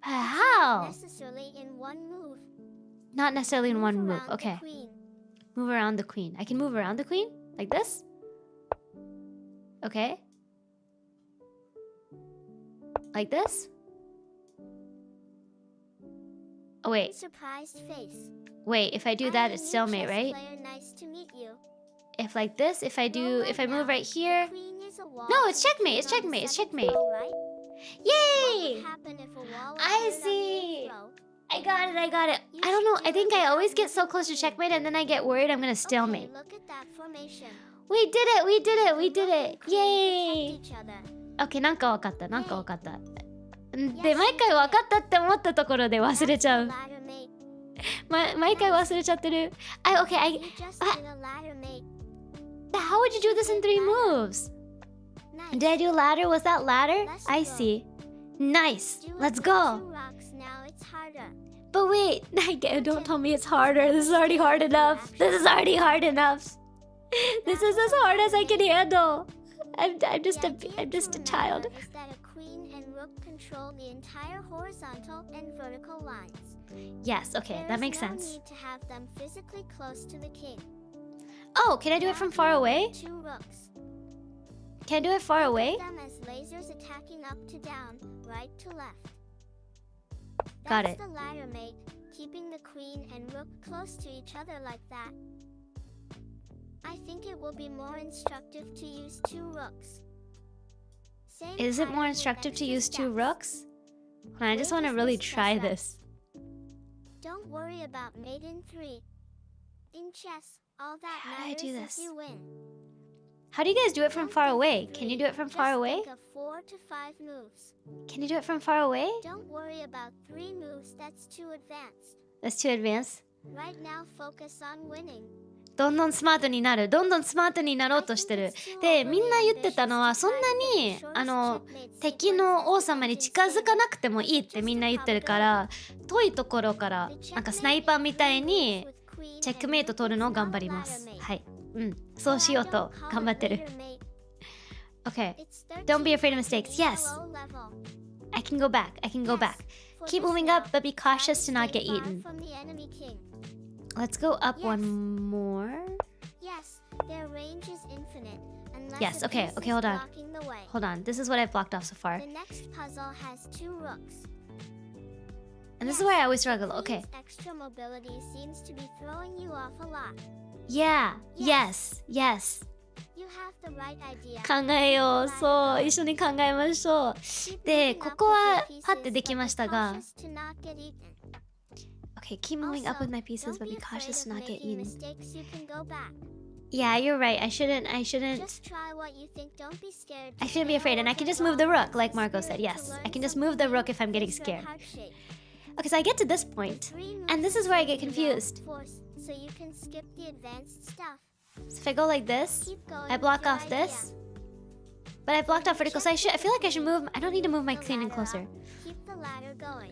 Speaker 1: How?
Speaker 2: Necessarily in one move.
Speaker 1: Not necessarily in one move.
Speaker 2: around the
Speaker 1: Okay.
Speaker 2: queen.
Speaker 1: Move around the queen. I can move around the queen? Like this? Okay. Like this? Oh, wait.
Speaker 2: Surprised face.
Speaker 1: Wait, if I do that, it's stalemate, right?
Speaker 2: Player, nice to meet you.
Speaker 1: If like this, if I move right here...
Speaker 2: Queen is a wall
Speaker 1: No, it's
Speaker 2: and
Speaker 1: checkmate, it's
Speaker 2: king on the
Speaker 1: checkmate, it's
Speaker 2: 7th
Speaker 1: checkmate.
Speaker 2: row, right? What
Speaker 1: Yay!
Speaker 2: would happen if a wall
Speaker 1: I
Speaker 2: appeared on the
Speaker 1: see.
Speaker 2: 8th row?
Speaker 1: I got it, I got it.
Speaker 2: You
Speaker 1: I don't know,
Speaker 2: should
Speaker 1: I
Speaker 2: do
Speaker 1: think
Speaker 2: it
Speaker 1: I
Speaker 2: without
Speaker 1: always get so
Speaker 2: moving
Speaker 1: close to
Speaker 2: the
Speaker 1: checkmate and then I get worried I'm gonna stalemate.
Speaker 2: Okay, look at that formation.
Speaker 1: We did it, we did it, we
Speaker 2: The
Speaker 1: did
Speaker 2: rook
Speaker 1: it.
Speaker 2: and queen
Speaker 1: Yay!
Speaker 2: protect each other.
Speaker 1: Okay, なんかわかった、なんかわかった。で、
Speaker 2: Yes,
Speaker 1: 毎回
Speaker 2: you
Speaker 1: わかったって思ったところで忘れちゃう。
Speaker 2: That's the ladder mate.
Speaker 1: 毎回忘れちゃってる。Okay,
Speaker 2: You just
Speaker 1: Ah.
Speaker 2: did a ladder mate.
Speaker 1: how would you do this in 3 moves?
Speaker 2: Nice.
Speaker 1: Did I do ladder? Was that ladder?
Speaker 2: Let's
Speaker 1: I
Speaker 2: go.
Speaker 1: see. Nice.
Speaker 2: Do it
Speaker 1: Let's
Speaker 2: with
Speaker 1: go.
Speaker 2: 2 rocks, now it's harder.
Speaker 1: But wait, don't tell me it's harder. This is already hard enough. This is already hard enough. This is as hard as I can handle. I'm just
Speaker 2: The
Speaker 1: a
Speaker 2: idea
Speaker 1: I'm just a
Speaker 2: to
Speaker 1: child.
Speaker 2: remember is that a queen and rook control the entire horizontal and vertical lines.
Speaker 1: Yes, okay,
Speaker 2: There
Speaker 1: that
Speaker 2: is
Speaker 1: makes
Speaker 2: no
Speaker 1: sense.
Speaker 2: need to have them physically close to the king.
Speaker 1: Oh, can I do it from far away?
Speaker 2: 2 rooks.
Speaker 1: Can I do it far away?
Speaker 2: Them as lasers attacking up to down, right to left.
Speaker 1: Got
Speaker 2: That's
Speaker 1: it.
Speaker 2: the ladder mate, keeping the queen and rook close to each other like that. I think it will be more instructive to use 2 rooks. Same
Speaker 1: Is it
Speaker 2: pattern
Speaker 1: more
Speaker 2: with
Speaker 1: instructive to
Speaker 2: extra
Speaker 1: use 2
Speaker 2: steps.
Speaker 1: rooks? I just
Speaker 2: Where
Speaker 1: want to
Speaker 2: does
Speaker 1: really
Speaker 2: this chess
Speaker 1: try
Speaker 2: rep?
Speaker 1: this.
Speaker 2: Don't worry about mate in 3. In chess, all that
Speaker 1: How do I
Speaker 2: matters
Speaker 1: do
Speaker 2: is
Speaker 1: this?
Speaker 2: you win.
Speaker 1: How do you guys do it from
Speaker 2: Don't
Speaker 1: far
Speaker 2: think of
Speaker 1: away?
Speaker 2: 3,
Speaker 1: Can you do it from
Speaker 2: just
Speaker 1: far away?
Speaker 2: think of 4 to 5 moves.
Speaker 1: Can you do it from far away?
Speaker 2: Don't worry about 3 moves, that's too advanced.
Speaker 1: That's too advanced.
Speaker 2: Right now, focus on winning.
Speaker 1: どんどんスマートになる。どんどんスマートになろうとしてる。で、みんな言ってたのは、そんなに、敵の王様に近づかなくてもいいってみんな言ってるから、遠いところから、なんかスナイパーみたいに、チェックメイト取るのを頑張ります。はい。うん。そうしようと頑張ってる。Okay. Don't be afraid of mistakes. Yes. I can go back. I can go back. Keep moving up, but be cautious to not get eaten. Let's go up one more.
Speaker 2: Yes, their range is infinite.
Speaker 1: Yes, okay, okay, hold on. Hold on. This is what I've blocked off so far.
Speaker 2: The next puzzle has 2 rooks.
Speaker 1: And this is where I always struggle. Okay.
Speaker 2: Extra mobility seems to be throwing you off a lot.
Speaker 1: Yeah. Yes. Yes.
Speaker 2: You have the right idea.
Speaker 1: 考えよう。そう、一緒に考えましょう。で、ここはパッてできましたが。Okay, keep moving up with my pieces, but be cautious to not get eaten. Yeah, you're right. I shouldn't.
Speaker 2: Just try what you think. Don't be scared.
Speaker 1: I shouldn't be afraid, and I can just move the rook, like Marco said. Yes, I can just move the rook if I'm getting scared. Okay, so I get to this point, and this is where I get confused.
Speaker 2: So you can skip the advanced stuff.
Speaker 1: So if I go like this, I block off this. But I blocked off vertical, so I feel like I should move. I don't need to move my queen in closer.
Speaker 2: Keep the ladder going.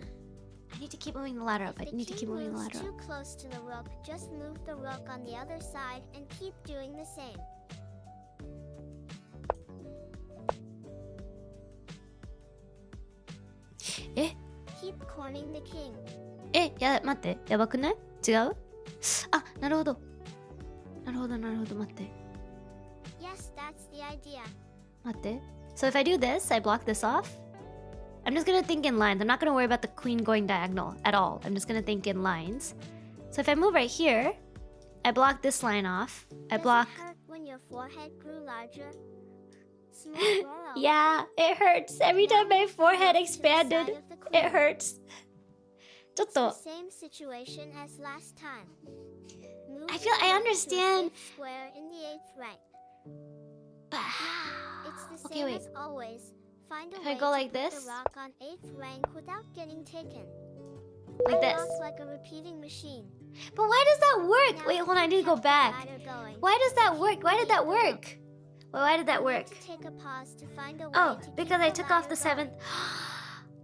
Speaker 1: I need to keep moving the ladder up. I need to keep moving the ladder up.
Speaker 2: Too close to the rook, just move the rook on the other side and keep doing the same.
Speaker 1: Eh?
Speaker 2: Keep cornering the king.
Speaker 1: 待って。やばくない？違う？あ、なるほど。なるほど、なるほど。待って。
Speaker 2: Yes, that's the idea.
Speaker 1: 待って。So if I do this, I block this off. I'm just gonna think in lines. I'm not gonna worry about the queen going diagonal at all. I'm just gonna think in lines. So if I move right here, I block this line off. I block.
Speaker 2: Does it hurt when your forehead grew larger?
Speaker 1: Yeah, it hurts. Every time my forehead expanded, it hurts.
Speaker 2: It's the same situation as last time.
Speaker 1: I feel I understand.
Speaker 2: Square in the 8th rank. It's the
Speaker 1: Okay,
Speaker 2: same
Speaker 1: wait.
Speaker 2: as always. Find a
Speaker 1: If
Speaker 2: way
Speaker 1: I go like
Speaker 2: to put
Speaker 1: this?
Speaker 2: the rock on 8th rank without getting taken.
Speaker 1: Like this.
Speaker 2: Rock's like a repeating machine.
Speaker 1: But why does that work?
Speaker 2: Now
Speaker 1: Wait, hold on. I need to go
Speaker 2: keep the
Speaker 1: back.
Speaker 2: ladder going.
Speaker 1: Why does that work? Why did that work? Well, why did that
Speaker 2: You
Speaker 1: work?
Speaker 2: need to take a pause to find a way
Speaker 1: Oh,
Speaker 2: to
Speaker 1: because
Speaker 2: keep
Speaker 1: I
Speaker 2: the
Speaker 1: took off the
Speaker 2: ladder
Speaker 1: 7th.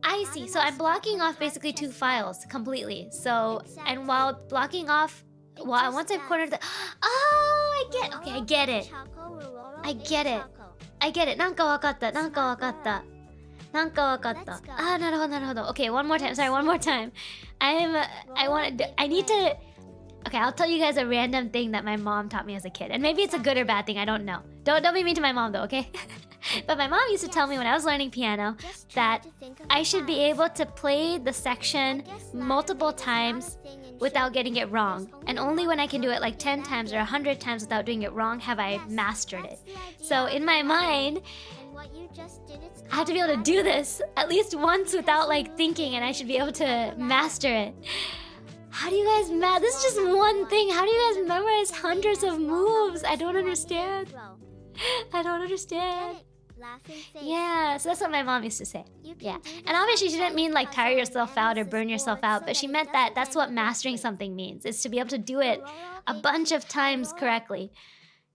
Speaker 1: I see. So I'm blocking off basically 2 files completely. So, and while blocking off, well, once I've cornered the... Oh, I get... Okay, I get it. I get it. I get it. なんかわかった。なんかわかった。なんかわかった。あ、なるほど、なるほど。Okay, one more time. Sorry, one more time. I need to... Okay, I'll tell you guys a random thing that my mom taught me as a kid. And maybe it's a good or bad thing, I don't know. Don't be mean to my mom though, okay? But my mom used to tell me when I was learning piano that I should be able to play the section multiple times without getting it wrong. And only when I can do it like 10 times or 100 times without doing it wrong have I mastered it. So in my mind, I have to be able to do this at least once without like thinking, and I should be able to master it. How do you guys this is just one thing. How do you guys memorize hundreds of moves? I don't understand. I don't understand. Yeah, so that's what my mom used to say. Yeah, and obviously she didn't mean like tire yourself out or burn yourself out, but she meant that that's what mastering something means. It's to be able to do it a bunch of times correctly.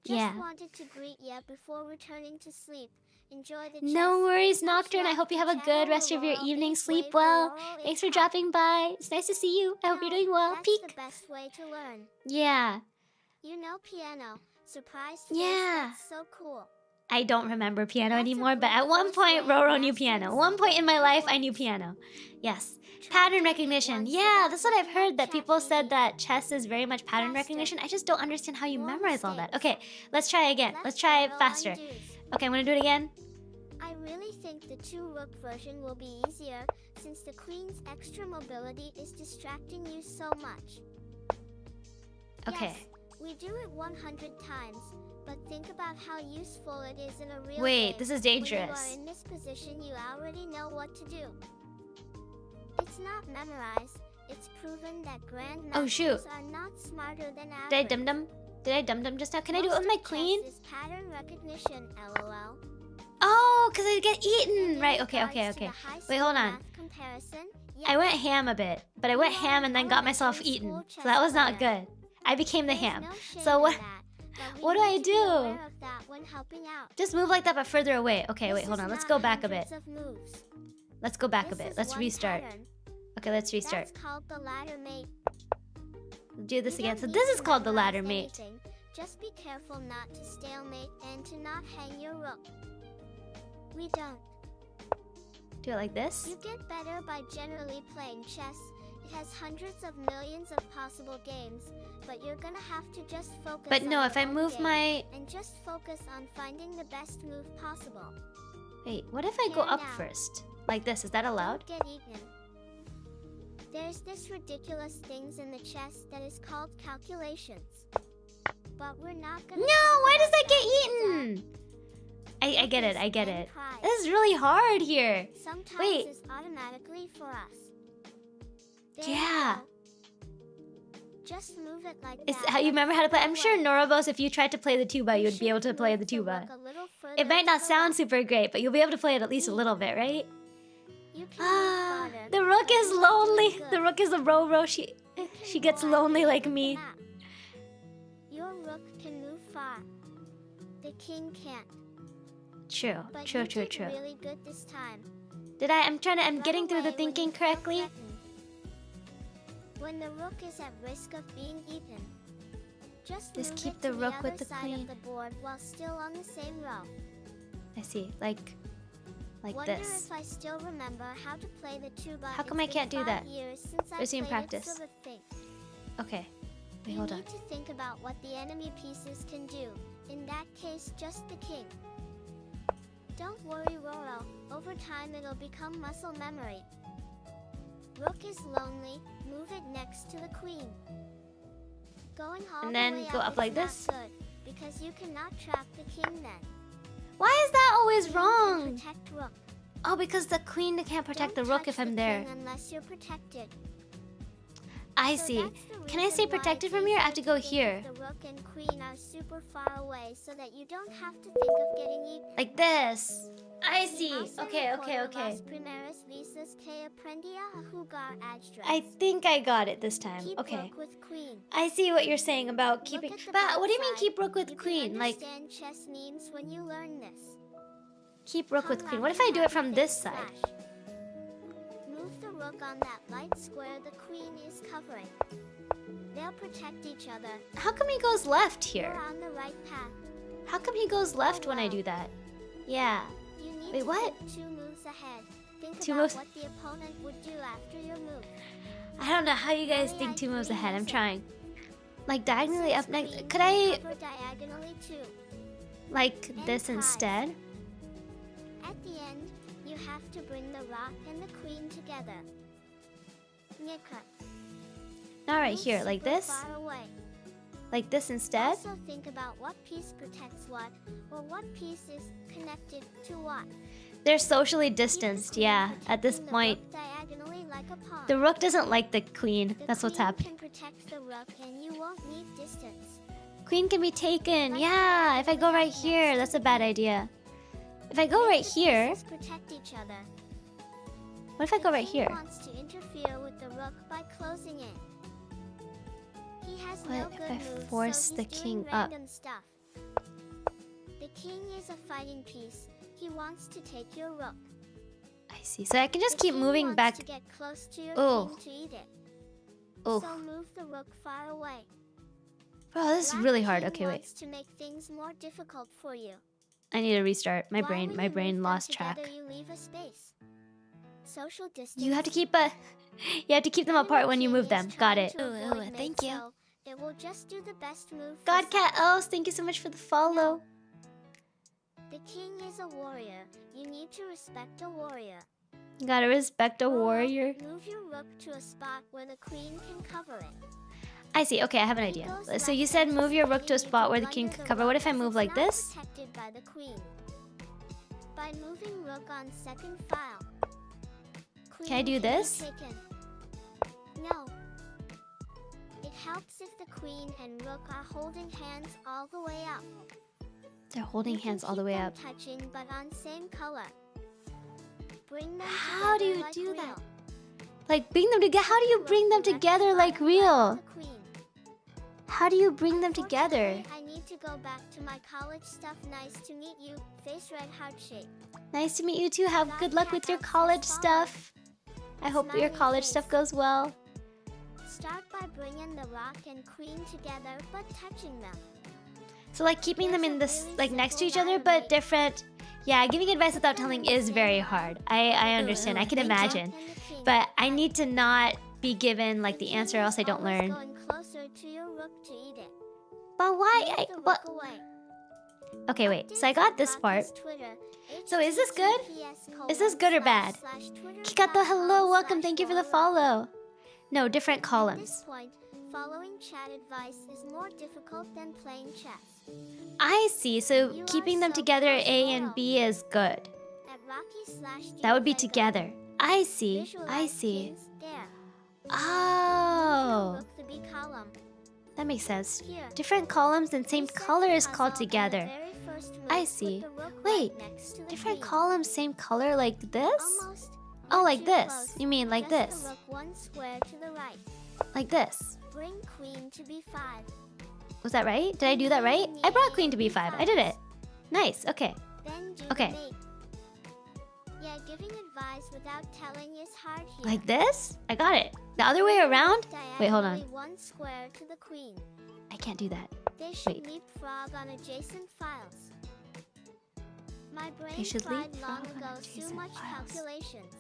Speaker 1: Yeah.
Speaker 2: Just wanted to greet you before returning to sleep. Enjoy the
Speaker 1: No worries, Nocturne. I hope you have a good rest of your evening. Sleep well. Thanks for dropping by. It's nice to see you. I hope you're doing well. Peek.
Speaker 2: That's the best way to learn.
Speaker 1: Yeah.
Speaker 2: You know piano. Surprise.
Speaker 1: Yeah.
Speaker 2: That's so cool.
Speaker 1: I don't remember piano anymore, but at one point, Roro knew piano. One point in my life, I knew piano. Yes. Pattern recognition. Yeah, that's what I've heard, that people said that chess is very much pattern recognition. I just don't understand how you memorize all that. Okay, let's try again. Let's try it faster. Okay, I'm gonna do it again.
Speaker 2: I really think the 2-rook version will be easier, since the queen's extra mobility is distracting you so much.
Speaker 1: Okay.
Speaker 2: Yes, we do it 100 times, but think about how useful it is in a real
Speaker 1: Wait,
Speaker 2: game.
Speaker 1: this is
Speaker 2: When you
Speaker 1: dangerous.
Speaker 2: are in this position, you already know what to do. It's not memorized. It's proven that grandmasters are not smarter than average.
Speaker 1: Did I dum-dum? Did I dum-dum just now? Can I do it with my queen?
Speaker 2: Chess is pattern recognition, LOL.
Speaker 1: Oh, because I get eaten. Right, okay. Wait, hold on. I went ham a bit, but I went ham and then got myself eaten. So that was not good. I became the ham. So what do I do? Just move like that but further away. Okay, wait, hold on. Let's go back a bit. Let's go back a bit. Let's restart. Okay, let's restart.
Speaker 2: That's called the ladder mate.
Speaker 1: Do this again. So this is called the ladder mate.
Speaker 2: Just be careful not to stalemate and to not hang your rook. We don't.
Speaker 1: Do it like this.
Speaker 2: You get better by generally playing chess. It has hundreds of millions of possible games, but you're gonna have to just focus.
Speaker 1: But no,
Speaker 2: on
Speaker 1: if I
Speaker 2: one
Speaker 1: move
Speaker 2: game
Speaker 1: my...
Speaker 2: and just focus on finding the best move possible.
Speaker 1: Wait, what if I go up first? Like this, is that allowed?
Speaker 2: Don't get eaten. There's this ridiculous things in the chess that is called calculations. But we're not gonna...
Speaker 1: No, why does that get eaten? I get it, I get it. This is really hard here.
Speaker 2: Sometimes
Speaker 1: Wait.
Speaker 2: it's automatically for us. There
Speaker 1: Yeah.
Speaker 2: you go. Just move it like
Speaker 1: Is
Speaker 2: that.
Speaker 1: how you remember how to play? I'm sure Norobos, if you tried to play the tuba, you'd be able to play the tuba. It might not sound super great, but you'll be able to play it at least a little bit, right? Ah, the rook is lonely. The rook is a ro-ro. She gets lonely like me.
Speaker 2: Your rook can move far. The king can't.
Speaker 1: True,
Speaker 2: But
Speaker 1: true,
Speaker 2: you
Speaker 1: true,
Speaker 2: did
Speaker 1: true.
Speaker 2: really good this time.
Speaker 1: Did I? I'm
Speaker 2: Run
Speaker 1: getting through the
Speaker 2: away when
Speaker 1: thinking
Speaker 2: you feel
Speaker 1: correctly.
Speaker 2: threatened. When the rook is at risk of being eaten, just move
Speaker 1: keep
Speaker 2: it
Speaker 1: the
Speaker 2: to
Speaker 1: rook
Speaker 2: the
Speaker 1: with
Speaker 2: other
Speaker 1: the
Speaker 2: side
Speaker 1: queen.
Speaker 2: of the board while still on the same row.
Speaker 1: I see, like
Speaker 2: Wonder
Speaker 1: this.
Speaker 2: if I still remember how to play the tuba.
Speaker 1: How come
Speaker 2: It's
Speaker 1: I can't
Speaker 2: been
Speaker 1: do
Speaker 2: 5
Speaker 1: that?
Speaker 2: years since I
Speaker 1: Or is he in
Speaker 2: played it,
Speaker 1: practice?
Speaker 2: so think.
Speaker 1: Okay, wait,
Speaker 2: You
Speaker 1: hold on.
Speaker 2: need to think about what the enemy pieces can do. In that case, just the king. Don't worry, Roro. Over time, it'll become muscle memory. Rook is lonely. Move it next to the queen. Going all
Speaker 1: And
Speaker 2: the
Speaker 1: then
Speaker 2: way
Speaker 1: go up
Speaker 2: is
Speaker 1: like
Speaker 2: not
Speaker 1: this?
Speaker 2: good, because you cannot trap the king then.
Speaker 1: Why is that always
Speaker 2: Queen can
Speaker 1: wrong?
Speaker 2: protect rook.
Speaker 1: Oh, because the queen can't protect
Speaker 2: Don't
Speaker 1: the rook
Speaker 2: touch
Speaker 1: if I'm
Speaker 2: the
Speaker 1: there.
Speaker 2: king unless you're protected.
Speaker 1: I
Speaker 2: So
Speaker 1: see.
Speaker 2: that's the
Speaker 1: Can I
Speaker 2: reason
Speaker 1: stay
Speaker 2: why
Speaker 1: protected
Speaker 2: it's
Speaker 1: from here? I have
Speaker 2: easier
Speaker 1: to go
Speaker 2: think if
Speaker 1: here.
Speaker 2: The rook and queen are super far away so that you don't have to think of getting eaten.
Speaker 1: Like this. I see.
Speaker 2: Also
Speaker 1: Okay, okay,
Speaker 2: recuerdo
Speaker 1: okay.
Speaker 2: las primeras veces que aprendí a jugar ajedrez.
Speaker 1: I think I got it this time.
Speaker 2: Keep
Speaker 1: Okay.
Speaker 2: rook with queen.
Speaker 1: I see what you're saying about keeping.
Speaker 2: Look at the
Speaker 1: But what do you mean
Speaker 2: bright
Speaker 1: keep rook
Speaker 2: side.
Speaker 1: with
Speaker 2: You
Speaker 1: queen?
Speaker 2: can
Speaker 1: Like
Speaker 2: understand chess means when you learn this.
Speaker 1: keep rook with
Speaker 2: Come
Speaker 1: queen.
Speaker 2: round
Speaker 1: What if
Speaker 2: and
Speaker 1: I do it
Speaker 2: have a
Speaker 1: from
Speaker 2: big
Speaker 1: this side?
Speaker 2: splash. Move the rook on that light square the queen is covering. They'll protect each other.
Speaker 1: How come he goes left
Speaker 2: You're
Speaker 1: here?
Speaker 2: on the right path.
Speaker 1: How come he goes left when I do that? Yeah.
Speaker 2: You need
Speaker 1: Wait,
Speaker 2: to
Speaker 1: what?
Speaker 2: think 2 moves ahead. Think
Speaker 1: Two
Speaker 2: about
Speaker 1: moves-
Speaker 2: what the opponent would do after your move.
Speaker 1: I don't know how you guys
Speaker 2: Really,
Speaker 1: think
Speaker 2: I
Speaker 1: 2 moves
Speaker 2: agree
Speaker 1: ahead. I'm
Speaker 2: with it.
Speaker 1: trying. Like diagonally
Speaker 2: Since
Speaker 1: up next.
Speaker 2: queen
Speaker 1: Could
Speaker 2: can
Speaker 1: I
Speaker 2: cover diagonally too.
Speaker 1: like
Speaker 2: And
Speaker 1: this
Speaker 2: ties.
Speaker 1: instead?
Speaker 2: At the end, you have to bring the rock and the queen together. Nika.
Speaker 1: Not right
Speaker 2: Move
Speaker 1: here, like
Speaker 2: super
Speaker 1: this?
Speaker 2: Far away.
Speaker 1: Like this instead?
Speaker 2: Also think about what piece protects what, or what piece is connected to what.
Speaker 1: They're socially
Speaker 2: Keep the
Speaker 1: distanced,
Speaker 2: queen
Speaker 1: yeah, at this
Speaker 2: protecting the
Speaker 1: point.
Speaker 2: rook diagonally like a pawn.
Speaker 1: The rook doesn't like the queen.
Speaker 2: The
Speaker 1: That's what's
Speaker 2: queen
Speaker 1: happening.
Speaker 2: can protect the rook and you won't need distance.
Speaker 1: Queen can be taken.
Speaker 2: Like
Speaker 1: Yeah, if I go right here, that's a bad idea. If I go
Speaker 2: Make
Speaker 1: right
Speaker 2: the
Speaker 1: here,
Speaker 2: pieces protect each other.
Speaker 1: what if I go right
Speaker 2: The king
Speaker 1: here?
Speaker 2: wants to interfere with the rook by closing in. He has no
Speaker 1: What if
Speaker 2: good
Speaker 1: I
Speaker 2: moves,
Speaker 1: force
Speaker 2: so
Speaker 1: the
Speaker 2: he's doing
Speaker 1: king up?
Speaker 2: random stuff. The king is a fighting piece. He wants to take your rook.
Speaker 1: I see. So I can just
Speaker 2: The
Speaker 1: keep
Speaker 2: king
Speaker 1: moving
Speaker 2: wants
Speaker 1: back.
Speaker 2: to get close to your
Speaker 1: Oh.
Speaker 2: king to eat it.
Speaker 1: Oh,
Speaker 2: So move the rook far away.
Speaker 1: bro, this is
Speaker 2: Black
Speaker 1: really hard.
Speaker 2: king
Speaker 1: Okay, wait.
Speaker 2: wants to make things more difficult for you.
Speaker 1: I need to restart. My
Speaker 2: Why when
Speaker 1: brain
Speaker 2: you move them
Speaker 1: lost track.
Speaker 2: together, you leave a space. Social distance.
Speaker 1: You have to keep you have to keep them
Speaker 2: Enemy
Speaker 1: apart when you
Speaker 2: king
Speaker 1: move
Speaker 2: is
Speaker 1: them. Got
Speaker 2: trying
Speaker 1: it.
Speaker 2: to avoid mate,
Speaker 1: Thank you.
Speaker 2: so it will just do the best move for
Speaker 1: Godcat
Speaker 2: someone.
Speaker 1: Else, thank you so much for the follow.
Speaker 2: The king is a warrior. You need to respect a warrior.
Speaker 1: You gotta respect a
Speaker 2: Roro,
Speaker 1: warrior.
Speaker 2: Move your rook to a spot where the queen can cover it.
Speaker 1: I see. Okay, I have an
Speaker 2: He
Speaker 1: idea.
Speaker 2: goes
Speaker 1: So you
Speaker 2: left
Speaker 1: said
Speaker 2: and
Speaker 1: move your rook to a
Speaker 2: you need
Speaker 1: spot where the
Speaker 2: blunder
Speaker 1: king could
Speaker 2: the
Speaker 1: cover. What
Speaker 2: rook
Speaker 1: if I
Speaker 2: as
Speaker 1: move
Speaker 2: it's
Speaker 1: like
Speaker 2: not
Speaker 1: this?
Speaker 2: Protected by the queen. By moving rook on second file.
Speaker 1: Can I do
Speaker 2: be
Speaker 1: this?
Speaker 2: taken. No. It helps if the queen and rook are holding hands all the way up.
Speaker 1: They're holding
Speaker 2: You can
Speaker 1: hands all the
Speaker 2: keep
Speaker 1: way
Speaker 2: them
Speaker 1: up.
Speaker 2: touching but on same color. Bring them
Speaker 1: How do
Speaker 2: together
Speaker 1: you
Speaker 2: like
Speaker 1: do
Speaker 2: real.
Speaker 1: that? Like bring them together. How do you
Speaker 2: Rook
Speaker 1: bring them
Speaker 2: direct
Speaker 1: together
Speaker 2: by
Speaker 1: like
Speaker 2: the right of
Speaker 1: real?
Speaker 2: the queen.
Speaker 1: How do you bring them together?
Speaker 2: Unfortunately, I need to go back to my college stuff. Nice to meet you. Face red heart shape.
Speaker 1: Nice to meet you too. Have good luck with your college stuff. I hope that your
Speaker 2: Smiley
Speaker 1: college
Speaker 2: face.
Speaker 1: stuff goes well.
Speaker 2: Start by bringing the rock and queen together but touching them.
Speaker 1: So like keeping them
Speaker 2: Here's
Speaker 1: in
Speaker 2: a
Speaker 1: this
Speaker 2: really
Speaker 1: like next to each
Speaker 2: simple
Speaker 1: other
Speaker 2: line of
Speaker 1: but
Speaker 2: it.
Speaker 1: different. Yeah, giving advice without telling is very hard. I understand. I can
Speaker 2: The rock
Speaker 1: imagine.
Speaker 2: and the king.
Speaker 1: But I need to not be given like the
Speaker 2: king
Speaker 1: answer or else I
Speaker 2: is
Speaker 1: don't
Speaker 2: always
Speaker 1: learn.
Speaker 2: Going closer to your rook to eat it.
Speaker 1: But why?
Speaker 2: Move
Speaker 1: I
Speaker 2: the rook
Speaker 1: what?
Speaker 2: away.
Speaker 1: Okay, wait. So I got this part. So is this good? Is this good or bad? Kikato, hello, welcome. Thank you for the follow. No, different
Speaker 2: At this
Speaker 1: columns.
Speaker 2: point, Following chat advice is more difficult than playing chess.
Speaker 1: I see. So
Speaker 2: You
Speaker 1: keeping
Speaker 2: are
Speaker 1: them
Speaker 2: so
Speaker 1: together, A and
Speaker 2: close.
Speaker 1: B is good.
Speaker 2: At Rocky
Speaker 1: That would be
Speaker 2: /gameplay
Speaker 1: together. I see.
Speaker 2: Visualize
Speaker 1: I see.
Speaker 2: kings there.
Speaker 1: Oh,
Speaker 2: Rook the B column.
Speaker 1: that makes sense.
Speaker 2: Here.
Speaker 1: Different columns and same
Speaker 2: Reset the
Speaker 1: color is
Speaker 2: puzzle
Speaker 1: called
Speaker 2: and
Speaker 1: together.
Speaker 2: the very first move,
Speaker 1: I
Speaker 2: put
Speaker 1: see.
Speaker 2: the rook
Speaker 1: Wait,
Speaker 2: right next to the
Speaker 1: different
Speaker 2: queen.
Speaker 1: columns, same color like this?
Speaker 2: Almost.
Speaker 1: Oh,
Speaker 2: You're
Speaker 1: like
Speaker 2: too
Speaker 1: this.
Speaker 2: close.
Speaker 1: You mean like
Speaker 2: Just
Speaker 1: this?
Speaker 2: the rook one square to the right.
Speaker 1: Like this.
Speaker 2: Bring queen to B5.
Speaker 1: Was that right? Did I do that right? I brought queen to b5. I did it. Nice. Okay.
Speaker 2: Then do
Speaker 1: Okay.
Speaker 2: the mate. Yeah, giving advice without telling is hard here.
Speaker 1: Like this? I got it. The other way around? Wait, hold on.
Speaker 2: Diagonally one square to the queen.
Speaker 1: I can't do that.
Speaker 2: They should
Speaker 1: Wait.
Speaker 2: leapfrog on adjacent files. My brain
Speaker 1: They should
Speaker 2: tried long
Speaker 1: leapfrog on
Speaker 2: ago too
Speaker 1: adjacent
Speaker 2: much
Speaker 1: files.
Speaker 2: calculations.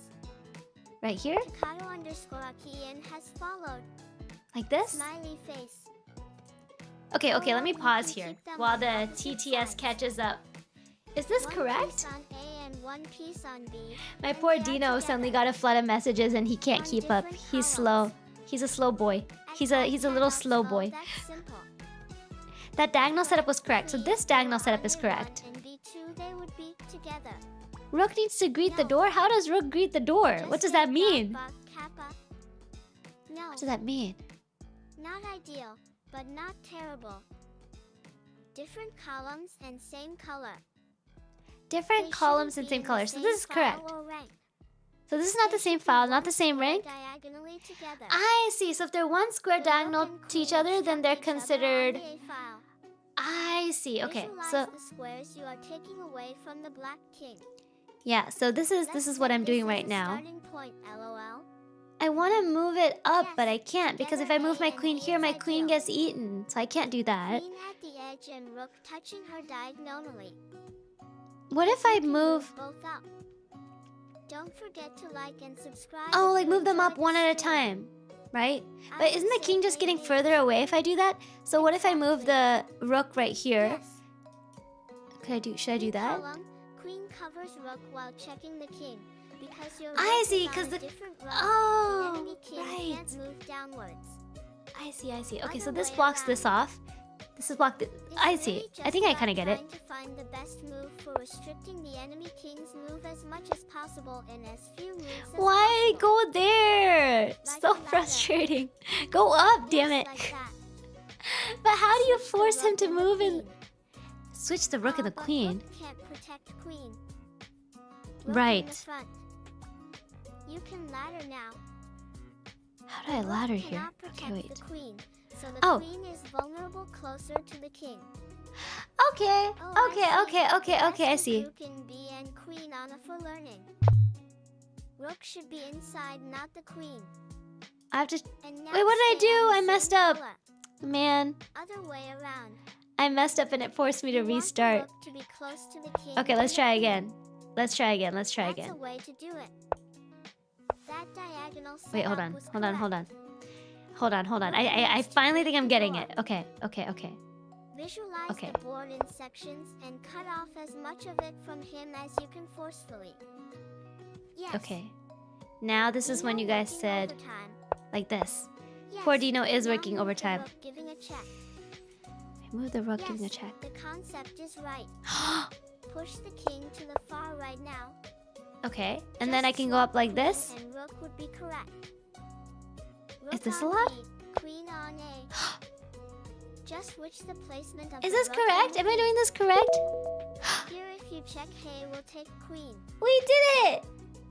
Speaker 1: Right here?
Speaker 2: Takato_Akian has followed.
Speaker 1: Like this?
Speaker 2: Smiley face.
Speaker 1: Okay, okay, let me
Speaker 2: You can
Speaker 1: pause here
Speaker 2: keep them
Speaker 1: while
Speaker 2: on
Speaker 1: the
Speaker 2: opposite
Speaker 1: TTS
Speaker 2: sides.
Speaker 1: catches up. Is this
Speaker 2: One
Speaker 1: correct?
Speaker 2: piece on A and one piece on B.
Speaker 1: My
Speaker 2: and
Speaker 1: poor
Speaker 2: they are
Speaker 1: Dino
Speaker 2: together.
Speaker 1: suddenly got a flood of messages and he can't
Speaker 2: On
Speaker 1: keep up.
Speaker 2: different
Speaker 1: He's
Speaker 2: columns.
Speaker 1: slow. He's a slow boy.
Speaker 2: At
Speaker 1: He's a little
Speaker 2: both
Speaker 1: slow
Speaker 2: ends.
Speaker 1: boy.
Speaker 2: Oh, that's simple.
Speaker 1: That diagonal setup was correct. So
Speaker 2: Queen,
Speaker 1: this diagonal
Speaker 2: on
Speaker 1: setup is
Speaker 2: A1
Speaker 1: correct.
Speaker 2: and B2 they would be together.
Speaker 1: Rook needs to greet the
Speaker 2: No.
Speaker 1: door? How does Rook greet the door?
Speaker 2: Just
Speaker 1: What does
Speaker 2: say
Speaker 1: that mean?
Speaker 2: Kappa, Kappa. No,
Speaker 1: What does that mean?
Speaker 2: not ideal, but not terrible. Different columns and same color.
Speaker 1: Different
Speaker 2: They
Speaker 1: columns
Speaker 2: shouldn't
Speaker 1: and
Speaker 2: be
Speaker 1: same
Speaker 2: in the
Speaker 1: colors. So
Speaker 2: same
Speaker 1: this is
Speaker 2: file
Speaker 1: correct.
Speaker 2: or rank.
Speaker 1: So this is not
Speaker 2: They
Speaker 1: the same
Speaker 2: should be
Speaker 1: file,
Speaker 2: one
Speaker 1: not the same
Speaker 2: square
Speaker 1: rank.
Speaker 2: diagonally together.
Speaker 1: I see. So if they're one square
Speaker 2: The
Speaker 1: diagonal
Speaker 2: rook and
Speaker 1: to each
Speaker 2: queen
Speaker 1: other, then they're
Speaker 2: obstruct each other on
Speaker 1: considered...
Speaker 2: the A file.
Speaker 1: I see. Okay.
Speaker 2: Visualize
Speaker 1: So
Speaker 2: the squares you are taking away from the black king.
Speaker 1: yeah. So this is
Speaker 2: Let's
Speaker 1: what
Speaker 2: set
Speaker 1: I'm
Speaker 2: this
Speaker 1: doing
Speaker 2: as
Speaker 1: right
Speaker 2: a
Speaker 1: now.
Speaker 2: starting point, LOL.
Speaker 1: I want to move it up,
Speaker 2: Yes,
Speaker 1: but I can't because if I
Speaker 2: together
Speaker 1: move
Speaker 2: A
Speaker 1: my
Speaker 2: and
Speaker 1: queen
Speaker 2: B
Speaker 1: here,
Speaker 2: is
Speaker 1: my queen
Speaker 2: ideal.
Speaker 1: gets eaten. So I can't do that.
Speaker 2: Queen at the edge and rook touching her diagonally.
Speaker 1: What if I
Speaker 2: You can
Speaker 1: move?
Speaker 2: both up. Don't forget to like and subscribe.
Speaker 1: Oh,
Speaker 2: if
Speaker 1: like
Speaker 2: you
Speaker 1: move them
Speaker 2: enjoy
Speaker 1: up
Speaker 2: the
Speaker 1: one at a
Speaker 2: stream.
Speaker 1: time, right?
Speaker 2: I
Speaker 1: But
Speaker 2: would
Speaker 1: isn't the
Speaker 2: say
Speaker 1: king just getting
Speaker 2: maybe-
Speaker 1: further away if I do that? So what if I move the rook right here?
Speaker 2: Yes.
Speaker 1: Should I do that?
Speaker 2: Column, queen covers rook while checking the king. Because your
Speaker 1: I
Speaker 2: rook
Speaker 1: see,
Speaker 2: is on
Speaker 1: 'cause
Speaker 2: a
Speaker 1: the-
Speaker 2: different row,
Speaker 1: Oh,
Speaker 2: the enemy king
Speaker 1: right.
Speaker 2: can't move downwards.
Speaker 1: I see. Okay,
Speaker 2: Other
Speaker 1: so this
Speaker 2: way
Speaker 1: blocks
Speaker 2: around.
Speaker 1: this off. This is blocked.
Speaker 2: It's
Speaker 1: I
Speaker 2: really
Speaker 1: see.
Speaker 2: just
Speaker 1: I think I
Speaker 2: about
Speaker 1: kind of get it.
Speaker 2: trying to find the best move for restricting the enemy king's move as much as possible in as few moves as
Speaker 1: Why
Speaker 2: possible.
Speaker 1: go there?
Speaker 2: Like
Speaker 1: So
Speaker 2: a ladder.
Speaker 1: frustrating. Go up, damn
Speaker 2: Yes,
Speaker 1: it.
Speaker 2: like that.
Speaker 1: But how do you
Speaker 2: Switch the
Speaker 1: force him
Speaker 2: rook
Speaker 1: to
Speaker 2: and the
Speaker 1: move in?
Speaker 2: queen.
Speaker 1: Switch the rook and the
Speaker 2: But
Speaker 1: queen.
Speaker 2: rook can't protect queen. Rook in
Speaker 1: Right.
Speaker 2: the front. You can ladder now.
Speaker 1: How do I
Speaker 2: The rook
Speaker 1: ladder here?
Speaker 2: cannot
Speaker 1: Okay,
Speaker 2: protect
Speaker 1: wait.
Speaker 2: the queen, so the
Speaker 1: Oh.
Speaker 2: queen is vulnerable closer to the king.
Speaker 1: Okay,
Speaker 2: Oh, I see.
Speaker 1: okay, I
Speaker 2: Best
Speaker 1: see.
Speaker 2: is rook in B and queen on a for learning. Rook should be inside, not the queen.
Speaker 1: I have to...
Speaker 2: And now
Speaker 1: Wait, what did I
Speaker 2: stay on
Speaker 1: do?
Speaker 2: the
Speaker 1: I
Speaker 2: same
Speaker 1: messed up.
Speaker 2: color.
Speaker 1: Man,
Speaker 2: Other way around.
Speaker 1: I messed up and it forced me to
Speaker 2: You want the
Speaker 1: restart.
Speaker 2: rook to be close to the king
Speaker 1: Okay,
Speaker 2: and
Speaker 1: let's
Speaker 2: the
Speaker 1: try
Speaker 2: queen.
Speaker 1: again. Let's try again.
Speaker 2: That's a
Speaker 1: again.
Speaker 2: way to do it. That diagonal
Speaker 1: Wait, hold
Speaker 2: setup
Speaker 1: on.
Speaker 2: was
Speaker 1: Hold on.
Speaker 2: correct.
Speaker 1: I finally think I'm getting it. Okay.
Speaker 2: Visualize
Speaker 1: Okay.
Speaker 2: the board in sections and cut off as much of it from him as you can forcefully. Yes.
Speaker 1: Okay. Now this is when
Speaker 2: Dino
Speaker 1: you guys
Speaker 2: working
Speaker 1: said
Speaker 2: overtime.
Speaker 1: like this.
Speaker 2: Yes.
Speaker 1: Poor Dino is
Speaker 2: Now
Speaker 1: working
Speaker 2: move the
Speaker 1: overtime.
Speaker 2: rook, giving a check.
Speaker 1: Move the rook,
Speaker 2: Yes,
Speaker 1: giving a check.
Speaker 2: the concept is right. Push the king to the far right now.
Speaker 1: Okay, and then I
Speaker 2: Just
Speaker 1: can go
Speaker 2: swap
Speaker 1: up like
Speaker 2: queen
Speaker 1: this.
Speaker 2: And rook would be correct.
Speaker 1: Is
Speaker 2: Rook
Speaker 1: this
Speaker 2: on
Speaker 1: allowed?
Speaker 2: B, queen on A. Just switch the placement of
Speaker 1: Is
Speaker 2: the
Speaker 1: this
Speaker 2: rook
Speaker 1: correct?
Speaker 2: and
Speaker 1: Am I doing this correct?
Speaker 2: Here if you check hay will take queen.
Speaker 1: We did it!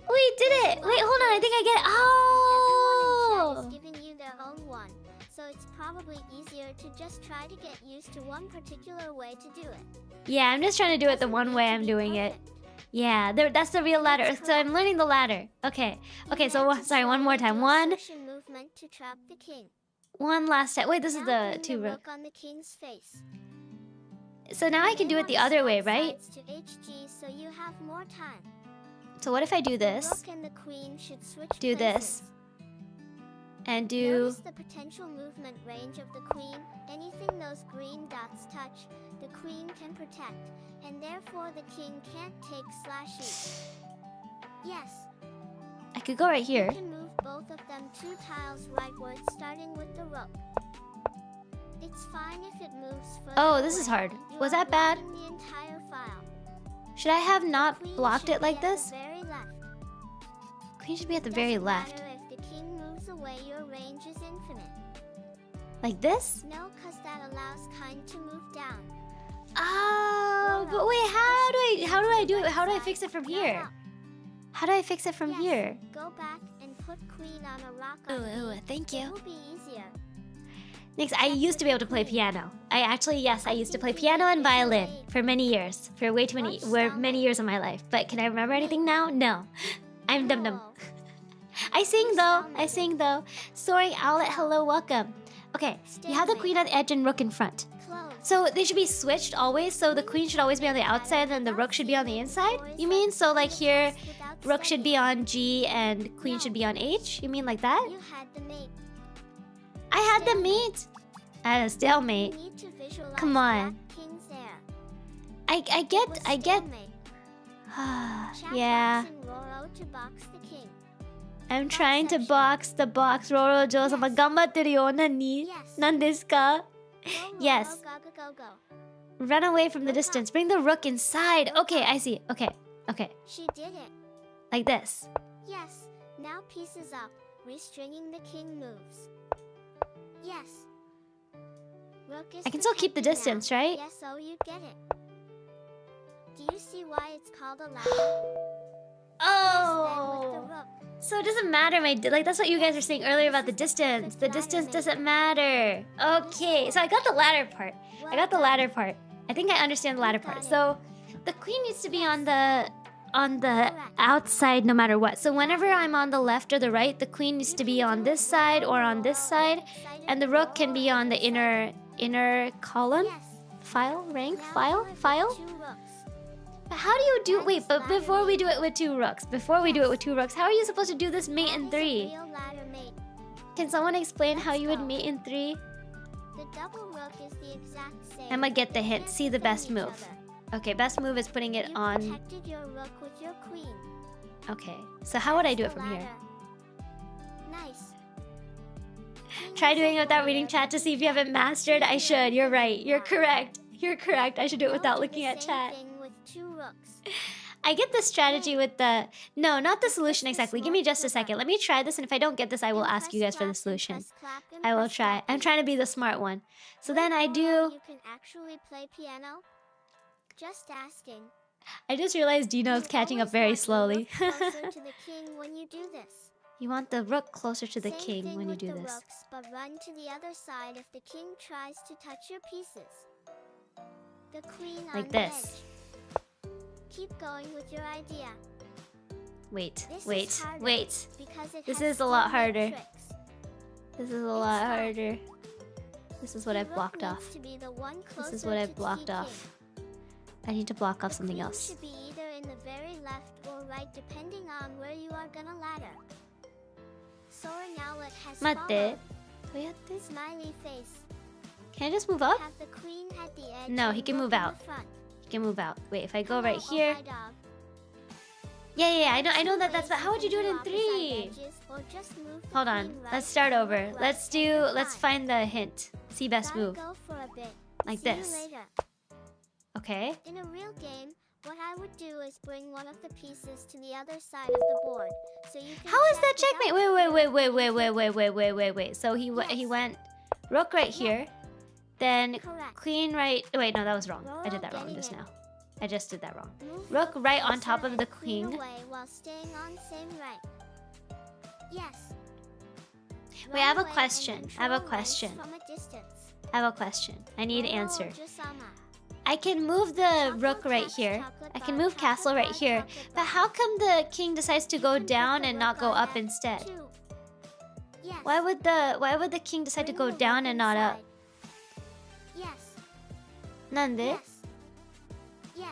Speaker 1: We did it! Wait, hold on. I think I get it.
Speaker 2: Everyone in chat
Speaker 1: Oh!
Speaker 2: is giving you their own one, so it's probably easier to just try to get used to one particular way to do it.
Speaker 1: Yeah, I'm just trying to do it the
Speaker 2: Doesn't
Speaker 1: one
Speaker 2: need
Speaker 1: way
Speaker 2: to
Speaker 1: I'm
Speaker 2: be
Speaker 1: doing it.
Speaker 2: perfect.
Speaker 1: Yeah, that's the real ladder. So I'm learning the ladder. Okay. Okay,
Speaker 2: You
Speaker 1: so
Speaker 2: meant to
Speaker 1: sorry, one more
Speaker 2: slowly
Speaker 1: time.
Speaker 2: do
Speaker 1: One
Speaker 2: assertion movement to trap the king.
Speaker 1: last time. Wait, this is
Speaker 2: Now
Speaker 1: the
Speaker 2: bring
Speaker 1: two
Speaker 2: the
Speaker 1: rook.
Speaker 2: rook on the king's face.
Speaker 1: So now I can do it the other way, right?
Speaker 2: To HG, so you have more time.
Speaker 1: So what if I do
Speaker 2: The
Speaker 1: this
Speaker 2: rook and the queen should switch
Speaker 1: Do this.
Speaker 2: places.
Speaker 1: and do...
Speaker 2: Notice the potential movement range of the queen. Anything those green dots touch, the queen can protect, and therefore the king can't take /e. Yes,
Speaker 1: I could go right
Speaker 2: you
Speaker 1: here.
Speaker 2: can move both of them 2 tiles rightward starting with the rook. It's fine if it moves further
Speaker 1: Oh, this is
Speaker 2: away.
Speaker 1: hard.
Speaker 2: You
Speaker 1: Was
Speaker 2: are
Speaker 1: that bad?
Speaker 2: blocking the entire file.
Speaker 1: Should I have not
Speaker 2: Queen
Speaker 1: blocked
Speaker 2: should
Speaker 1: it like
Speaker 2: be at
Speaker 1: this?
Speaker 2: the very left.
Speaker 1: Queen should be at the
Speaker 2: Doesn't
Speaker 1: very left.
Speaker 2: matter if the king moves away, your range is infinite.
Speaker 1: Like this?
Speaker 2: No, cause that allows kind to move down.
Speaker 1: Oh, but wait, how do I do it? How do I fix it from here? How do I fix it from here?
Speaker 2: Go back and put queen on a rock
Speaker 1: Ooh,
Speaker 2: on
Speaker 1: ooh,
Speaker 2: E.
Speaker 1: thank
Speaker 2: It
Speaker 1: you.
Speaker 2: will be easier.
Speaker 1: Next, I used to be able to play piano. Yes, I used to play piano and violin for many years. For many years of my life. But can I remember anything now? No. I'm dum-dum.
Speaker 2: Cool.
Speaker 1: I sing though. Soaring owlet, hello, welcome. Okay, you have the queen on the edge and rook in front.
Speaker 2: Close.
Speaker 1: So they should be switched always. So the queen should always be on the outside and the rook should be on the inside? You mean? So like here, rook should be on G and queen should be on H? You mean like that?
Speaker 2: You had the mate.
Speaker 1: I had the mate. I had a stalemate.
Speaker 2: You need to visualize
Speaker 1: Come on.
Speaker 2: black king's heir.
Speaker 1: I get.
Speaker 2: With stalemate. Chat
Speaker 1: Yeah.
Speaker 2: box and Roro to box the king.
Speaker 1: I'm trying to box the box. Roro Jo-sama gambatte yo. Nani?
Speaker 2: Yes.
Speaker 1: Nan desu ka?
Speaker 2: Go, Roro,
Speaker 1: Yes.
Speaker 2: Go, go, go, go.
Speaker 1: Run away from the distance. Bring the rook inside. Okay, I see. Okay.
Speaker 2: She did it.
Speaker 1: Like this.
Speaker 2: Yes. Now pieces up. Restringing the king moves. Yes. Rook is
Speaker 1: I can still keep the
Speaker 2: protected now.
Speaker 1: distance, right?
Speaker 2: Yes, so you get it. Do you see why it's called a ladder? Yes, then with the
Speaker 1: Oh.
Speaker 2: rook.
Speaker 1: So it doesn't matter, that's what you guys were saying earlier about the distance. The distance doesn't matter. Okay, so I got the ladder part. I think I understand the ladder part. So the queen needs to be on the outside no matter what. So whenever I'm on the left or the right, the queen needs to be on this side or on this side, and the rook can be on the inner column.
Speaker 2: Yes.
Speaker 1: File, rank,
Speaker 2: Now
Speaker 1: file,
Speaker 2: do it with
Speaker 1: file.
Speaker 2: 2 rooks.
Speaker 1: But how do you do? Wait, but before we do it with 2 rooks, how are you supposed to do this mate in
Speaker 2: That is a
Speaker 1: 3?
Speaker 2: real ladder mate.
Speaker 1: Can someone explain how you would mate in 3?
Speaker 2: The double rook is the exact same.
Speaker 1: I'ma get the
Speaker 2: They
Speaker 1: hint.
Speaker 2: can't
Speaker 1: See the
Speaker 2: defend
Speaker 1: best
Speaker 2: each
Speaker 1: move.
Speaker 2: other.
Speaker 1: Okay, best move is putting it
Speaker 2: You
Speaker 1: on.
Speaker 2: protected your rook with your queen.
Speaker 1: Okay, so how would I do it
Speaker 2: That's the
Speaker 1: from here?
Speaker 2: ladder. Nice.
Speaker 1: Try doing it without reading chat to see if you haven't mastered. I should. You're right. You're correct. I should do it without looking at chat.
Speaker 2: Thing with 2 rooks.
Speaker 1: I get the strategy with the... No, not the solution exactly. Give me just a second. Let me try this, and if I don't get this, I will ask you guys for the solution. I will try. I'm trying to be the smart one. So then I do...
Speaker 2: You can actually play piano? Just asking.
Speaker 1: I just realized Dino's catching up very slowly.
Speaker 2: Closer to the king when you do this.
Speaker 1: You want the rook closer to the
Speaker 2: Same
Speaker 1: king
Speaker 2: thing
Speaker 1: when you
Speaker 2: with
Speaker 1: do
Speaker 2: the
Speaker 1: this.
Speaker 2: Rooks, but run to the other side if the king tries to touch your pieces. The queen on
Speaker 1: Like
Speaker 2: the
Speaker 1: this.
Speaker 2: edge. Keep going with your idea.
Speaker 1: Wait,
Speaker 2: This is
Speaker 1: wait,
Speaker 2: harder
Speaker 1: wait.
Speaker 2: because it
Speaker 1: This
Speaker 2: has
Speaker 1: is a lot
Speaker 2: stalemate
Speaker 1: harder.
Speaker 2: tricks.
Speaker 1: This is a lot
Speaker 2: fine.
Speaker 1: harder. This is what
Speaker 2: The
Speaker 1: I've
Speaker 2: rook
Speaker 1: blocked
Speaker 2: needs
Speaker 1: off.
Speaker 2: to be the one
Speaker 1: This
Speaker 2: closer
Speaker 1: is what
Speaker 2: to
Speaker 1: I've
Speaker 2: the
Speaker 1: blocked
Speaker 2: key
Speaker 1: off.
Speaker 2: king.
Speaker 1: I need to block off
Speaker 2: The
Speaker 1: something
Speaker 2: queen
Speaker 1: else.
Speaker 2: should be either in the very left or right depending on where you are gonna ladder. Soaring owlet has
Speaker 1: 待って。
Speaker 2: followed.
Speaker 1: どうやって
Speaker 2: Smiley face.
Speaker 1: Can I just move up?
Speaker 2: Have the queen at the edge.
Speaker 1: No,
Speaker 2: and
Speaker 1: he can
Speaker 2: rook
Speaker 1: move
Speaker 2: in the
Speaker 1: out.
Speaker 2: front.
Speaker 1: You can move out. Wait, if I go
Speaker 2: Hello,
Speaker 1: right
Speaker 2: oh
Speaker 1: here.
Speaker 2: my dog.
Speaker 1: Yeah, I know that that's...
Speaker 2: Two
Speaker 1: But how would you do it in
Speaker 2: ways
Speaker 1: 3?
Speaker 2: can do opposite edges, or just move the
Speaker 1: Hold on.
Speaker 2: queen right
Speaker 1: Let's start
Speaker 2: and
Speaker 1: over.
Speaker 2: rook
Speaker 1: Let's
Speaker 2: left.
Speaker 1: find the hint. See best
Speaker 2: Gotta
Speaker 1: move.
Speaker 2: go for a bit.
Speaker 1: Like
Speaker 2: See you
Speaker 1: this.
Speaker 2: later.
Speaker 1: Okay.
Speaker 2: In a real game, what I would do is bring one of the pieces to the other side of the board, so you can
Speaker 1: How is that
Speaker 2: check
Speaker 1: checkmate?
Speaker 2: without
Speaker 1: Wait. So he
Speaker 2: Yes.
Speaker 1: went rook right here, then
Speaker 2: Correct.
Speaker 1: queen right. Wait, no, that was wrong. I did that wrong just now. I just did that wrong. Rook right on top of the queen.
Speaker 2: Away while staying on same rank. Yes.
Speaker 1: Wait, I have a
Speaker 2: Run away and
Speaker 1: question.
Speaker 2: then
Speaker 1: I have a
Speaker 2: throw ranks
Speaker 1: question.
Speaker 2: From a distance.
Speaker 1: I have a question. I need an
Speaker 2: Roro
Speaker 1: answer.
Speaker 2: Ojusama.
Speaker 1: I can move the rook right here. I can move castle right here. But how come the king decides to go down and not go up instead?
Speaker 2: Two. Yes.
Speaker 1: Why would the king decide to go
Speaker 2: Bring the
Speaker 1: down
Speaker 2: rook
Speaker 1: and not up?
Speaker 2: inside. Yes.
Speaker 1: なんで
Speaker 2: Yes. Yes.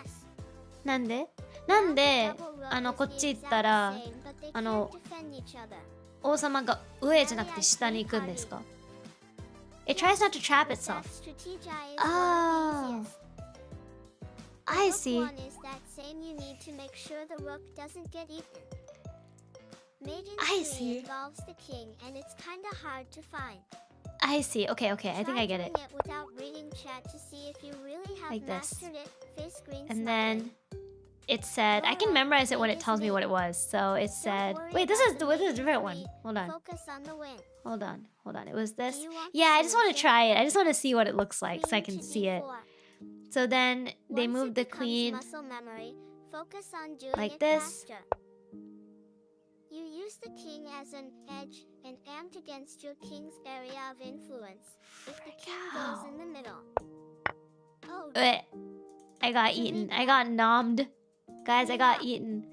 Speaker 1: なんでなんで
Speaker 2: Double rook
Speaker 1: こ
Speaker 2: is
Speaker 1: っ
Speaker 2: the
Speaker 1: ち行ったら
Speaker 2: exact same, but they
Speaker 1: あの
Speaker 2: can't defend each other.
Speaker 1: 王様が上じゃなくて下に行くんですか It tries not to trap
Speaker 2: That
Speaker 1: itself.
Speaker 2: strategy is
Speaker 1: Oh.
Speaker 2: one of the easiest.
Speaker 1: I
Speaker 2: Rook
Speaker 1: see.
Speaker 2: one is that same you need to make sure the rook doesn't get eaten. Mate in
Speaker 1: I
Speaker 2: three
Speaker 1: see.
Speaker 2: involves the king and it's kinda hard to find.
Speaker 1: I see. Okay, okay. I think I get it.
Speaker 2: Try doing without reading chat to see if you really have
Speaker 1: Like this.
Speaker 2: mastered it. Face screen
Speaker 1: And
Speaker 2: smiling.
Speaker 1: then it said, I can memorize it when it tells me what it was. So it said,
Speaker 2: Don't worry
Speaker 1: wait, this
Speaker 2: about
Speaker 1: is
Speaker 2: the
Speaker 1: a different one.
Speaker 2: main
Speaker 1: Hold on.
Speaker 2: Focus on the win.
Speaker 1: Hold on. Hold on. It was this.
Speaker 2: Do you want
Speaker 1: Yeah,
Speaker 2: the
Speaker 1: I just want to
Speaker 2: solution?
Speaker 1: try it. I just want to see what it looks like so I
Speaker 2: Queen
Speaker 1: can
Speaker 2: to
Speaker 1: see it.
Speaker 2: D4.
Speaker 1: So then they
Speaker 2: Once
Speaker 1: moved
Speaker 2: it
Speaker 1: the
Speaker 2: becomes
Speaker 1: queen.
Speaker 2: muscle memory, focus on doing
Speaker 1: like
Speaker 2: it
Speaker 1: this.
Speaker 2: faster. You use the king as an edge and amped against your king's area of influence. If the king goes in the middle. Oh,
Speaker 1: I got eaten. I got nommed. Guys, I got eaten.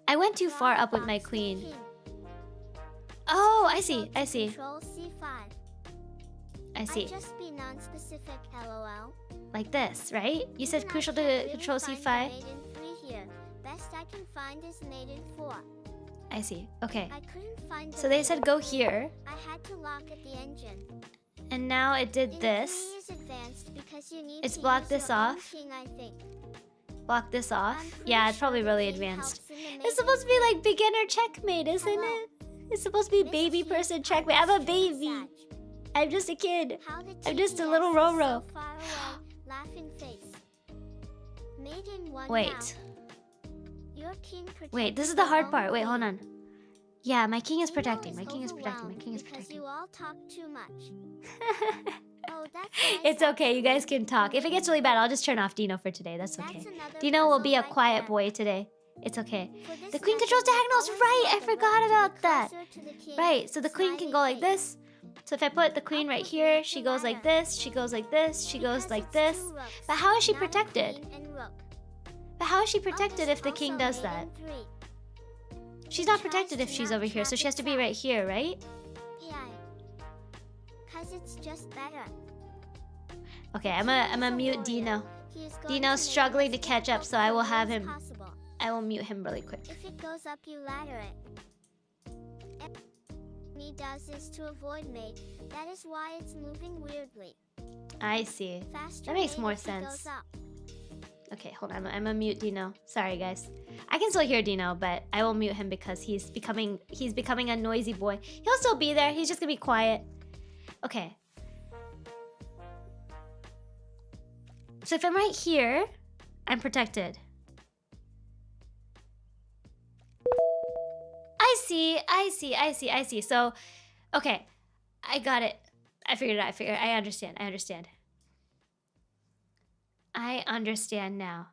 Speaker 1: I went too far up with my queen. Oh, I see. I see.
Speaker 2: Control C5.
Speaker 1: I see.
Speaker 2: I just be non-specific, lol.
Speaker 1: Like this, right? You said
Speaker 2: Even I
Speaker 1: crucial
Speaker 2: can't
Speaker 1: to
Speaker 2: really
Speaker 1: control
Speaker 2: find
Speaker 1: C5.
Speaker 2: mate in 3 here. Best I can find is mate in 4.
Speaker 1: I see. Okay.
Speaker 2: I couldn't find the
Speaker 1: So they
Speaker 2: mate
Speaker 1: said
Speaker 2: in
Speaker 1: go
Speaker 2: 3.
Speaker 1: here.
Speaker 2: I had to lock at the engine.
Speaker 1: And now it did
Speaker 2: In
Speaker 1: this.
Speaker 2: 3 is advanced because you need
Speaker 1: It's
Speaker 2: to
Speaker 1: blocked
Speaker 2: use
Speaker 1: this
Speaker 2: your own
Speaker 1: off.
Speaker 2: king, I think.
Speaker 1: Block this off.
Speaker 2: I'm pretty
Speaker 1: Yeah, it's
Speaker 2: sure
Speaker 1: probably
Speaker 2: the
Speaker 1: really
Speaker 2: king
Speaker 1: advanced.
Speaker 2: helps in the
Speaker 1: It's
Speaker 2: mate
Speaker 1: supposed to
Speaker 2: in
Speaker 1: be like beginner checkmate, isn't
Speaker 2: Hello.
Speaker 1: it? It's supposed to be
Speaker 2: Miss
Speaker 1: baby
Speaker 2: T,
Speaker 1: person
Speaker 2: I
Speaker 1: checkmate. I'm a
Speaker 2: missed your
Speaker 1: baby.
Speaker 2: message.
Speaker 1: I'm just a kid.
Speaker 2: How the
Speaker 1: I'm just a
Speaker 2: TTS
Speaker 1: little
Speaker 2: is
Speaker 1: Roro.
Speaker 2: So far away, laughing face. Made in 1
Speaker 1: Wait.
Speaker 2: now. Your king
Speaker 1: Wait, this is
Speaker 2: protects
Speaker 1: the
Speaker 2: your
Speaker 1: hard
Speaker 2: own
Speaker 1: part. Wait, hold
Speaker 2: queen.
Speaker 1: on. Yeah, my king is
Speaker 2: Emo
Speaker 1: protecting. My king is protecting. My
Speaker 2: overwhelmed
Speaker 1: king is
Speaker 2: because
Speaker 1: protecting.
Speaker 2: you all talk too much. Oh, that's nice
Speaker 1: It's okay. You guys
Speaker 2: actually.
Speaker 1: can talk. If it gets really bad, I'll just turn off Dino for today. That's
Speaker 2: That's
Speaker 1: okay.
Speaker 2: another
Speaker 1: Dino will
Speaker 2: puzzle
Speaker 1: be a
Speaker 2: right
Speaker 1: quiet
Speaker 2: there.
Speaker 1: boy today. It's okay.
Speaker 2: For this
Speaker 1: The queen
Speaker 2: method,
Speaker 1: controls
Speaker 2: you
Speaker 1: diagonals.
Speaker 2: always
Speaker 1: Right, I
Speaker 2: want the rook
Speaker 1: forgot
Speaker 2: to be
Speaker 1: about that.
Speaker 2: closer to the king.
Speaker 1: Right, so the queen can go like
Speaker 2: Smiley face.
Speaker 1: this. So if I put the queen right here, she goes like this, she goes like this, she goes
Speaker 2: Because
Speaker 1: like
Speaker 2: it's
Speaker 1: this.
Speaker 2: 2 rooks,
Speaker 1: But how is she
Speaker 2: not a
Speaker 1: protected?
Speaker 2: queen and rook.
Speaker 1: But how is she protected if the
Speaker 2: Also
Speaker 1: king does
Speaker 2: mate
Speaker 1: that?
Speaker 2: in 3.
Speaker 1: She's not
Speaker 2: Tries
Speaker 1: protected
Speaker 2: to
Speaker 1: if she's
Speaker 2: not
Speaker 1: over here, so
Speaker 2: trap
Speaker 1: she has to be
Speaker 2: itself.
Speaker 1: right here, right?
Speaker 2: Yeah. Cause it's just better.
Speaker 1: Okay,
Speaker 2: The
Speaker 1: I'm
Speaker 2: king is
Speaker 1: a
Speaker 2: a
Speaker 1: mute
Speaker 2: warrior.
Speaker 1: Dino.
Speaker 2: He is going
Speaker 1: Dino's
Speaker 2: to make
Speaker 1: struggling to
Speaker 2: it as
Speaker 1: catch up,
Speaker 2: difficult
Speaker 1: so I will
Speaker 2: for you
Speaker 1: have
Speaker 2: as
Speaker 1: him.
Speaker 2: possible.
Speaker 1: I will mute him really quick.
Speaker 2: If it goes up, you ladder it. He does this to avoid mate. That is why it's moving weirdly.
Speaker 1: I see.
Speaker 2: Faster
Speaker 1: That makes
Speaker 2: mate
Speaker 1: more
Speaker 2: if it
Speaker 1: sense.
Speaker 2: goes up.
Speaker 1: Okay, hold on. I'm a mute Dino. Sorry, guys. I can still hear Dino, but I will mute him because he's becoming a noisy boy. He'll still be there. He's just gonna be quiet. Okay. So if I'm right here, I'm protected. I see. So, okay. I got it. I figured it out. I understand. I understand now.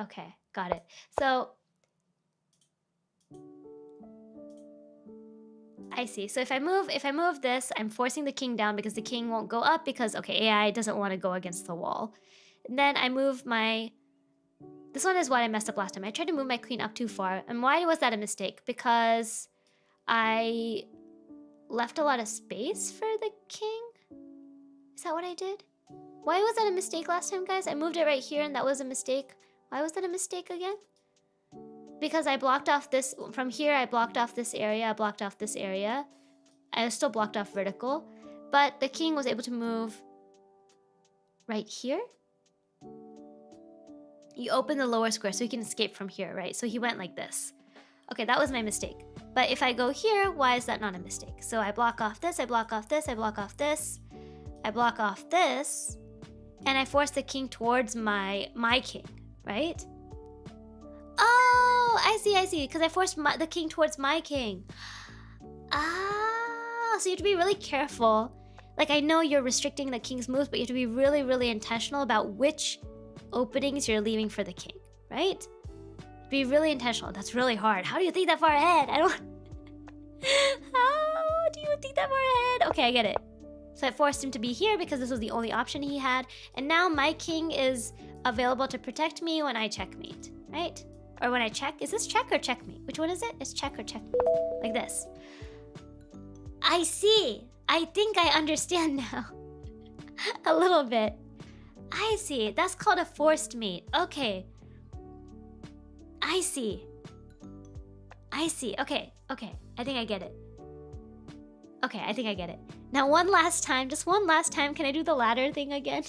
Speaker 1: Okay, got it. So, I see. So if I move this, I'm forcing the king down because the king won't go up because, okay, AI doesn't want to go against the wall. And then I move my... This one is what I messed up last time. I tried to move my queen up too far. And why was that a mistake? Because I left a lot of space for the king? Is that what I did? Why was that a mistake last time, guys? I moved it right here and that was a mistake. Why was that a mistake again? Because I blocked off this... From here, I blocked off this area. I blocked off this area. I still blocked off vertical. But the king was able to move right here. You open the lower square so he can escape from here, right? So he went like this. Okay, that was my mistake. But if I go here, why is that not a mistake? So I block off this, I block off this, I block off this, I block off this, and I force the king towards my king, right? Oh, I see, because I forced the king towards my king. Ah, so you have to be really careful. Like, I know you're restricting the king's moves, but you have to be really, really intentional about which openings you're leaving for the king, right? Be really intentional. That's really hard. How do you think that far ahead? I don't... How do you think that far ahead? Okay, I get it. So I forced him to be here because this was the only option he had. And now my king is available to protect me when I checkmate, right? Or when I check. Is this check or checkmate? Which one is it? It's check or checkmate. Like this. I see. I think I understand now. A little bit. I see. That's called a forced mate. Okay. I see. Okay. I think I get it. Okay, I think I get it. Now one last time, just one last time, can I do the ladder thing again?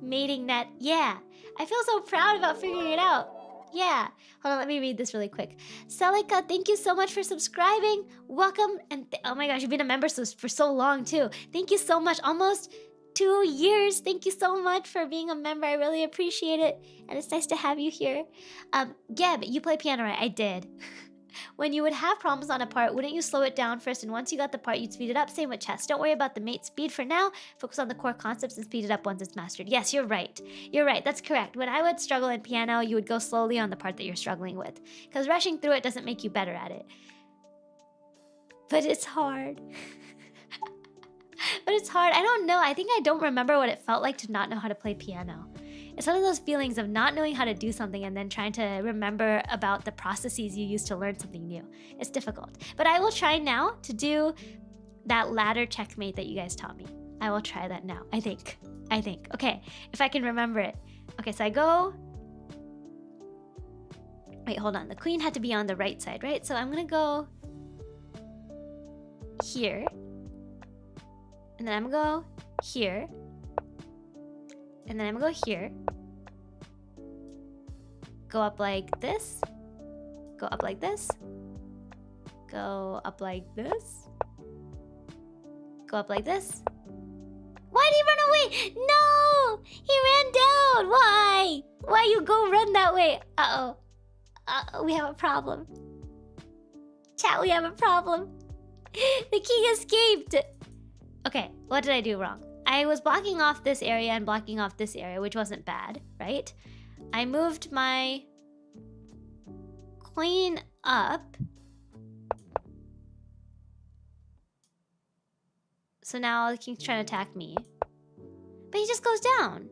Speaker 1: Mating net. Yeah. I feel so proud about figuring it out. Yeah. Hold on, let me read this really quick. Selika, thank you so much for subscribing. Welcome. And oh my gosh, you've been a member for so long too. Thank you so much. Almost 2 years. Thank you so much for being a member. I really appreciate it. And it's nice to have you here. Geb, you play piano, right? I did. When you would have problems on a part, wouldn't you slow it down first, and once you got the part, you'd speed it up? Same with chess. Don't worry about the mate speed for now. Focus on the core concepts and speed it up once it's mastered. Yes, you're right. You're right. That's correct. When I would struggle in piano, you would go slowly on the part that you're struggling with, because rushing through it doesn't make you better at it. But it's hard. But it's hard. I don't know. I think I don't remember what it felt like to not know how to play piano. It's one of those feelings of not knowing how to do something and then trying to remember about the processes you use to learn something new. It's difficult. But I will try now to do that ladder checkmate that you guys taught me. I will try that now, I think. Okay, if I can remember it. Okay, so I go... Wait, hold on. The queen had to be on the right side, right? So I'm gonna go... here. And then I'm gonna go here. And then I'm gonna go here. Go up like this. Go up like this. Go up like this. Go up like this. Why did he run away? No! He ran down! Why? Why you go run that way? Uh-oh. Uh-oh, we have a problem. Chat, we have a problem. The king escaped. Okay, what did I do wrong? I was blocking off this area and blocking off this area, which wasn't bad, right? I moved my queen up. So now the king's trying to attack me. But he just goes down.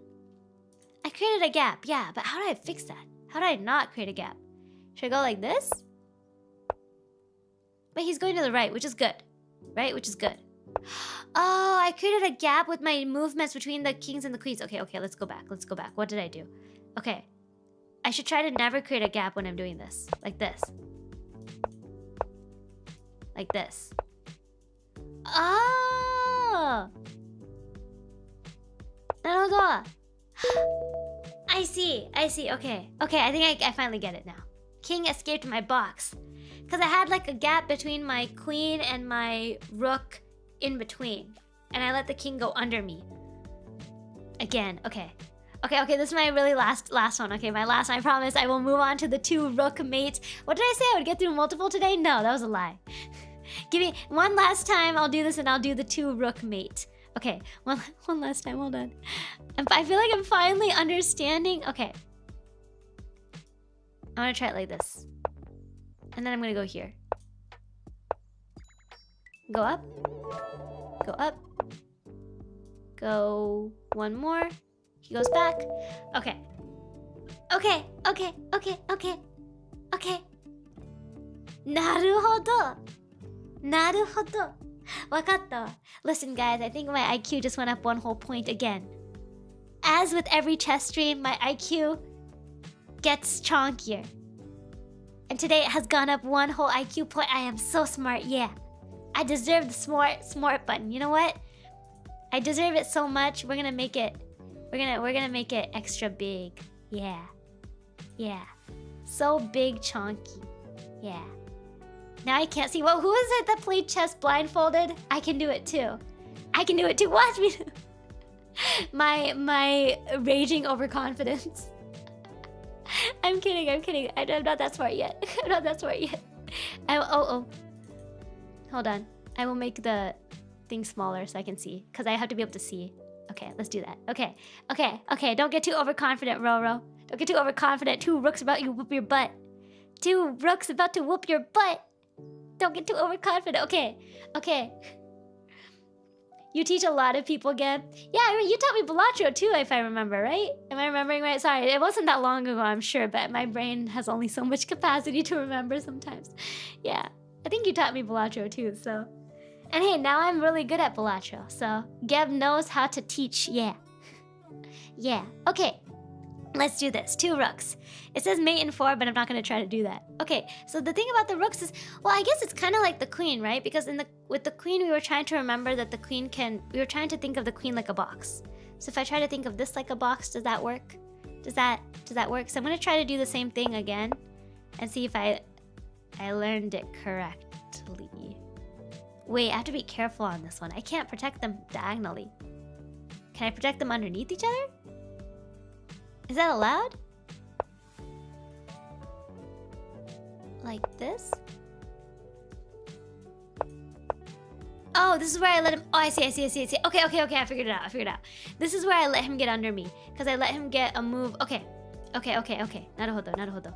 Speaker 1: I created a gap, yeah, but how do I fix that? How do I not create a gap? Should I go like this? But he's going to the right, which is good. Right? Which is good. Oh, I created a gap with my movements between the kings and the queens. Okay, let's go back. What did I do? Okay. I should try to never create a gap when I'm doing this. Like this. Like this. Oh! Naruhodo. I see. Okay, I think I finally get it now. King escaped my box. Because I had like a gap between my queen and my rook in between. And I let the king go under me. Again, okay, this is my really last one. Okay, my last one, I promise. I will move on to the 2 rook mates. What did I say? I would get through multiple today? No, that was a lie. Give me one last time. I'll do this and I'll do the 2 rook mate. Okay, one last time. Hold on. I feel like I'm finally understanding. Okay. I'm gonna try it like this. And then I'm gonna go here. Go up. Go up. Go one more. He goes back. Okay. Naruhodo. Wakatta. Listen, guys, I think my IQ just went up 1 whole point again. As with every chess stream, my IQ gets chonkier. And today it has gone up 1 whole IQ point. I am so smart, yeah. I deserve the smart button. You know what? I deserve it so much. We're gonna make it. We're gonna make it extra big. Yeah. So big, chonky. Yeah. Now I can't see. Well, who is it that played chess blindfolded? I can do it too. Watch me. My raging overconfidence. I'm kidding. I'm not that smart yet. Oh. Hold on. I will make the thing smaller so I can see. Because I have to be able to see. Okay, let's do that. Okay. Don't get too overconfident, Roro. Don't get too overconfident. 2 rooks about to whoop your butt. 2 rooks about to whoop your butt. Don't get too overconfident. Okay. You teach a lot of people, Geb. Yeah, you taught me Balatro too, if I remember, right? Am I remembering right? Sorry, it wasn't that long ago, I'm sure, but my brain has only so much capacity to remember sometimes. Yeah, I think you taught me Balatro too, so. And hey, now I'm really good at Balatro, so Geb knows how to teach, yeah. Okay, let's do this. 2 rooks. It says mate in 4, but I'm not gonna try to do that. Okay, so the thing about the rooks is, well, I guess it's kind of like the queen, right? Because with the queen, we were trying to remember that the queen we were trying to think of the queen like a box. So if I try to think of this like a box, does that work? Does that work? So I'm gonna try to do the same thing again and see if I learned it correctly. Wait, I have to be careful on this one. I can't protect them diagonally. Can I protect them underneath each other? Is that allowed? Like this? Oh, this is where I let him... Oh, I see. Okay, I figured it out. This is where I let him get under me. Because I let him get a move... Okay. Naruhodo.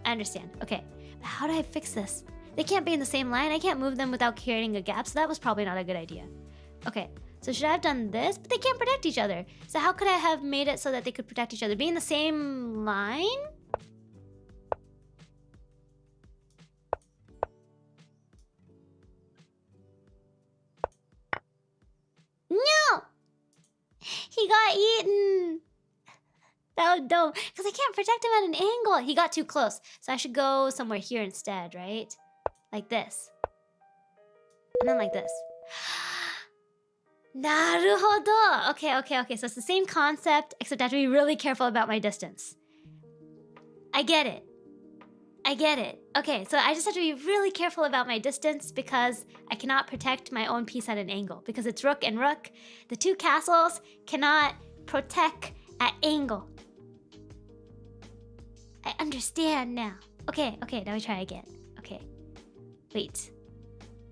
Speaker 1: I understand. Okay. But how do I fix this? They can't be in the same line. I can't move them without creating a gap, so that was probably not a good idea. Okay. So should I have done this? But they can't protect each other. So how could I have made it so that they could protect each other? Be in the same line? No! He got eaten! That was dumb. Because I can't protect him at an angle. He got too close. So I should go somewhere here instead, right? Like this. And then like this. Naruhodo! Okay. So it's the same concept, except I have to be really careful about my distance. I get it. Okay, so I just have to be really careful about my distance because I cannot protect my own piece at an angle. Because it's rook and rook. The two castles cannot protect at angle. I understand now. Okay, now we try again. Okay. Wait.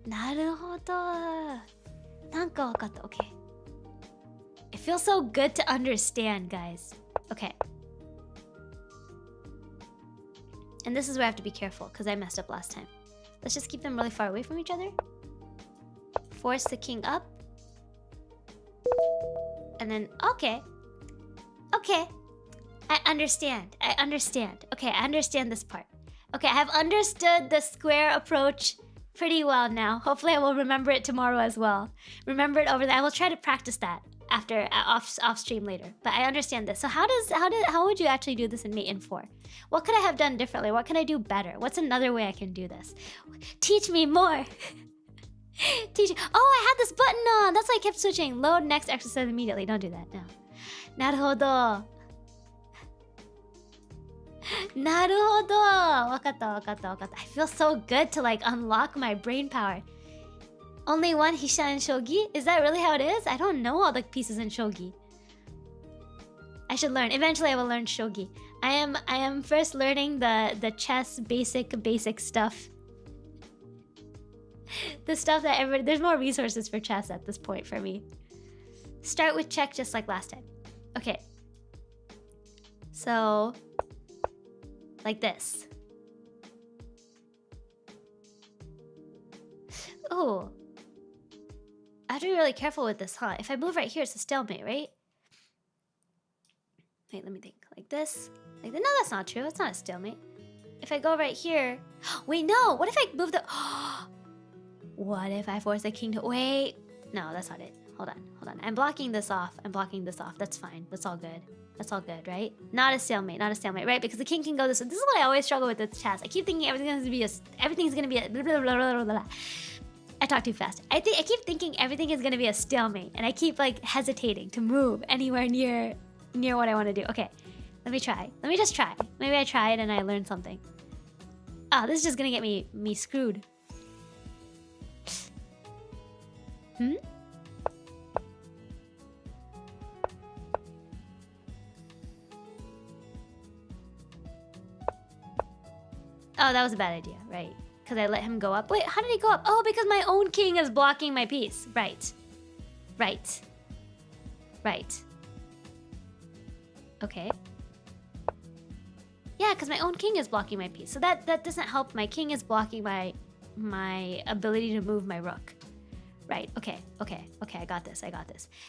Speaker 1: Naruhodo. Nanka wakatta. Okay. It feels so good to understand, guys. Okay. And this is where I have to be careful, because I messed up last time. Let's just keep them really far away from each other. Force the king up. And then, okay. I understand. Okay, I understand this part. Okay, I have understood the square approach pretty well now. Hopefully I will remember it tomorrow as well. Remember it over there. I will try to practice that after off stream later. But I understand this. So how would you actually do this in Mate in 4? What could I have done differently? What can I do better? What's another way I can do this? Teach me more. Oh, I had this button on. That's why I kept switching. Load next exercise immediately. Don't do that. No. Naruhodo. Wakatta. I feel so good to like unlock my brain power. Only one Hisha and Shogi? Is that really how it is? I don't know all the pieces in Shogi. I should learn. Eventually I will learn Shogi. I am first learning the chess basic stuff. The stuff that there's more resources for chess at this point for me. Start with check just like last time. Okay. So like this. Oh. I have to be really careful with this, huh? If I move right here, it's a stalemate, right? Wait, let me think. Like this? Like no, that's not true. It's not a stalemate. If I go right here... Wait, no! What if I move the... What if I force the king to... Wait! No, that's not it. Hold on. I'm blocking this off. That's fine. That's all good, right? Not a stalemate, right? Because the king can go this way. This is what I always struggle with chess. I keep thinking everything's gonna be a blah, blah, blah, blah, blah. I talk too fast. I keep thinking everything is gonna be a stalemate, and I keep like hesitating to move anywhere near what I want to do. Okay, let me just try. Maybe I tried and I learned something. Oh, this is just gonna get me screwed. Oh, that was a bad idea, right? Because I let him go up. Wait, how did he go up? Oh, because my own king is blocking my piece. Right. Okay. Yeah, because my own king is blocking my piece. So that doesn't help. My king is blocking my ability to move my rook. Right, okay. I got this.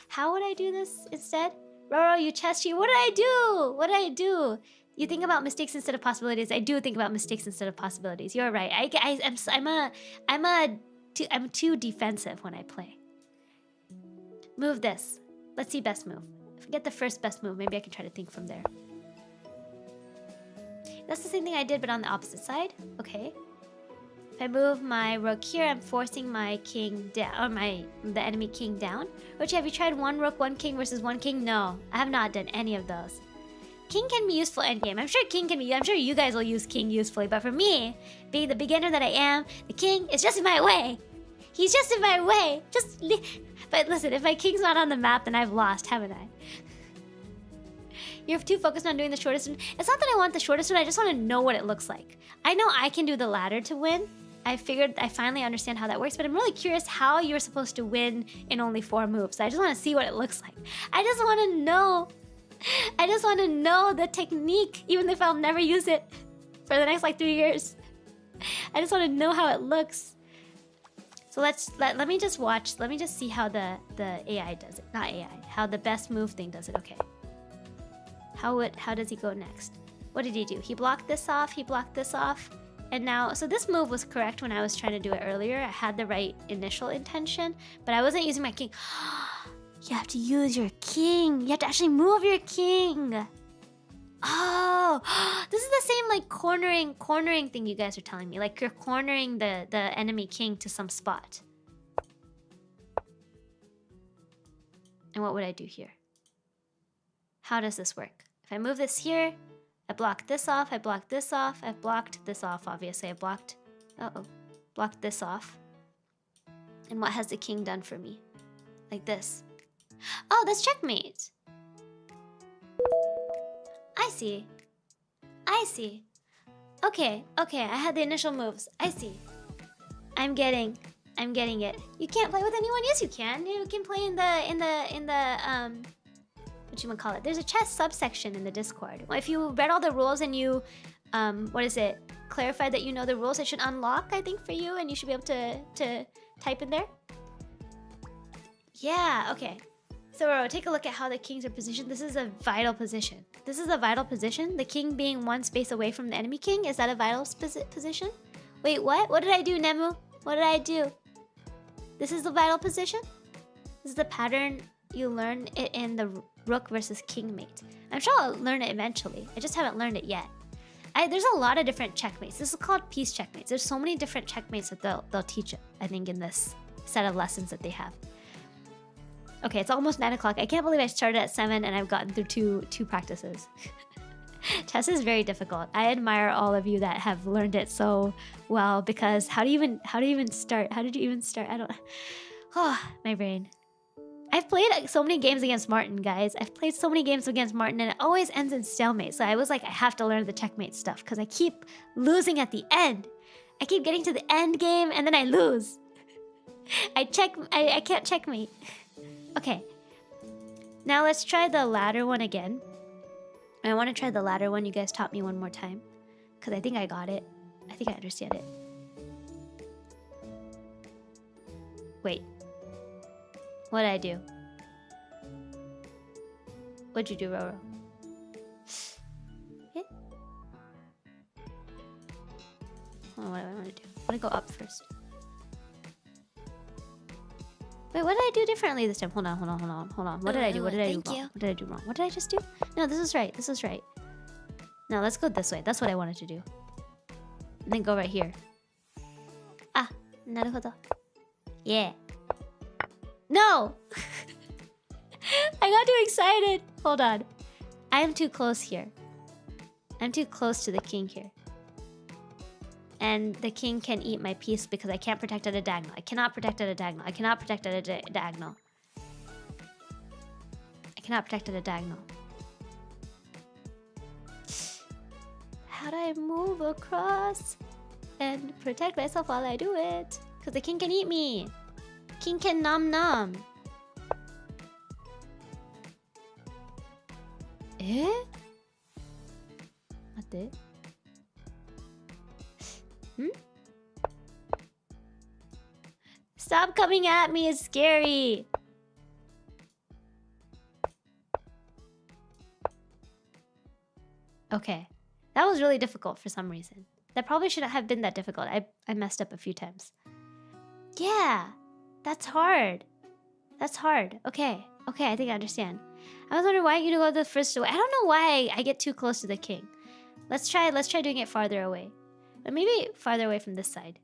Speaker 1: How would I do this instead? Roro, you chess cheat. What did I do? You think about mistakes instead of possibilities. I do think about mistakes instead of possibilities. You're right. I'm too defensive when I play. Move this. Let's see best move. Forget the first best move. Maybe I can try to think from there. That's the same thing I did, but on the opposite side. Okay. If I move my rook here, I'm forcing my king down, or the enemy king down. Rocchi, have you tried one rook, one king versus one king? No, I have not done any of those. King can be useful endgame. I'm sure you guys will use king usefully, but for me, being the beginner that I am, the king is just in my way. He's just in my way. But listen, if my king's not on the map, then I've lost, haven't I? You're too focused on doing the shortest one. It's not that I want the shortest one, I just want to know what it looks like. I know I can do the ladder to win. I finally understand how that works, but I'm really curious how you're supposed to win in only 4 moves. I just want to see what it looks like. I just want to know. I just want to know the technique, even if I'll never use it for the next like 3 years. I just want to know how it looks. So let me just watch. Let me just see how the AI does it. Not AI. How the best move thing does it. Okay. How does he go next? What did he do? He blocked this off. He blocked this off. And now, so this move was correct when I was trying to do it earlier. I had the right initial intention, but I wasn't using my king. You have to use your king. You have to actually move your king. Oh, this is the same like cornering thing you guys are telling me. Like you're cornering the enemy king to some spot. And what would I do here? How does this work? If I move this here, I block this off, I block this off, I've blocked this off, obviously. I blocked this off. And what has the king done for me? Like this. Oh, that's checkmate. I see. Okay, I had the initial moves. I see. I'm getting it. You can't play with anyone? Yes, you can. You can play in the whatchamacallit. There's a chess subsection in the Discord. If you read all the rules and you clarified that you know the rules, it should unlock, I think, for you, and you should be able to type in there. Yeah, okay. So take a look at how the kings are positioned. This is a vital position. The king being 1 space away from the enemy king. Is that a vital position? Wait, what? What did I do, Nemu? What did I do? This is the vital position? This is the pattern you learn it in the rook versus king mate. I'm sure I'll learn it eventually. I just haven't learned it yet. There's a lot of different checkmates. This is called peace checkmates. There's so many different checkmates that they'll teach it, I think, in this set of lessons that they have. Okay, it's almost 9 o'clock. I can't believe I started at 7 and I've gotten through two practices. Chess is very difficult. I admire all of you that have learned it so well, because how do you even start? How did you even start? I don't. Oh, my brain. I've played so many games against Martin, guys. I've played so many games against Martin and it always ends in stalemate. So I was like, I have to learn the checkmate stuff because I keep losing at the end. I keep getting to the end game and then I lose. I can't checkmate. Okay. Now let's try the ladder one again. I want to try the ladder one you guys taught me one more time, because I think I got it. I think I understand it. Wait. What did I do? What'd you do, Roro? Yeah? Oh, what do I want to do? I want to go up first. Wait, what did I do differently this time? Hold on. What did I do? What did I do wrong? What did I do wrong? What did I just do? No, this is right. This is right. Now let's go this way. That's what I wanted to do. And then go right here. Ah, naruhodo. Yeah. No! I got too excited. Hold on. I am too close here. I'm too close to the king here. And the king can eat my piece because I can't protect at a diagonal. I cannot protect at a diagonal. I cannot protect at a diagonal. I cannot protect at a diagonal. How do I move across and protect myself while I do it? Because the king can eat me. King can nom nom. Eh? What? Stop coming at me, it's scary. Okay. That was really difficult for some reason. That probably shouldn't have been that difficult. I messed up a few times. Yeah. That's hard. That's hard. Okay. Okay, I think I understand. I was wondering why you go the first way. I don't know why I get too close to the king. Let's try doing it farther away. But maybe farther away from this side.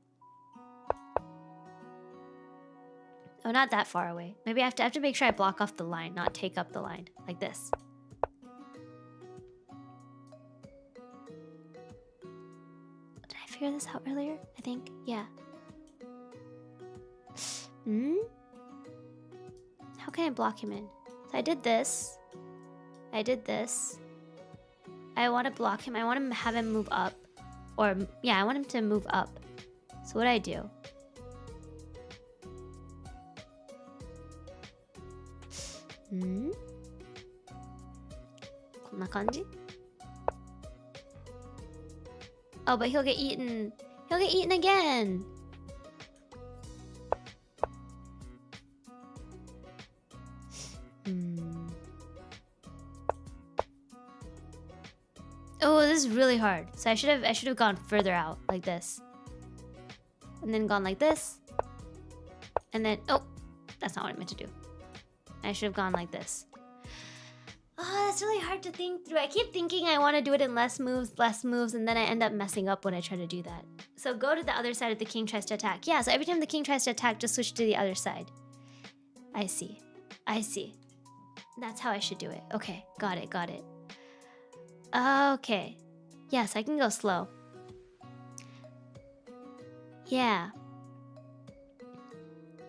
Speaker 1: Oh, not that far away. Maybe I have to make sure I block off the line, not take up the line. Like this. figure this out earlier? I think, yeah. How can I block him in? So I did this. I did this. I want to block him. I want to have him move up. Or, yeah, I want him to move up. So what do I do? Oh, but he'll get eaten. He'll get eaten again. Oh, this is really hard. So I should have gone further out like this. And then gone like this. And then oh, that's not what I meant to do. I should have gone like this. Oh, that's really hard to think through. I keep thinking I want to do it in less moves, and then I end up messing up when I try to do that. So go to the other side if the king tries to attack. Yeah, so every time the king tries to attack, just switch to the other side. I see. I see. That's how I should do it. Okay, got it, got it. Okay. Yes, I can go slow. Yeah.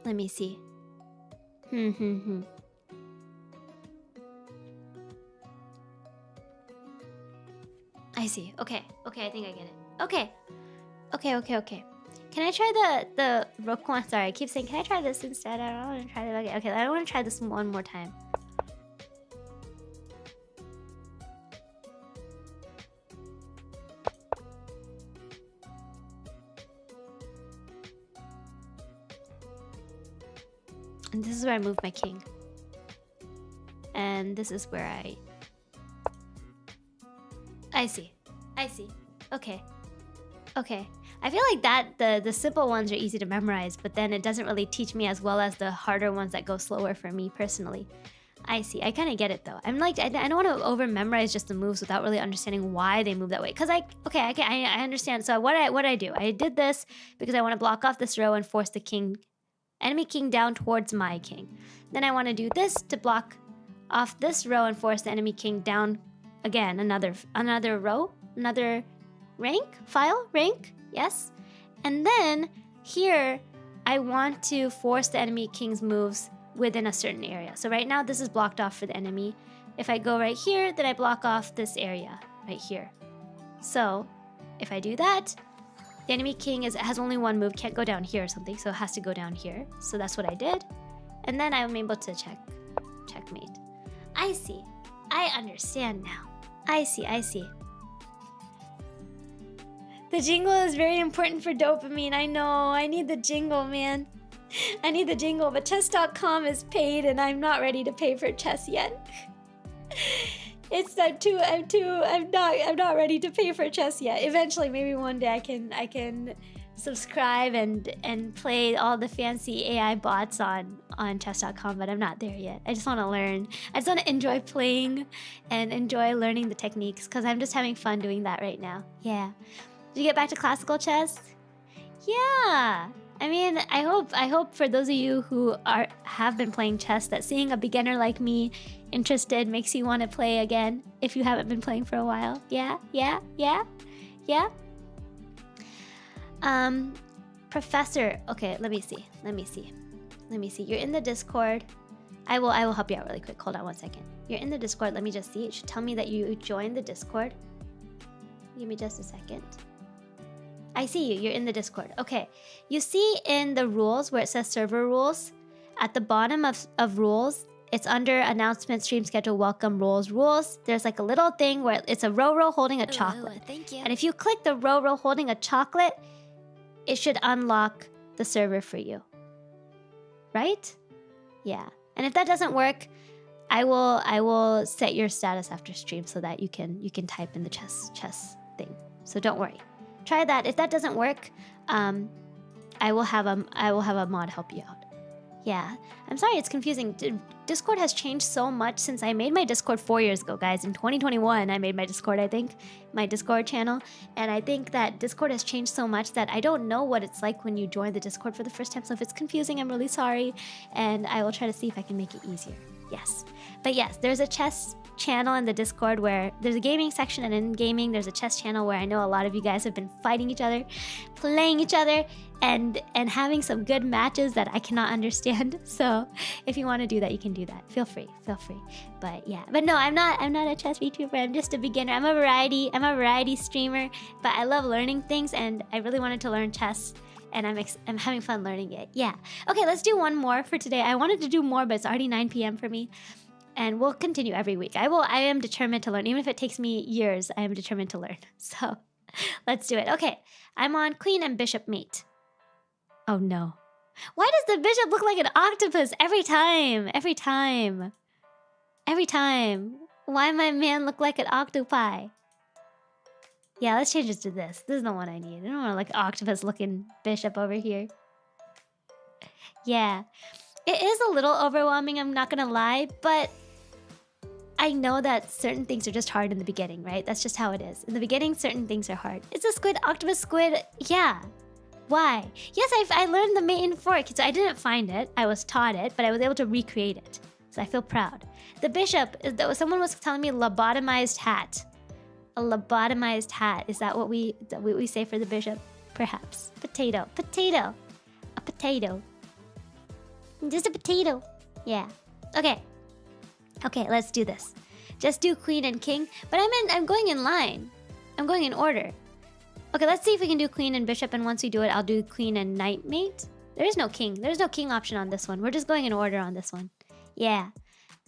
Speaker 1: Let me see. I see. Okay. Okay, I think I get it. Okay. Okay. Can I try the rook one? Sorry, I keep saying, can I try this instead? I don't want to try it. Okay, I want to try this one more time. And this is where I move my king. And this is where I see. I see. Okay. Okay. I feel like that the simple ones are easy to memorize, but then it doesn't really teach me as well as the harder ones that go slower for me personally. I see. I kind of get it though. I'm like, I don't want to over memorize just the moves without really understanding why they move that way. Cause I understand. So what I do? I did this because I want to block off this row and force the enemy king down towards my king. Then I want to do this to block off this row and force the enemy king down again. Another row, another rank, yes. And then here I want to force the enemy king's moves within a certain area. So right now this is blocked off for the enemy. If I go right here, then I block off this area right here. So if I do that, the enemy king has only one move, can't go down here or something, so it has to go down here. So that's what I did. And then I'm able to checkmate. I see. I understand now. I see. The jingle is very important for dopamine. I know. I need the jingle, man. I need the jingle, but chess.com is paid and I'm not ready to pay for chess yet. I'm not ready to pay for chess yet. Eventually, maybe one day I can subscribe and play all the fancy AI bots on chess.com, but I'm not there yet. I just want to learn. I just want to enjoy playing and enjoy learning the techniques because I'm just having fun doing that right now. Yeah. Did you get back to classical chess? Yeah. I mean, I hope for those of you who have been playing chess that seeing a beginner like me interested makes you want to play again if you haven't been playing for a while. Yeah. Professor. Okay, let me see. You're in the Discord. I will help you out really quick. Hold on 1 second. You're in the Discord. Let me just see. It should tell me that you joined the Discord. Give me just a second. I see you. You're in the Discord. Okay. You see in the rules where it says server rules, at the bottom of rules, it's under announcement, stream schedule, welcome, rules. There's like a little thing where it's a row holding a chocolate.
Speaker 2: Thank you.
Speaker 1: And if you click the row holding a chocolate, it should unlock the server for you. Right? Yeah. And if that doesn't work, I will set your status after stream so that you can type in the chess thing. So don't worry. Try that. If that doesn't work, I will have a mod help you out. Yeah. I'm sorry it's confusing. Discord has changed so much since I made my Discord 4 years ago, guys. In 2021, I made my Discord, I think. My Discord channel. And I think that Discord has changed so much that I don't know what it's like when you join the Discord for the first time. So if it's confusing, I'm really sorry. And I will try to see if I can make it easier. Yes. But yes, there's a chess channel in the Discord where there's a gaming section, and in gaming there's a chess channel where I know a lot of you guys have been fighting each other, playing each other, and having some good matches that I cannot understand. So if you want to do that, you can do that. Feel free. But yeah, but no, I'm not a chess VTuber. I'm just a beginner. I'm a variety streamer, but I love learning things, and I really wanted to learn chess, and I'm having fun learning it. Yeah. Okay, let's do one more for today. I wanted to do more, but it's already 9 p.m. for me. And we'll continue every week. I am determined to learn. Even if it takes me years, I am determined to learn. So let's do it. Okay, I'm on queen and bishop mate. Oh no. Why does the bishop look like an octopus every time? Why my man look like an octopi? Yeah, let's change it to this. This is the one I need. I don't want like octopus looking bishop over here. Yeah. It is a little overwhelming, I'm not gonna lie, but I know that certain things are just hard in the beginning, right? That's just how it is. In the beginning, certain things are hard. It's a squid, octopus, squid. Yeah. Why? Yes, I learned the mate and fork. So I didn't find it. I was taught it, but I was able to recreate it. So I feel proud. The bishop, someone was telling me lobotomized hat. A lobotomized hat. Is that what we say for the bishop? Perhaps. Potato. A potato. Just a potato. Yeah. Okay, let's do this. Just do queen and king. But I'm going in line. I'm going in order. Okay, let's see if we can do queen and bishop, and once we do it, I'll do queen and knight mate. There is no king. There's no king option on this one. We're just going in order on this one. Yeah.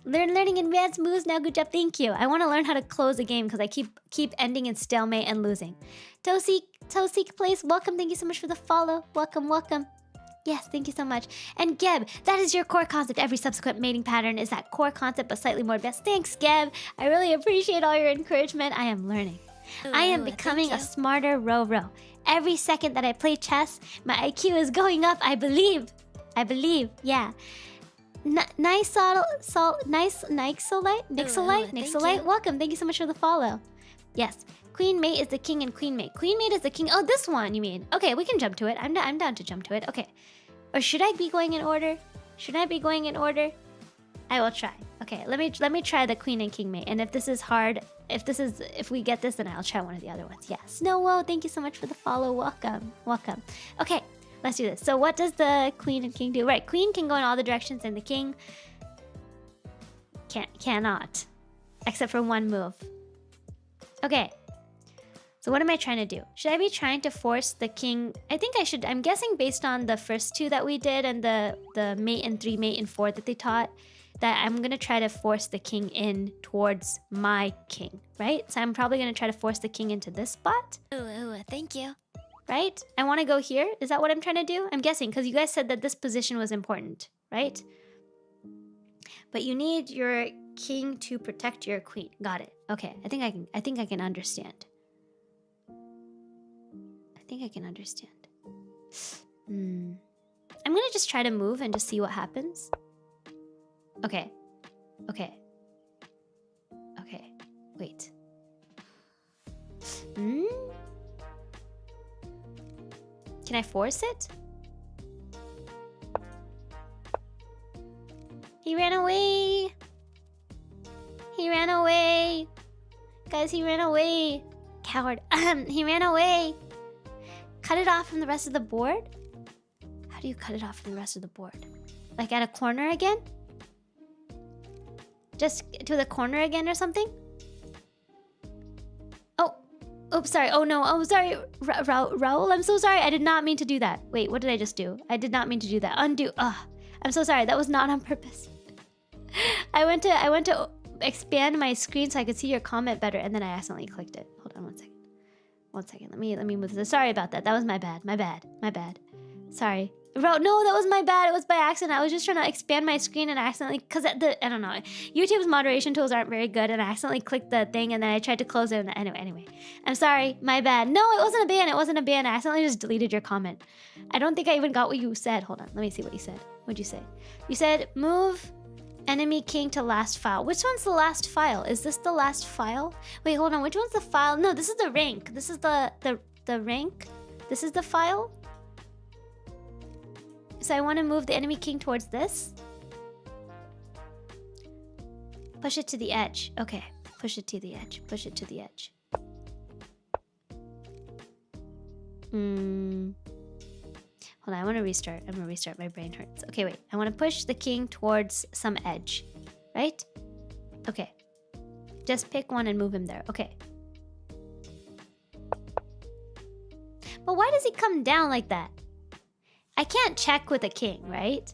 Speaker 1: Learning advanced moves now. Good job. Thank you. I want to learn how to close a game because I keep ending in stalemate and losing. Toseek plays. Welcome. Thank you so much for the follow. Welcome. Yes, thank you so much. And Geb, that is your core concept. Every subsequent mating pattern is that core concept, but slightly more advanced. Thanks, Geb. I really appreciate all your encouragement. I am learning. I am becoming a smarter row. Every second that I play chess, my IQ is going up. I believe. Yeah. Nixolite. Welcome. Thank you so much for the follow. Yes. Queen mate is the king and queen mate. Queen mate is the king. Oh, this one you mean? Okay, we can jump to it. I'm down to jump to it. Okay. Or should I be going in order? I will try. Okay, let me try the queen and king mate. And if this is hard, if we get this, then I'll try one of the other ones. Yes. Snowo, thank you so much for the follow. Welcome. Okay, let's do this. So what does the queen and king do? Right, queen can go in all the directions, and the king cannot, except for one move. Okay. So what am I trying to do? Should I be trying to force the king? I think I should. I'm guessing based on the first two that we did and the mate and 3, mate and 4 that they taught, that I'm going to try to force the king in towards my king, right? So I'm probably going to try to force the king into this spot.
Speaker 3: Ooh, thank you.
Speaker 1: Right? I want to go here. Is that what I'm trying to do? I'm guessing because you guys said that this position was important, right? But you need your king to protect your queen. Got it. Okay. I think I can understand. I'm gonna just try to move and just see what happens. Okay. Wait. Can I force it? He ran away. Guys, he ran away. Coward. He ran away. Cut it off from the rest of the board? How do you cut it off from the rest of the board? Like at a corner again? Just to the corner again or something? Oh. Oops, sorry. Oh no. Oh, sorry. Raul, I'm so sorry. I did not mean to do that. Wait, what did I just do? I did not mean to do that. Undo. Ugh. I'm so sorry. That was not on purpose. I went to expand my screen so I could see your comment better, and then I accidentally clicked it. Hold on 1 second. 1 second. Let me move this. Sorry about that. That was my bad. My bad. Sorry. No, that was my bad. It was by accident. I was just trying to expand my screen and I accidentally, because I don't know. YouTube's moderation tools aren't very good, and I accidentally clicked the thing and then I tried to close it. And anyway. I'm sorry. My bad. No, it wasn't a ban. I accidentally just deleted your comment. I don't think I even got what you said. Hold on. Let me see what you said. What'd you say? You said move enemy king to last file. Which one's the last file? Is this the last file? Wait, hold on. Which one's the file? No, this is the rank. This is the rank. This is the file. So I want to move the enemy king towards this. Push it to the edge. Okay. Push it to the edge. Push it to the edge. Hold on, I want to restart. I'm gonna restart. My brain hurts. Okay, wait. I want to push the king towards some edge. Right? Okay. Just pick one and move him there. Okay. But why does he come down like that? I can't check with a king, right?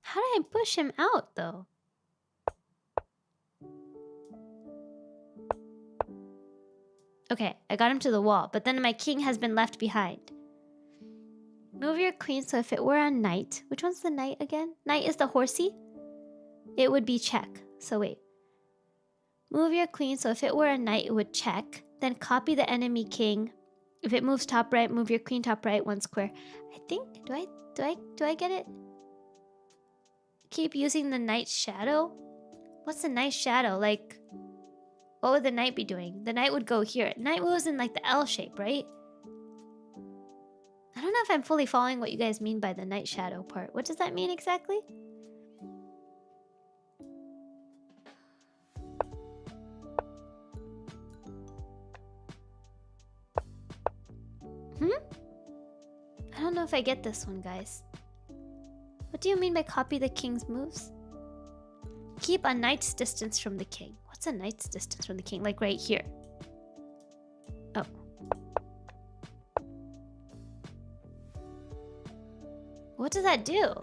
Speaker 1: How do I push him out, though? Okay, I got him to the wall, but then my king has been left behind. Move your queen so if it were a knight... Which one's the knight again? Knight is the horsey? It would be check. So wait. Move your queen so if it were a knight, it would check. Then copy the enemy king. If it moves top right, move your queen top right, one square. I think... Do I get it? Keep using the knight's shadow? What's the knight's shadow? Like... What would the knight be doing? The knight would go here. Knight moves in like the L shape, right? I don't know if I'm fully following what you guys mean by the knight shadow part. What does that mean exactly? I don't know if I get this one, guys. What do you mean by copy the king's moves? Keep a knight's distance from the king. What's a knight's distance from the king? Like right here. Oh. What does that do?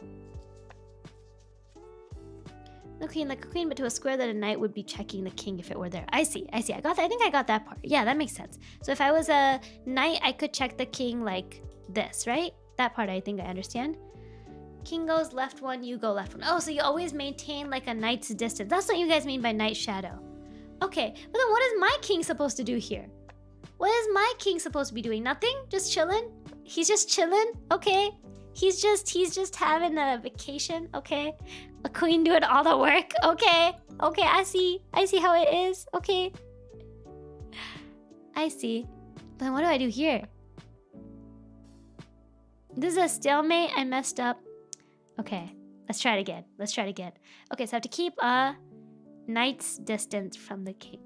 Speaker 1: The queen like a queen, but to a square that a knight would be checking the king if it were there. I see. I got that. I think I got that part. Yeah, that makes sense. So if I was a knight, I could check the king like this, right? That part I think I understand. King goes left one, you go left one. Oh, so you always maintain like a knight's distance. That's what you guys mean by knight shadow. Okay, but then what is my king supposed to do here? What is my king supposed to be doing? Nothing? Just chilling? He's just chilling? Okay. He's just having a vacation, okay? A queen doing all the work, okay? Okay, I see how it is, okay? I see. Then what do I do here? This is a stalemate, I messed up. Okay, let's try it again. Okay, so I have to keep a knight's distance from the king.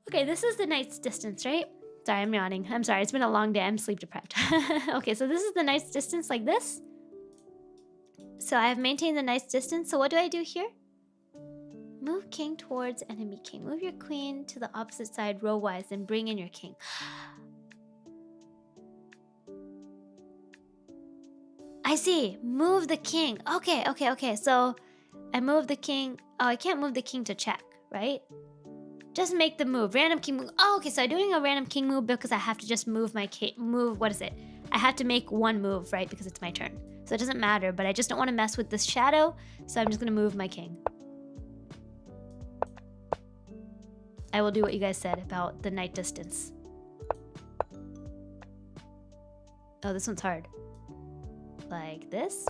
Speaker 1: Okay, this is the knight's distance, right? Sorry, I'm yawning. I'm sorry, it's been a long day. I'm sleep deprived. Okay, so this is the knight's distance like this. So I have maintained the knight's distance. So what do I do here? Move king towards enemy king. Move your queen to the opposite side row-wise and bring in your king. I see. Move the king. Okay. So I move the king. Oh, I can't move the king to check, right? Just make the move. Random king move. Oh, okay. So I'm doing a random king move because I have to just move my king. What is it? I have to make one move, right? Because it's my turn. So it doesn't matter, but I just don't want to mess with this shadow. So I'm just going to move my king. I will do what you guys said about the knight distance. Oh, this one's hard. Like this.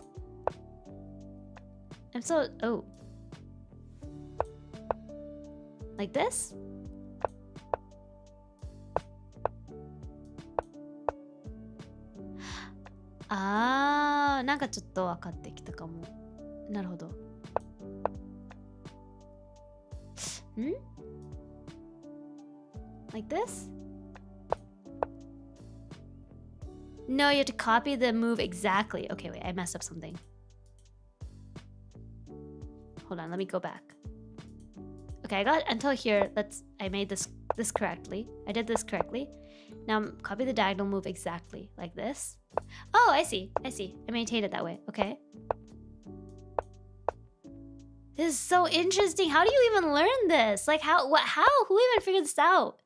Speaker 1: Oh. Like this? Ah, なんかちょっと分かってきたかも。なるほど。Like this? No, you have to copy the move exactly. Okay, wait, I messed up something. Hold on, let me go back. Okay, I got until here. I made this correctly. I did this correctly. Now copy the diagonal move exactly like this. Oh, I see. I maintained it that way. Okay. This is so interesting. How do you even learn this? Like how? Who even figured this out?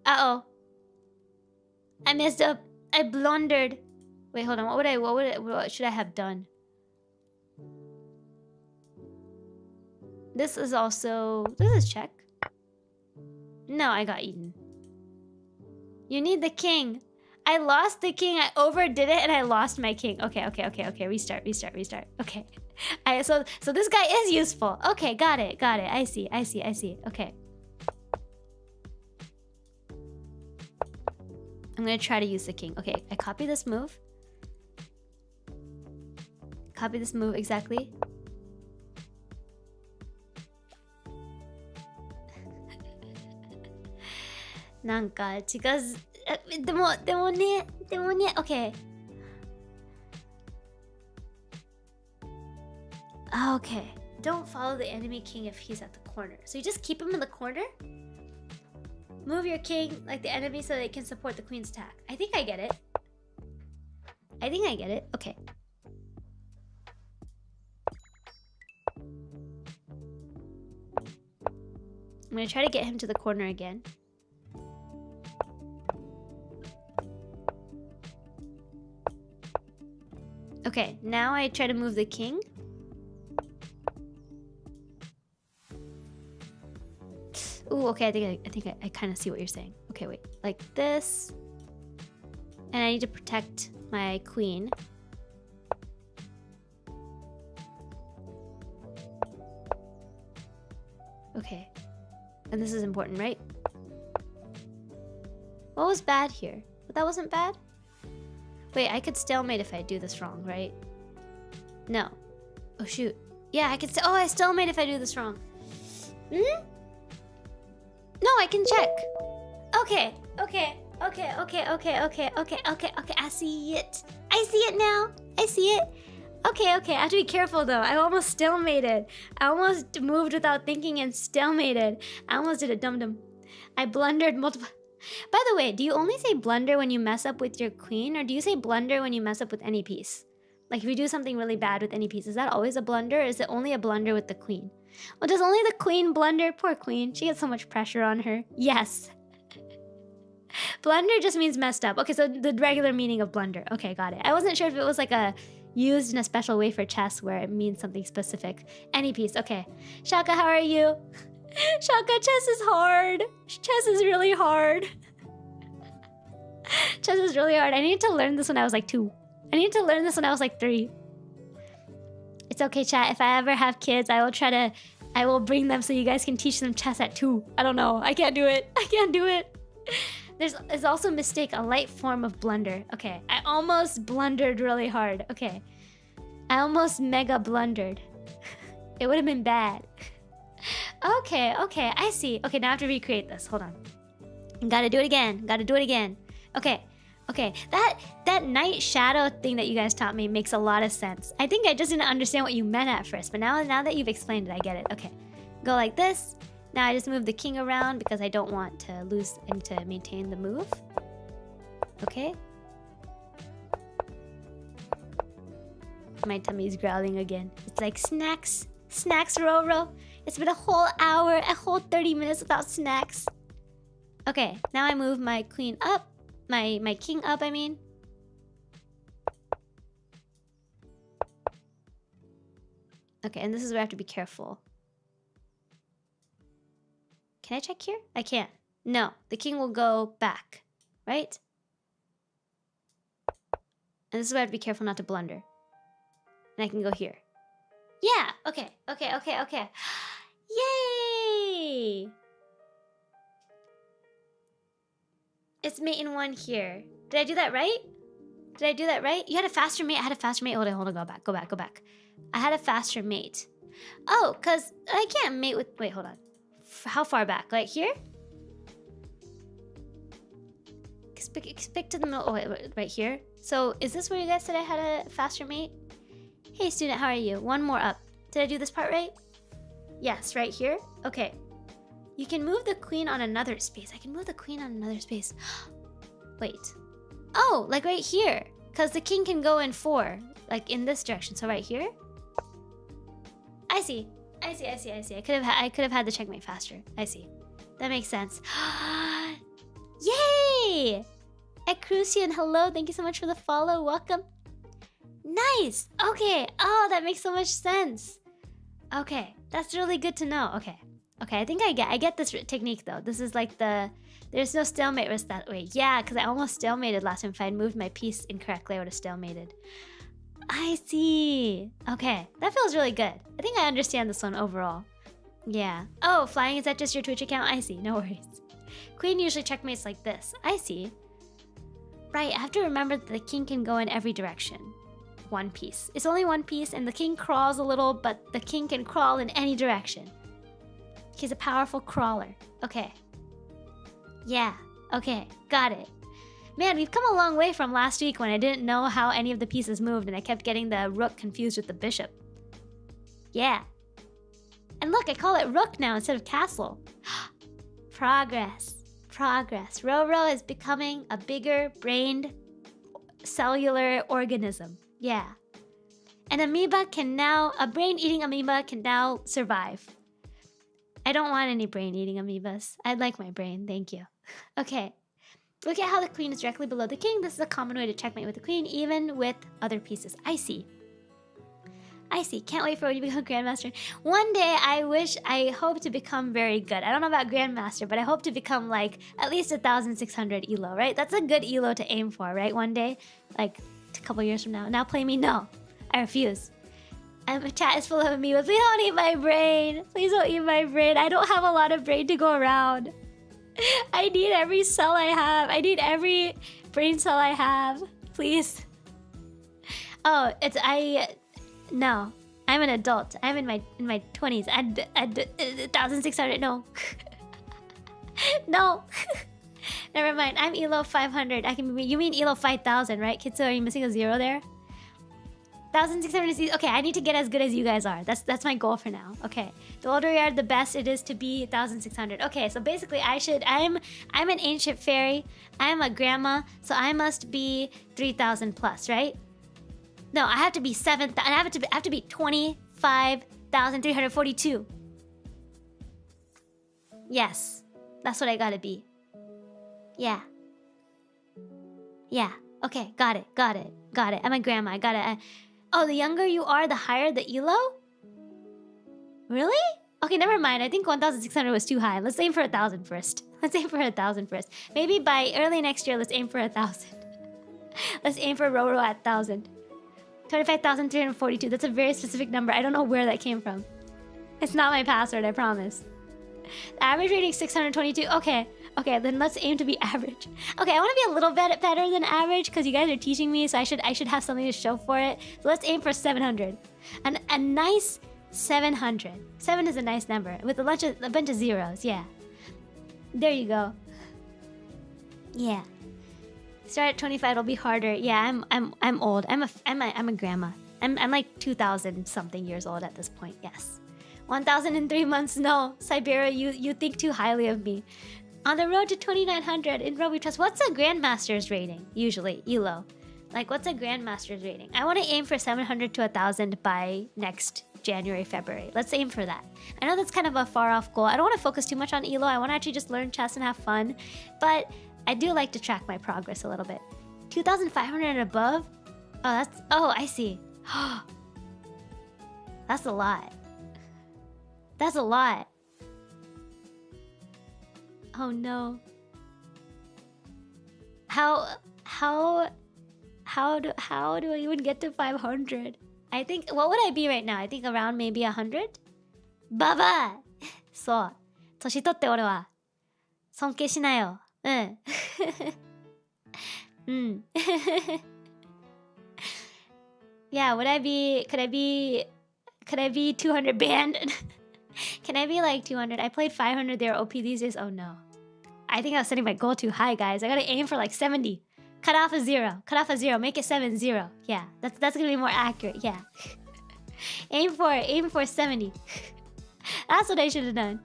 Speaker 1: Uh-oh. I messed up. I blundered. Wait, hold on. What should I have done? This is check. No, I got eaten. You need the king. I lost the king. I overdid it and I lost my king. Okay. Restart. Okay. So this guy is useful. Okay, got it. I see. Okay. I'm gonna try to use the king. Okay, I copy this move. Copy this move exactly. Nanka, because okay. Okay. Don't follow the enemy king if he's at the corner. So you just keep him in the corner. Move your king like the enemy so they can support the queen's attack. I think I get it. Okay. I'm gonna try to get him to the corner again. Okay, now I try to move the king. Ooh, okay, I think I kind of see what you're saying. Okay, wait, like this. And I need to protect my queen. Okay. And this is important, right? What was bad here? But that wasn't bad? Wait, I could stalemate if I do this wrong, right? No. Oh, shoot. Yeah, I could oh, I stalemate if I do this wrong. Hmm? No, I can check. Okay. I see it. I see it now. I see it. Okay. I have to be careful though. I almost stalemated. I almost moved without thinking and stalemated. I almost did a dum-dum. I blundered multiple... By the way, do you only say blunder when you mess up with your queen? Or do you say blunder when you mess up with any piece? Like if you do something really bad with any piece, is that always a blunder? Or is it only a blunder with the queen? Well, does only the queen blunder? Poor queen. She gets so much pressure on her. Yes. Blunder just means messed up. Okay, so the regular meaning of blunder. Okay, got it. I wasn't sure if it was like a used in a special way for chess where it means something specific. Any piece. Okay. Shaka, how are you? Shaka, chess is hard. Chess is really hard. Chess is really hard. I needed to learn this when I was like 2. I needed to learn this when I was like 3. It's okay, chat. If I ever have kids, I will bring them so you guys can teach them chess at 2. I don't know. I can't do it. There's also mistake, a light form of blunder. Okay, I almost blundered really hard. Okay, I almost mega blundered. It would have been bad. Okay, I see. Okay, now I have to recreate this. Hold on. Gotta do it again. Okay. That night shadow thing that you guys taught me makes a lot of sense. I think I just didn't understand what you meant at first, but now that you've explained it, I get it. Okay, go like this. Now I just move the king around because I don't want to lose and to maintain the move. Okay. My tummy's growling again. It's like snacks, Roro. It's been a whole hour, a whole 30 minutes without snacks. Okay, now I move my queen up. My king up, I mean. Okay, and this is where I have to be careful. Can I check here? I can't. No, the king will go back, right? And this is where I have to be careful not to blunder. And I can go here. Yeah, okay. Yay! It's mate in 1 here. Did I do that right? You had a faster mate? I had a faster mate. Hold on, go back. I had a faster mate. Oh, because I can't mate with... Wait, hold on. How far back? Like here? Pick to the middle. Oh, wait, right here. So is this where you guys said I had a faster mate? Hey, student, how are you? 1 more up. Did I do this part right? Yes, right here. Okay. You can move the queen on another space. I can move the queen on another space. Wait. Oh, like right here. Because the king can go in 4. Like in this direction. So right here? I see. I could have had the checkmate faster. I see. That makes sense. Yay! Ecrucian, hello. Thank you so much for the follow. Welcome. Nice. Okay. Oh, that makes so much sense. Okay. That's really good to know. Okay. Okay, I think I get this technique though. This is like there's no stalemate risk that way. Yeah, because I almost stalemated last time. If I had moved my piece incorrectly, I would have stalemated. I see. Okay, that feels really good. I think I understand this one overall. Yeah. Oh, flying, is that just your Twitch account? I see, no worries. Queen usually checkmates like this. I see. Right, I have to remember that the king can go in every direction. One piece. It's only one piece, and the king crawls a little, but the king can crawl in any direction. He's a powerful crawler. Okay. Yeah, okay, got it. Man, we've come a long way from last week when I didn't know how any of the pieces moved and I kept getting the rook confused with the bishop. Yeah. And look, I call it rook now instead of castle. Progress. Progress. Roro is becoming a bigger brained cellular organism. Yeah. An amoeba can now, a brain-eating amoeba can now survive. I don't want any brain-eating amoebas. I'd like my brain, thank you. Okay. Look at how the queen is directly below the king. This is a common way to checkmate with the queen, even with other pieces. I see. I see. Can't wait for when you become Grandmaster. One day, I hope to become very good. I don't know about Grandmaster, but I hope to become like at least 1,600 elo, right? That's a good elo to aim for, right? One day, like a couple years from now. Now play me, no. I refuse. And my chat is full of amoebas. Please don't eat my brain. Please don't eat my brain. I don't have a lot of brain to go around. I need every cell I have. I need every brain cell I have. Please. Oh, no. I'm an adult. I'm in my 20s. 1,600. No. No. Never mind. I'm elo 500. You mean elo 5,000, right? Kitsu, are you missing a zero there? 1,600 is... Okay, I need to get as good as you guys are. That's my goal for now. Okay. The older you are, the best it is to be 1,600. Okay, so basically I'm an ancient fairy. I'm a grandma, so I must be 3,000 plus, right? No, I have to be 7,000. I have to be 25,342. Yes. That's what I gotta be. Yeah. Yeah. Okay, got it. I'm a grandma. I got it. Oh, the younger you are, the higher the elo? Really? Okay, never mind. I think 1,600 was too high. Let's aim for 1,000 first. Maybe by early next year, let's aim for 1,000. Let's aim for Roro at 1,000. 25,342. That's a very specific number. I don't know where that came from. It's not my password, I promise. The average rating is 622. Okay, then let's aim to be average. Okay, I want to be a little bit better than average because you guys are teaching me, so I should have something to show for it. So let's aim for 700. A nice 700. 7 is a nice number with a bunch of zeros. Yeah. There you go. Yeah. Start at 25. It'll be harder. Yeah, I'm old. I'm a grandma. I'm like 2,000 something years old at this point. Yes. 1,003 months. No, Siberia, you think too highly of me. On the road to 2,900 in Robo Trust. What's a Grandmaster's rating? Usually, elo. Like, what's a Grandmaster's rating? I want to aim for 700 to 1,000 by next January, February. Let's aim for that. I know that's kind of a far-off goal. I don't want to focus too much on elo. I want to actually just learn chess and have fun. But I do like to track my progress a little bit. 2,500 and above? Oh, I see. That's a lot. That's a lot. Oh no. How do I even get to 500? I think, what would I be right now? I think around maybe 100? Baba! そう。年取って俺は尊敬しなよ。うん。うん。Yeah, could I be 200 banned? Can I be like 200? I played 500 there OP these days. Oh no. I think I was setting my goal too high, guys. I gotta aim for like 70. Cut off a zero. Make it 70. Yeah, that's gonna be more accurate. Yeah. aim for 70. That's what I should have done.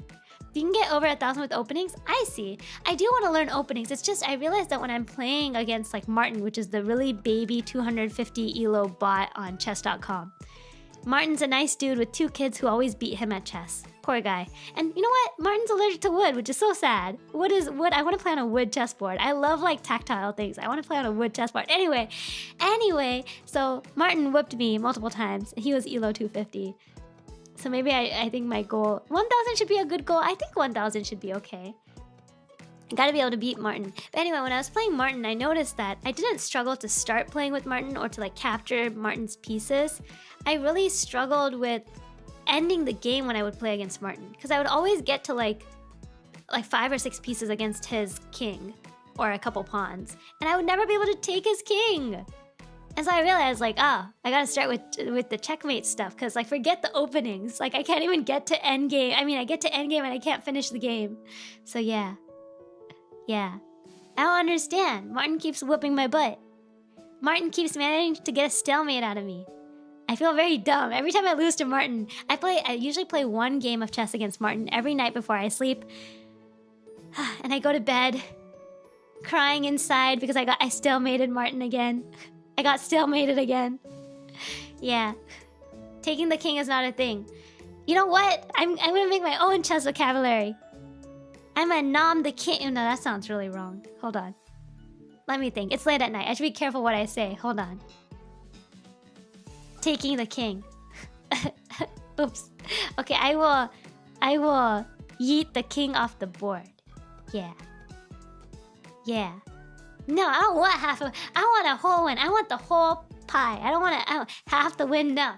Speaker 1: You can get over 1,000 with openings. I see. I do want to learn openings. It's just I realized that when I'm playing against like Martin, which is the really baby 250 elo bot on chess.com. Martin's a nice dude with 2 kids who always beat him at chess. Poor guy. And you know what? Martin's allergic to wood, which is so sad. Wood is wood. I want to play on a wood chessboard. I love like tactile things. I want to play on a wood chessboard. Anyway, so Martin whooped me multiple times. He was elo 250. So maybe I think my goal... 1,000 should be a good goal. I think 1,000 should be okay. I gotta be able to beat Martin. But anyway, when I was playing Martin, I noticed that I didn't struggle to start playing with Martin or to like capture Martin's pieces. I really struggled with ending the game when I would play against Martin. Because I would always get to like 5 or 6 pieces against his king. Or a couple pawns. And I would never be able to take his king. And so I realized, like, I gotta start with the checkmate stuff, because, like, forget the openings. Like, I can't even get to endgame. I mean, I get to endgame and I can't finish the game. So, yeah. Yeah. I don't understand. Martin keeps whooping my butt. Martin keeps managing to get a stalemate out of me. I feel very dumb. Every time I lose to Martin, I usually play 1 game of chess against Martin every night before I sleep. And I go to bed crying inside because I stalemated Martin again. I got stalemated again. Yeah. Taking the king is not a thing. You know what? I'm gonna make my own chess vocabulary. I'm a nom the king. Oh, no, that sounds really wrong. Hold on. Let me think. It's late at night. I should be careful what I say. Hold on. Taking the king. Oops. Okay, I will yeet the king off the board. Yeah. Yeah. No, I don't want I want a whole win. I want the whole pie. I don't half the win. No.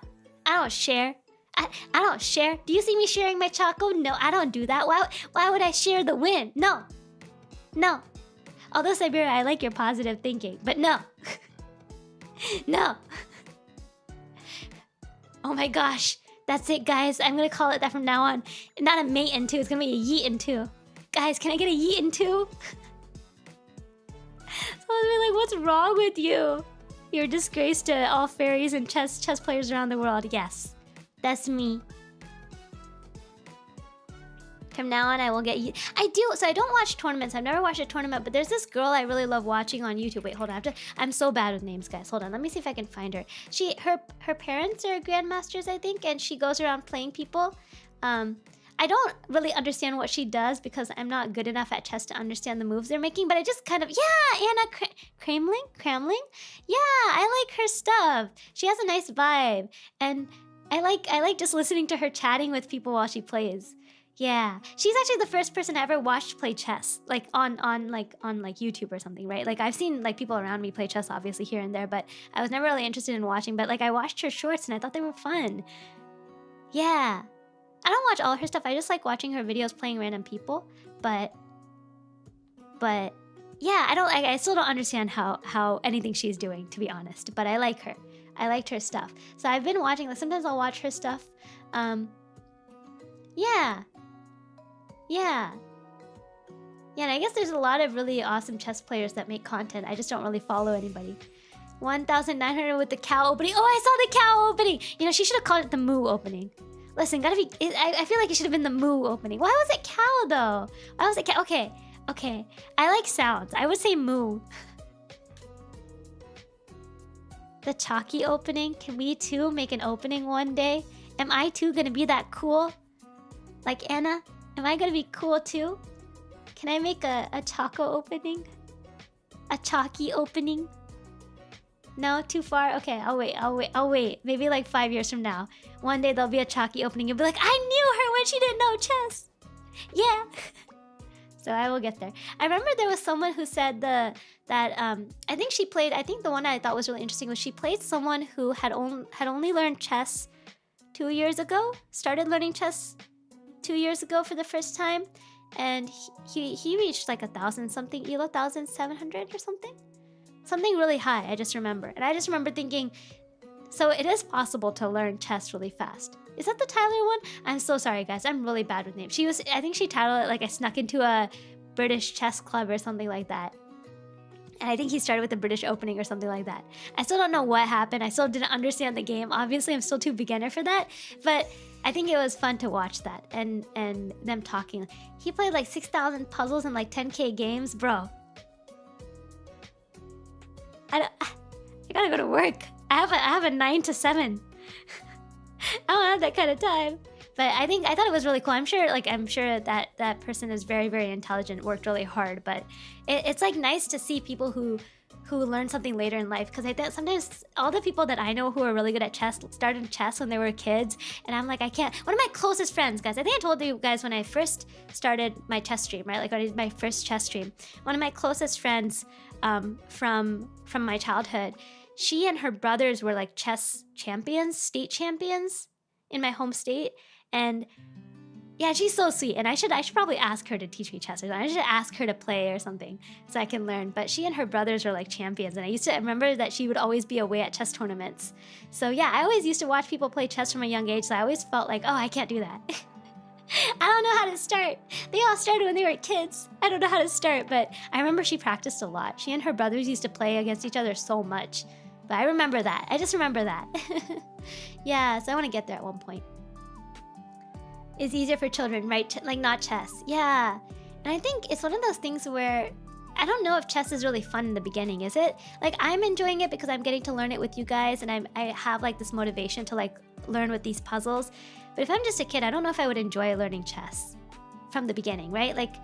Speaker 1: I don't share. I don't share. Do you see me sharing my choco? No, I don't do that. Why would I share the win? No. No. Although, Siberia, I like your positive thinking, but no. No. Oh my gosh. That's it, guys. I'm gonna call it that from now on. Not a mate in 2. It's gonna be a yeet in 2. Guys, can I get a yeet in 2? Someone's be like, what's wrong with you? You're a disgrace to all fairies and chess players around the world. Yes, that's me. From now on, I will get you. I do. So I don't watch tournaments. I've never watched a tournament, but there's this girl I really love watching on YouTube. Wait, hold on. I'm so bad with names, guys. Hold on. Let me see if I can find her. Her parents are grandmasters, I think, and she goes around playing people. I don't really understand what she does because I'm not good enough at chess to understand the moves they're making, but I just kind of, yeah, Anna Kramling? Yeah, I like her stuff. She has a nice vibe, and I like just listening to her chatting with people while she plays. Yeah, she's actually the first person I ever watched play chess, like on YouTube or something, right? Like I've seen like people around me play chess, obviously here and there, but I was never really interested in watching. But like I watched her shorts and I thought they were fun. Yeah. I don't watch all her stuff. I just like watching her videos playing random people. But yeah, I still don't understand how anything she's doing, to be honest. But I like her. I liked her stuff. So I've been watching, like sometimes I'll watch her stuff. Yeah. Yeah. Yeah, and I guess there's a lot of really awesome chess players that make content. I just don't really follow anybody. 1,900 with the cow opening. Oh, I saw the cow opening. You know, she should have called it the moo opening. Listen, I feel like it should have been the moo opening. Why was it cow, though? Why was it cow? Okay. I like sounds. I would say moo. The chalky opening. Can we, too, make an opening one day? Am I, too, gonna be that cool? Like Anna? Am I gonna be cool, too? Can I make a choco opening? A chalky opening? No, too far? Okay, I'll wait. Maybe like 5 years from now. One day there'll be a chalky opening. You'll be like, I knew her when she didn't know chess. Yeah. So I will get there. I remember there was someone who said I think the one I thought was really interesting was she played someone who had only learned chess 2 years ago. Started learning chess 2 years ago for the first time. And he reached like 1,000 something, 1,700 or something. Something really high, I just remember. And I just remember thinking, so it is possible to learn chess really fast. Is that the Tyler one? I'm so sorry, guys. I'm really bad with names. I think she titled it like I snuck into a British chess club or something like that. And I think he started with the British opening or something like that. I still don't know what happened. I still didn't understand the game. Obviously, I'm still too beginner for that. But I think it was fun to watch that and them talking. He played like 6,000 puzzles and like 10K games. Bro. I gotta go to work. I have a 9 to 7. I don't have that kind of time. But I thought it was really cool. I'm sure that person is very, very intelligent, worked really hard. But it's like nice to see people who who learn something later in life, because I think sometimes all the people that I know who are really good at chess started chess when they were kids, and I'm like, I can't. One of my closest friends, guys, I think I told you guys when I first started my chess stream, right? Like I did my first chess stream. One of my closest friends from my childhood, she and her brothers were like chess champions, state champions in my home state, and yeah, she's so sweet, and I should probably ask her to teach me chess or something. I should ask her to play or something so I can learn. But she and her brothers are like champions, and I remember that she would always be away at chess tournaments. So yeah, I always used to watch people play chess from a young age, so I always felt like, oh, I can't do that. I don't know how to start. They all started when they were kids. I don't know how to start, but I remember she practiced a lot. She and her brothers used to play against each other so much. But I remember that. I just remember that. Yeah, so I want to get there at one point. It's easier for children, right? Like not chess. Yeah. And I think it's one of those things where I don't know if chess is really fun in the beginning, is it? Like I'm enjoying it because I'm getting to learn it with you guys, and I have like this motivation to like learn with these puzzles. But if I'm just a kid, I don't know if I would enjoy learning chess from the beginning, right? Like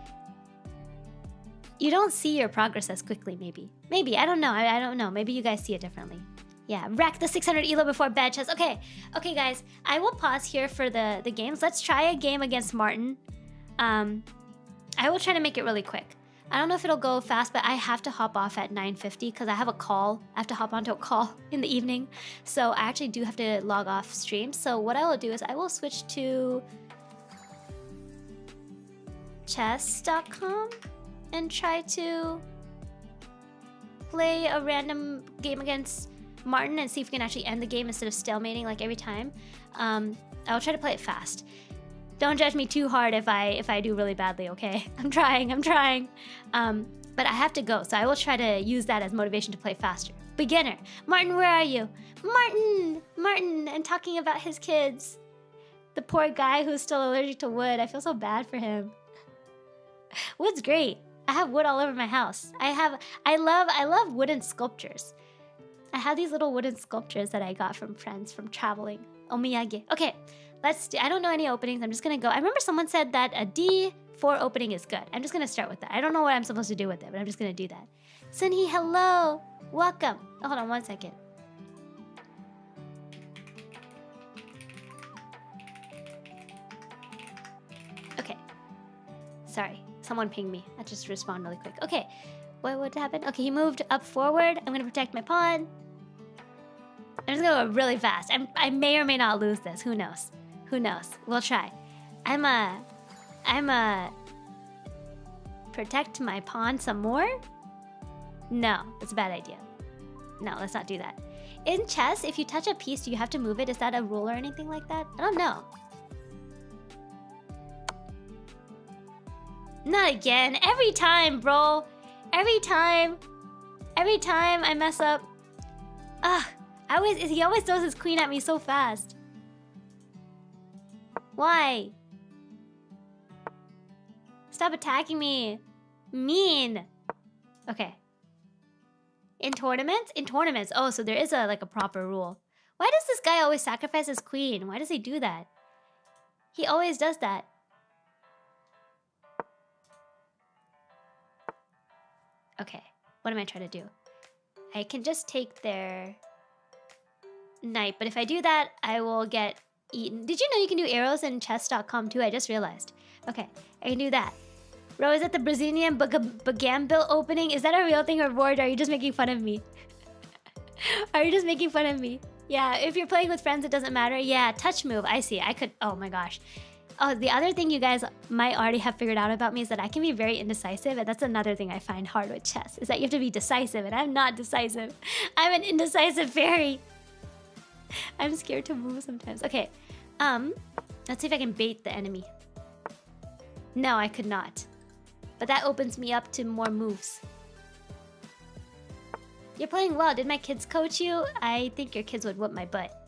Speaker 1: you don't see your progress as quickly, maybe. Maybe, I don't know. I don't know. Maybe you guys see it differently. Yeah, rack the 600 elo before bed chess. Okay, guys. I will pause here for the games. Let's try a game against Martin. I will try to make it really quick. I don't know if it'll go fast, but I have to hop off at 9:50 because I have a call. I have to hop onto a call in the evening. So I actually do have to log off stream. So what I will do is I will switch to chess.com and try to play a random game against Martin and see if we can actually end the game instead of stalemating like every time. I'll try to play it fast. Don't judge me too hard if I do really badly, okay? I'm trying. But I have to go, so I will try to use that as motivation to play faster. Beginner. Martin, where are you? Martin, and talking about his kids. The poor guy who's still allergic to wood. I feel so bad for him. Wood's great. I have wood all over my house. I love wooden sculptures. I have these little wooden sculptures that I got from friends from traveling. Omiyage. Okay, I don't know any openings. I'm just gonna go. I remember someone said that a D4 opening is good. I'm just gonna start with that. I don't know what I'm supposed to do with it, but I'm just gonna do that. Sunhee, hello. Welcome. Oh, hold on one second. Okay. Sorry, someone pinged me. I just respond really quick. Okay, what happened? Okay, he moved up forward. I'm gonna protect my pawn. I'm just gonna go really fast. I may or may not lose this. Who knows? Who knows? We'll try. I'm a protect my pawn some more? No, that's a bad idea. No, let's not do that. In chess, if you touch a piece, do you have to move it? Is that a rule or anything like that? I don't know. Not again. Every time, bro. Every time I mess up. Ugh. He always throws his queen at me so fast. Why? Stop attacking me. Mean. Okay. In tournaments? In tournaments. Oh, so there is a proper rule. Why does this guy always sacrifice his queen? Why does he do that? He always does that. Okay. What am I trying to do? I can just take their knight, but if I do that, I will get eaten. Did you know you can do arrows in chess.com too? I just realized. Okay, I can do that. Ro, is that the Brazilian Bagambil opening? Is that a real thing or board? Or are you just making fun of me? Are you just making fun of me? Yeah, if you're playing with friends, it doesn't matter. Yeah, touch move. I see. I could. Oh my gosh. Oh, the other thing you guys might already have figured out about me is that I can be very indecisive, and that's another thing I find hard with chess, is that you have to be decisive, and I'm not decisive. I'm an indecisive fairy. I'm scared to move sometimes. Okay, let's see if I can bait the enemy. No, I could not. But that opens me up to more moves. You're playing well. Did my kids coach you? I think your kids would whoop my butt.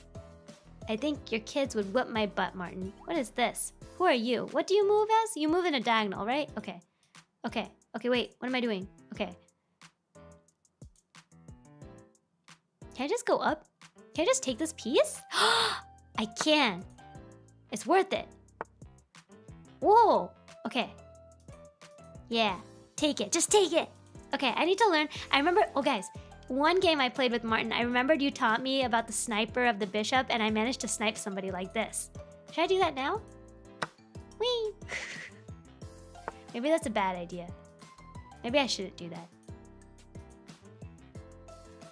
Speaker 1: I think your kids would whip my butt, Martin. What is this? Who are you? What do you move as? You move in a diagonal, right? Okay. Okay. Okay, wait. What am I doing? Okay. Can I just go up? Can I just take this piece? I can. It's worth it. Whoa. Okay. Yeah. Take it. Just take it. Okay, I need to learn. I remember... Oh, guys. one game I played with Martin, I remembered you taught me about the sniper of the bishop, and I managed to snipe somebody like this. Should I do that now? Whee! Maybe that's a bad idea. Maybe I shouldn't do that.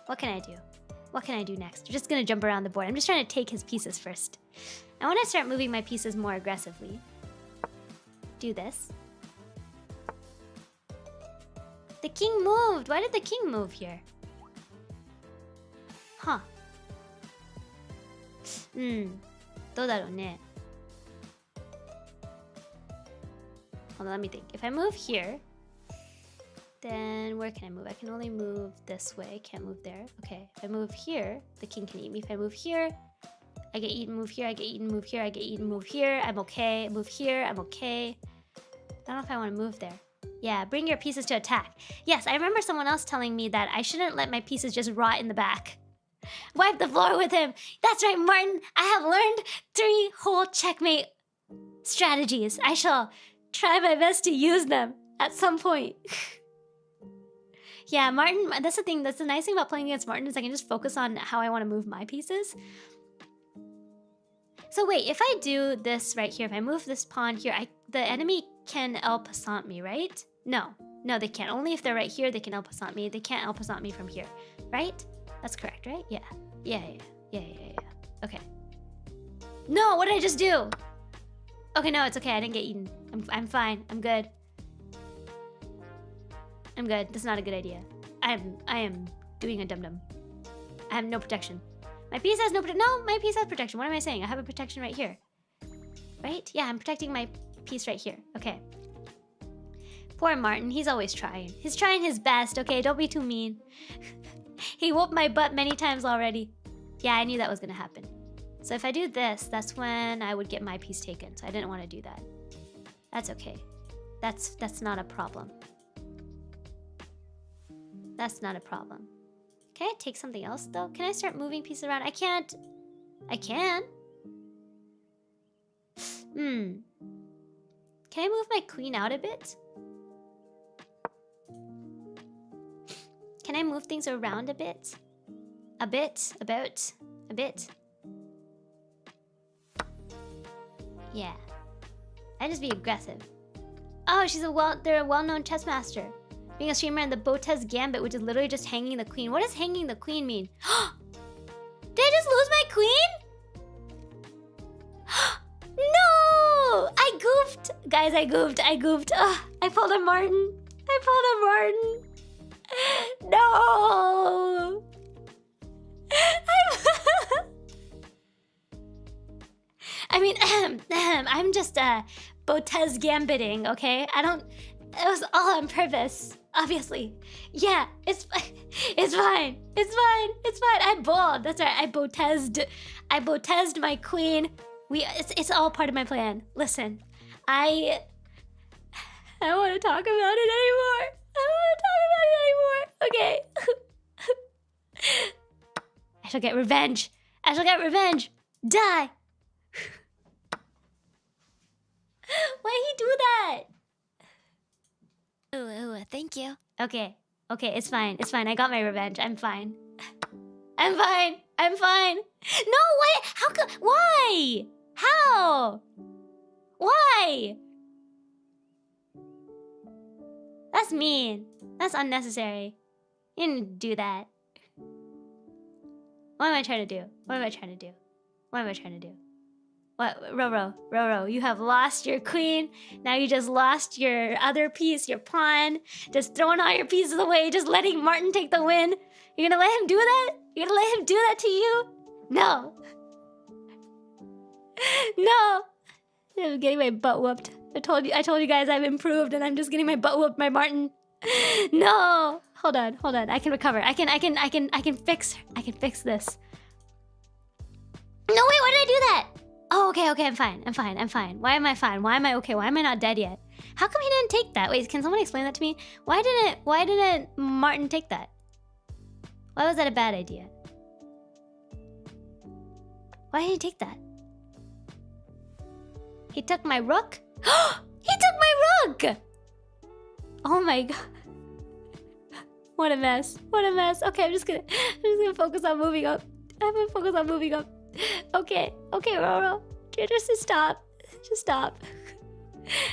Speaker 1: What can I do? What can I do next? I'm just gonna jump around the board. I'm just trying to take his pieces first. I want to start moving my pieces more aggressively. Do this. The king moved! Why did the king move here? Huh. どうだろうね. Hold on, let me think. If I move here, then where can I move? I can only move this way. I can't move there. Okay, if I move here, the king can eat me. If I move here, I get eaten, move here, I get eaten, move here, I get eaten, move here. I'm okay. Move here, I'm okay. I don't know if I want to move there. Yeah, bring your pieces to attack. Yes, I remember someone else telling me that I shouldn't let my pieces just rot in the back. Wipe the floor with him. That's right, Martin. I have learned 3 whole checkmate strategies. I shall try my best to use them at some point. Yeah, Martin, that's the thing. That's the nice thing about playing against Martin is I can just focus on how I want to move my pieces. So wait, if I do this right here, if I move this pawn here, the enemy can El Passant me, right? No, they can't. Only if they're right here, they can El Passant me. They can't El Passant me from here, right? That's correct, right? Yeah. Okay. No, what did I just do? Okay, no, it's okay. I didn't get eaten. I'm fine. I'm good. I'm good. That's not a good idea. I am doing a dum-dum. I have no protection. My piece has no protection. No, my piece has protection. What am I saying? I have a protection right here. Right? Yeah, I'm protecting my piece right here. Okay. Poor Martin. He's always trying. He's trying his best, okay? Don't be too mean. He whooped my butt many times already. Yeah, I knew that was gonna happen. So if I do this, that's when I would get my piece taken. So I didn't want to do that. That's okay. That's not a problem. That's not a problem. Can I take something else though? Can I start moving pieces around? I can't. I can. Can I move my queen out a bit? Can I move things around a bit? A bit? A bit? Yeah. I just be aggressive. Oh, they're a well-known chess master. Being a streamer in the Botez Gambit, which is literally just hanging the queen. What does hanging the queen mean? Did I just lose my queen? No! I goofed! Guys, I goofed. Ugh, I pulled a Martin. No! I mean, I'm just Botez Gambiting, okay? It was all on purpose, obviously. Yeah, it's fine. I bowled. That's right. I Botezed my queen. It's all part of my plan. Listen, I don't want to talk about it anymore. Okay. I shall get revenge. Die. Why'd he do that? Ooh, thank you. Okay, it's fine. I got my revenge. I'm fine. No, why? How come? Why? How? Why? That's mean. That's unnecessary. You didn't do that. What am I trying to do? What? Roro, you have lost your queen. Now you just lost your other piece, your pawn. Just throwing all your pieces away, just letting Martin take the win. You're gonna let him do that? You're gonna let him do that to you? No. I'm getting my butt whooped. I told you guys I've improved and I'm just getting my butt whooped by Martin. No. Hold on. I can recover. I can fix this. No, wait, why did I do that? Oh, okay, I'm fine. Why am I fine? Why am I okay? Why am I not dead yet? How come he didn't take that? Wait, can someone explain that to me? Why didn't Martin take that? Why was that a bad idea? Why did he take that? He took my rook? He took my rook! Oh my god. What a mess. What a mess. Okay, I'm just gonna focus on moving up. I'm gonna focus on moving up. Okay, Roro. Just stop. Just stop.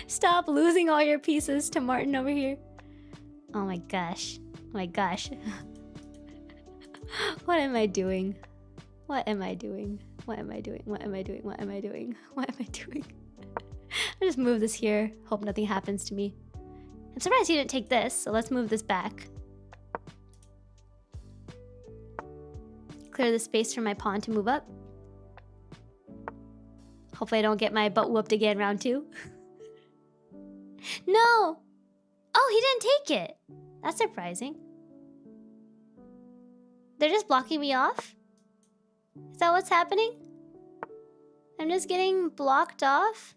Speaker 1: Stop losing all your pieces to Martin over here. Oh my gosh. Oh my gosh. What am I doing? What am I doing? What am I doing? What am I doing? What am I doing? What am I doing? I just move this here. Hope nothing happens to me. I'm surprised you didn't take this, so let's move this back. Clear the space for my pawn to move up. Hopefully I don't get my butt whooped again round 2. No! Oh, he didn't take it. That's surprising. They're just blocking me off? Is that what's happening? I'm just getting blocked off?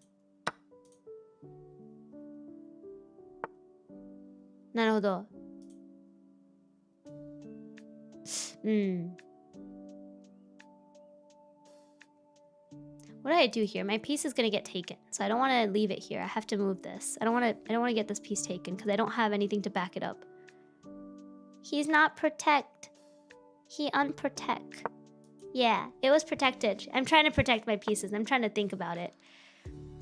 Speaker 1: なるほど。What do I do here? My piece is gonna get taken, so I don't want to leave it here. I have to move this. I don't want to get this piece taken because I don't have anything to back it up. He's not protect. He unprotect. Yeah, it was protected. I'm trying to protect my pieces. I'm trying to think about it.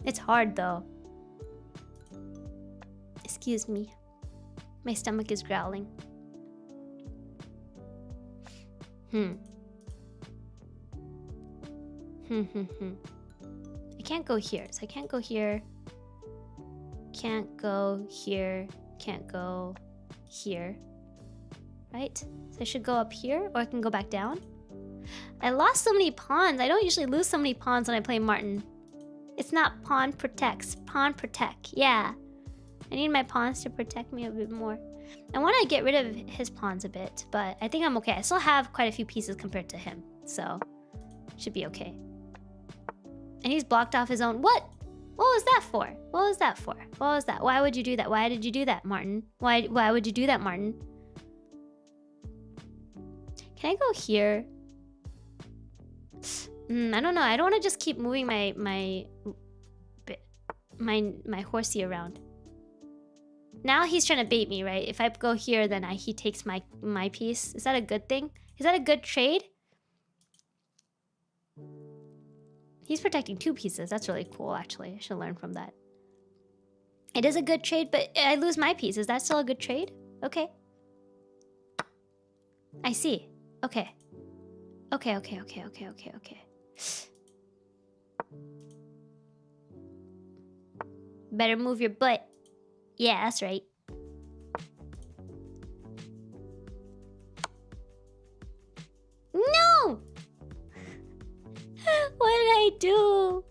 Speaker 1: It's hard though. Excuse me. My stomach is growling. I can't go here, so I can't go here. Can't go here. Can't go here. Right? So I should go up here, or I can go back down. I lost so many pawns. I don't usually lose so many pawns when I play Martin. It's not pawn protects. Pawn protect. Yeah. I need my pawns to protect me a bit more. I want to get rid of his pawns a bit, but I think I'm okay. I still have quite a few pieces compared to him, so should be okay. And he's blocked off his own. What? What was that for? What was that for? What was that? Why would you do that? Why did you do that, Martin? Why would you do that, Martin? Can I go here? I don't know. I don't want to just keep moving my horsey around. Now he's trying to bait me, right? If I go here, then he takes my piece. Is that a good thing? Is that a good trade? He's protecting 2 pieces. That's really cool, actually. I should learn from that. It is a good trade, but I lose my piece. Is that still a good trade? Okay. I see. Okay. Okay. Better move your butt. Yeah, that's right. No! What did I do?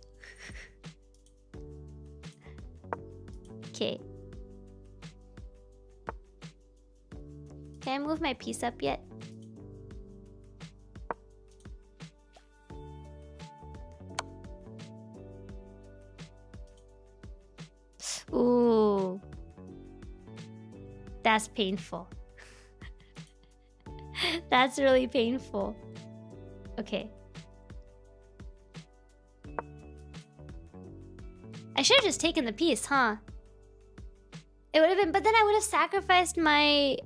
Speaker 1: Okay. Can I move my piece up yet? Ooh. That's painful. That's really painful. Okay. I should have just taken the piece, huh? It would have been, but then I would have sacrificed my...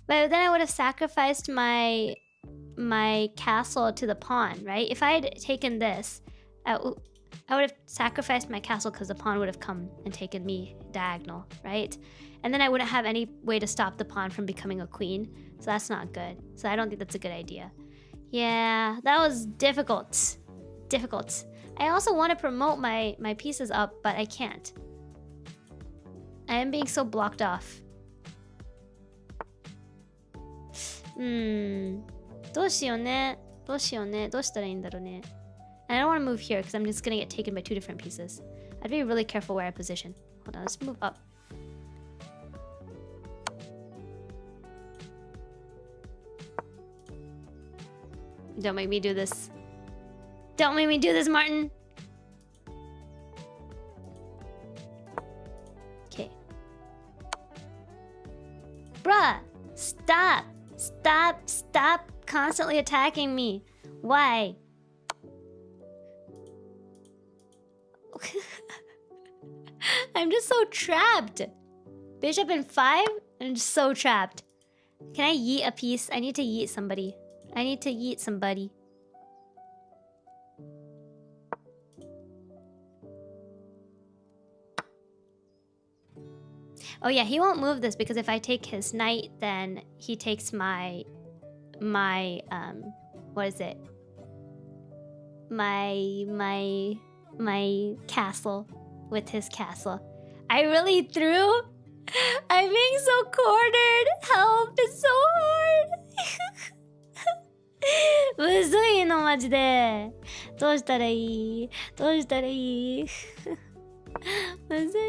Speaker 1: But then I would have sacrificed my castle to the pawn, right? If I had taken this, I would have sacrificed my castle because the pawn would have come and taken me diagonal, right? And then I wouldn't have any way to stop the pawn from becoming a queen. So that's not good. So I don't think that's a good idea. Yeah, that was difficult. Difficult. I also want to promote my pieces up, but I can't. I am being so blocked off. どうしようね。どうしようね。どうしたらいいんだろうね。And I don't want to move here because I'm just going to get taken by 2 different pieces. I'd be really careful where I position. Hold on, let's move up. Don't make me do this. Don't make me do this, Martin. Okay. Bruh, stop. Stop constantly attacking me. Why? I'm just so trapped. Bishop in 5? I'm just so trapped. Can I yeet a piece? I need to yeet somebody. I need to yeet somebody. Oh yeah, he won't move this because if I take his knight, then he takes my what is it? My castle with his castle. I really threw. I'm being so cornered. Help! It's so hard. むずいのマジで。どうしたらいい？どうしたらいい？むずい。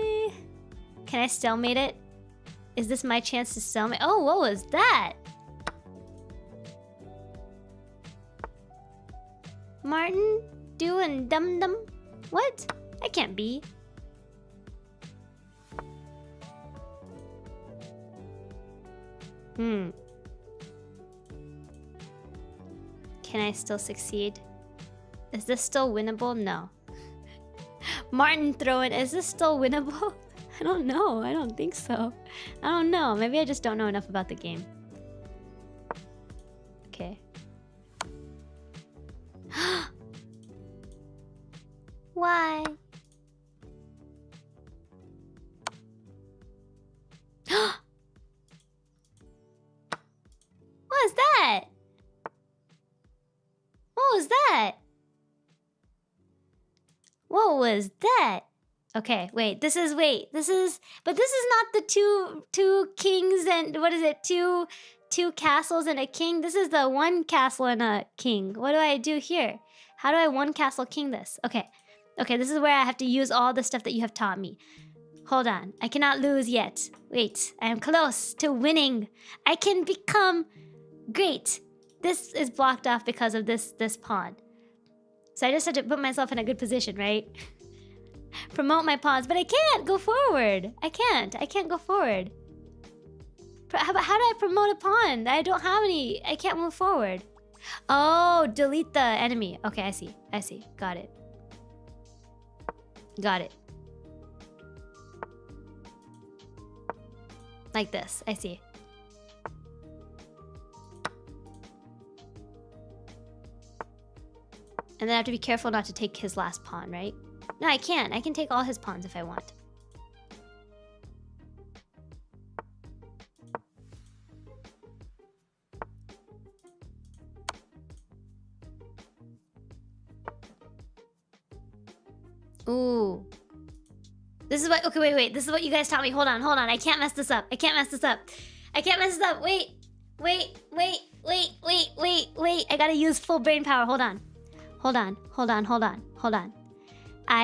Speaker 1: Can I stalemate it? Is this my chance to stalemate? Oh, what was that? Martin doing dum dum? What? That can't be. Can I still succeed? Is this still winnable? No. Martin throwing. Is this still winnable? I don't know. I don't think so. I don't know. Maybe I just don't know enough about the game. Okay. Why? What was that? What was that? What was that? Okay, wait, but this is not the two kings and what is it? Two castles and a king. This is the one castle and a king. What do I do here? How do I one castle king this? Okay, this is where I have to use all the stuff that you have taught me. Hold on, I cannot lose yet. Wait, I am close to winning. I can become great. This is blocked off because of this pawn. So I just have to put myself in a good position, right? Promote my pawns, but I can't go forward. I can't go forward. How do I promote a pawn? I don't have any. I can't move forward. Oh, delete the enemy. Okay, I see. Got it. Like this, I see. And then I have to be careful not to take his last pawn, right? No, I can't. I can take all his pawns if I want. Ooh. This is what... Okay, wait. This is what you guys taught me. Hold on. I can't mess this up. Wait. I gotta use full brain power. Hold on.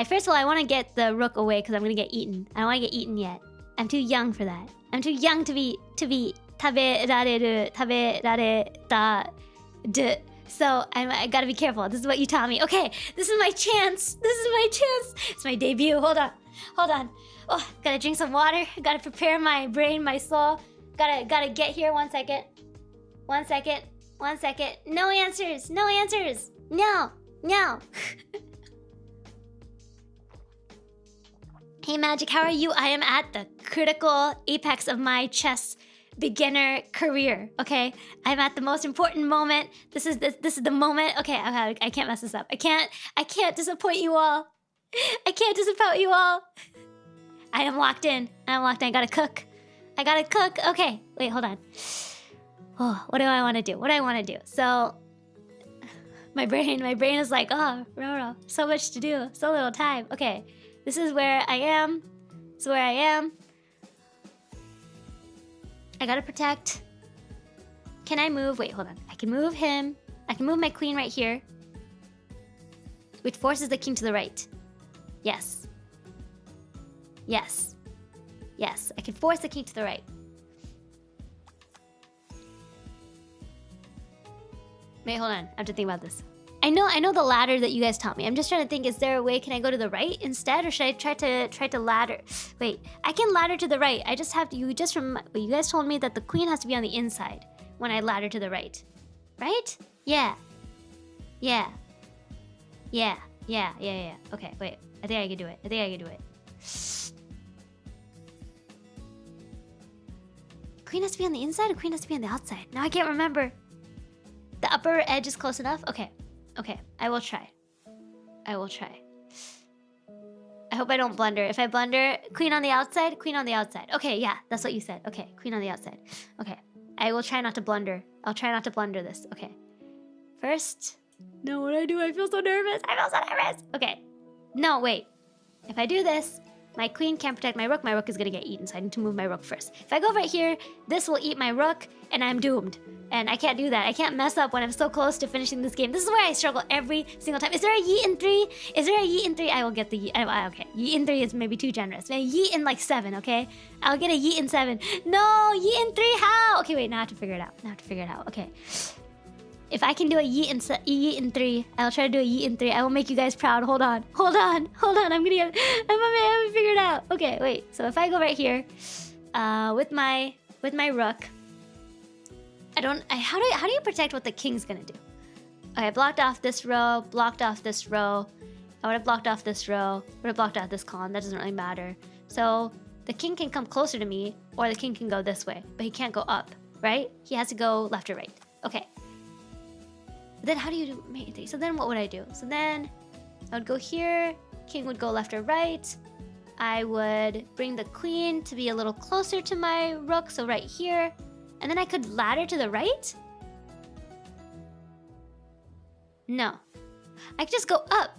Speaker 1: First of all, I want to get the rook away because I'm gonna get eaten. I don't want to get eaten yet. I'm too young for that. I'm too young to be taberareru. So I gotta be careful. This is what you taught me. Okay, this is my chance. It's my debut. Hold on. Oh, gotta drink some water. Gotta prepare my brain, my soul. Gotta get here. 1 second. No answers. No. Hey Magic, how are you? I am at the critical apex of my chess beginner career, okay? I'm at the most important moment. This is the moment. Okay, I can't mess this up. I can't disappoint you all. I am locked in. I gotta cook. Okay, wait, hold on. Oh, what do I want to do? So, my brain is like, oh, Roro, so much to do, so little time. Okay, this is where I am. I gotta protect. Can I move? Wait, hold on. I can move him. I can move my queen right here, which forces the king to the right. Yes. I can force the king to the right. Wait, hold on. I have to think about this. I know the ladder that you guys taught me. I'm just trying to think, is there a way, can I go to the right instead? Or should I try to ladder? Wait, I can ladder to the right. I just have to, you guys told me that the queen has to be on the inside when I ladder to the right. Right? Yeah. Okay, wait. I think I can do it. Queen has to be on the inside or queen has to be on the outside? Now I can't remember. The upper edge is close enough? Okay. Okay, I will try. I will try. I hope I don't blunder. If I blunder, queen on the outside, queen on the outside. Okay, yeah, that's what you said. Okay, queen on the outside. Okay, I will try not to blunder. I'll try not to blunder this. Okay. First, no, what do I do? I feel so nervous. I feel so nervous. Okay. No, wait. If I do this, my queen can't protect my rook. My rook is gonna get eaten, so I need to move my rook first. If I go right here, this will eat my rook, and I'm doomed. And I can't do that. I can't mess up when I'm so close to finishing this game. This is where I struggle every single time. Is there a yeet in 3? Is there a yeet in 3? I will get the yeet. Okay, yeet in 3 is maybe too generous. Maybe yeet in like 7, okay? I'll get a yeet in 7. No, yeet in 3, how? Okay, wait, now I have to figure it out. Okay. If I can do a yeet in 3, I'll try to do a yeet in 3. I will make you guys proud. Hold on. I'm gonna figure it out. Okay, wait. So if I go right here, with my rook, how do you protect what the king's gonna do? Okay, I blocked off this row, blocked off this row. I would have blocked off this row, would have blocked off this column. That doesn't really matter. So the king can come closer to me, or the king can go this way, but he can't go up, right? He has to go left or right. Okay. Then how do you do mate 3? So then what would I do? So then I would go here, king would go left or right. I would bring the queen to be a little closer to my rook, so right here. And then I could ladder to the right? No. I could just go up.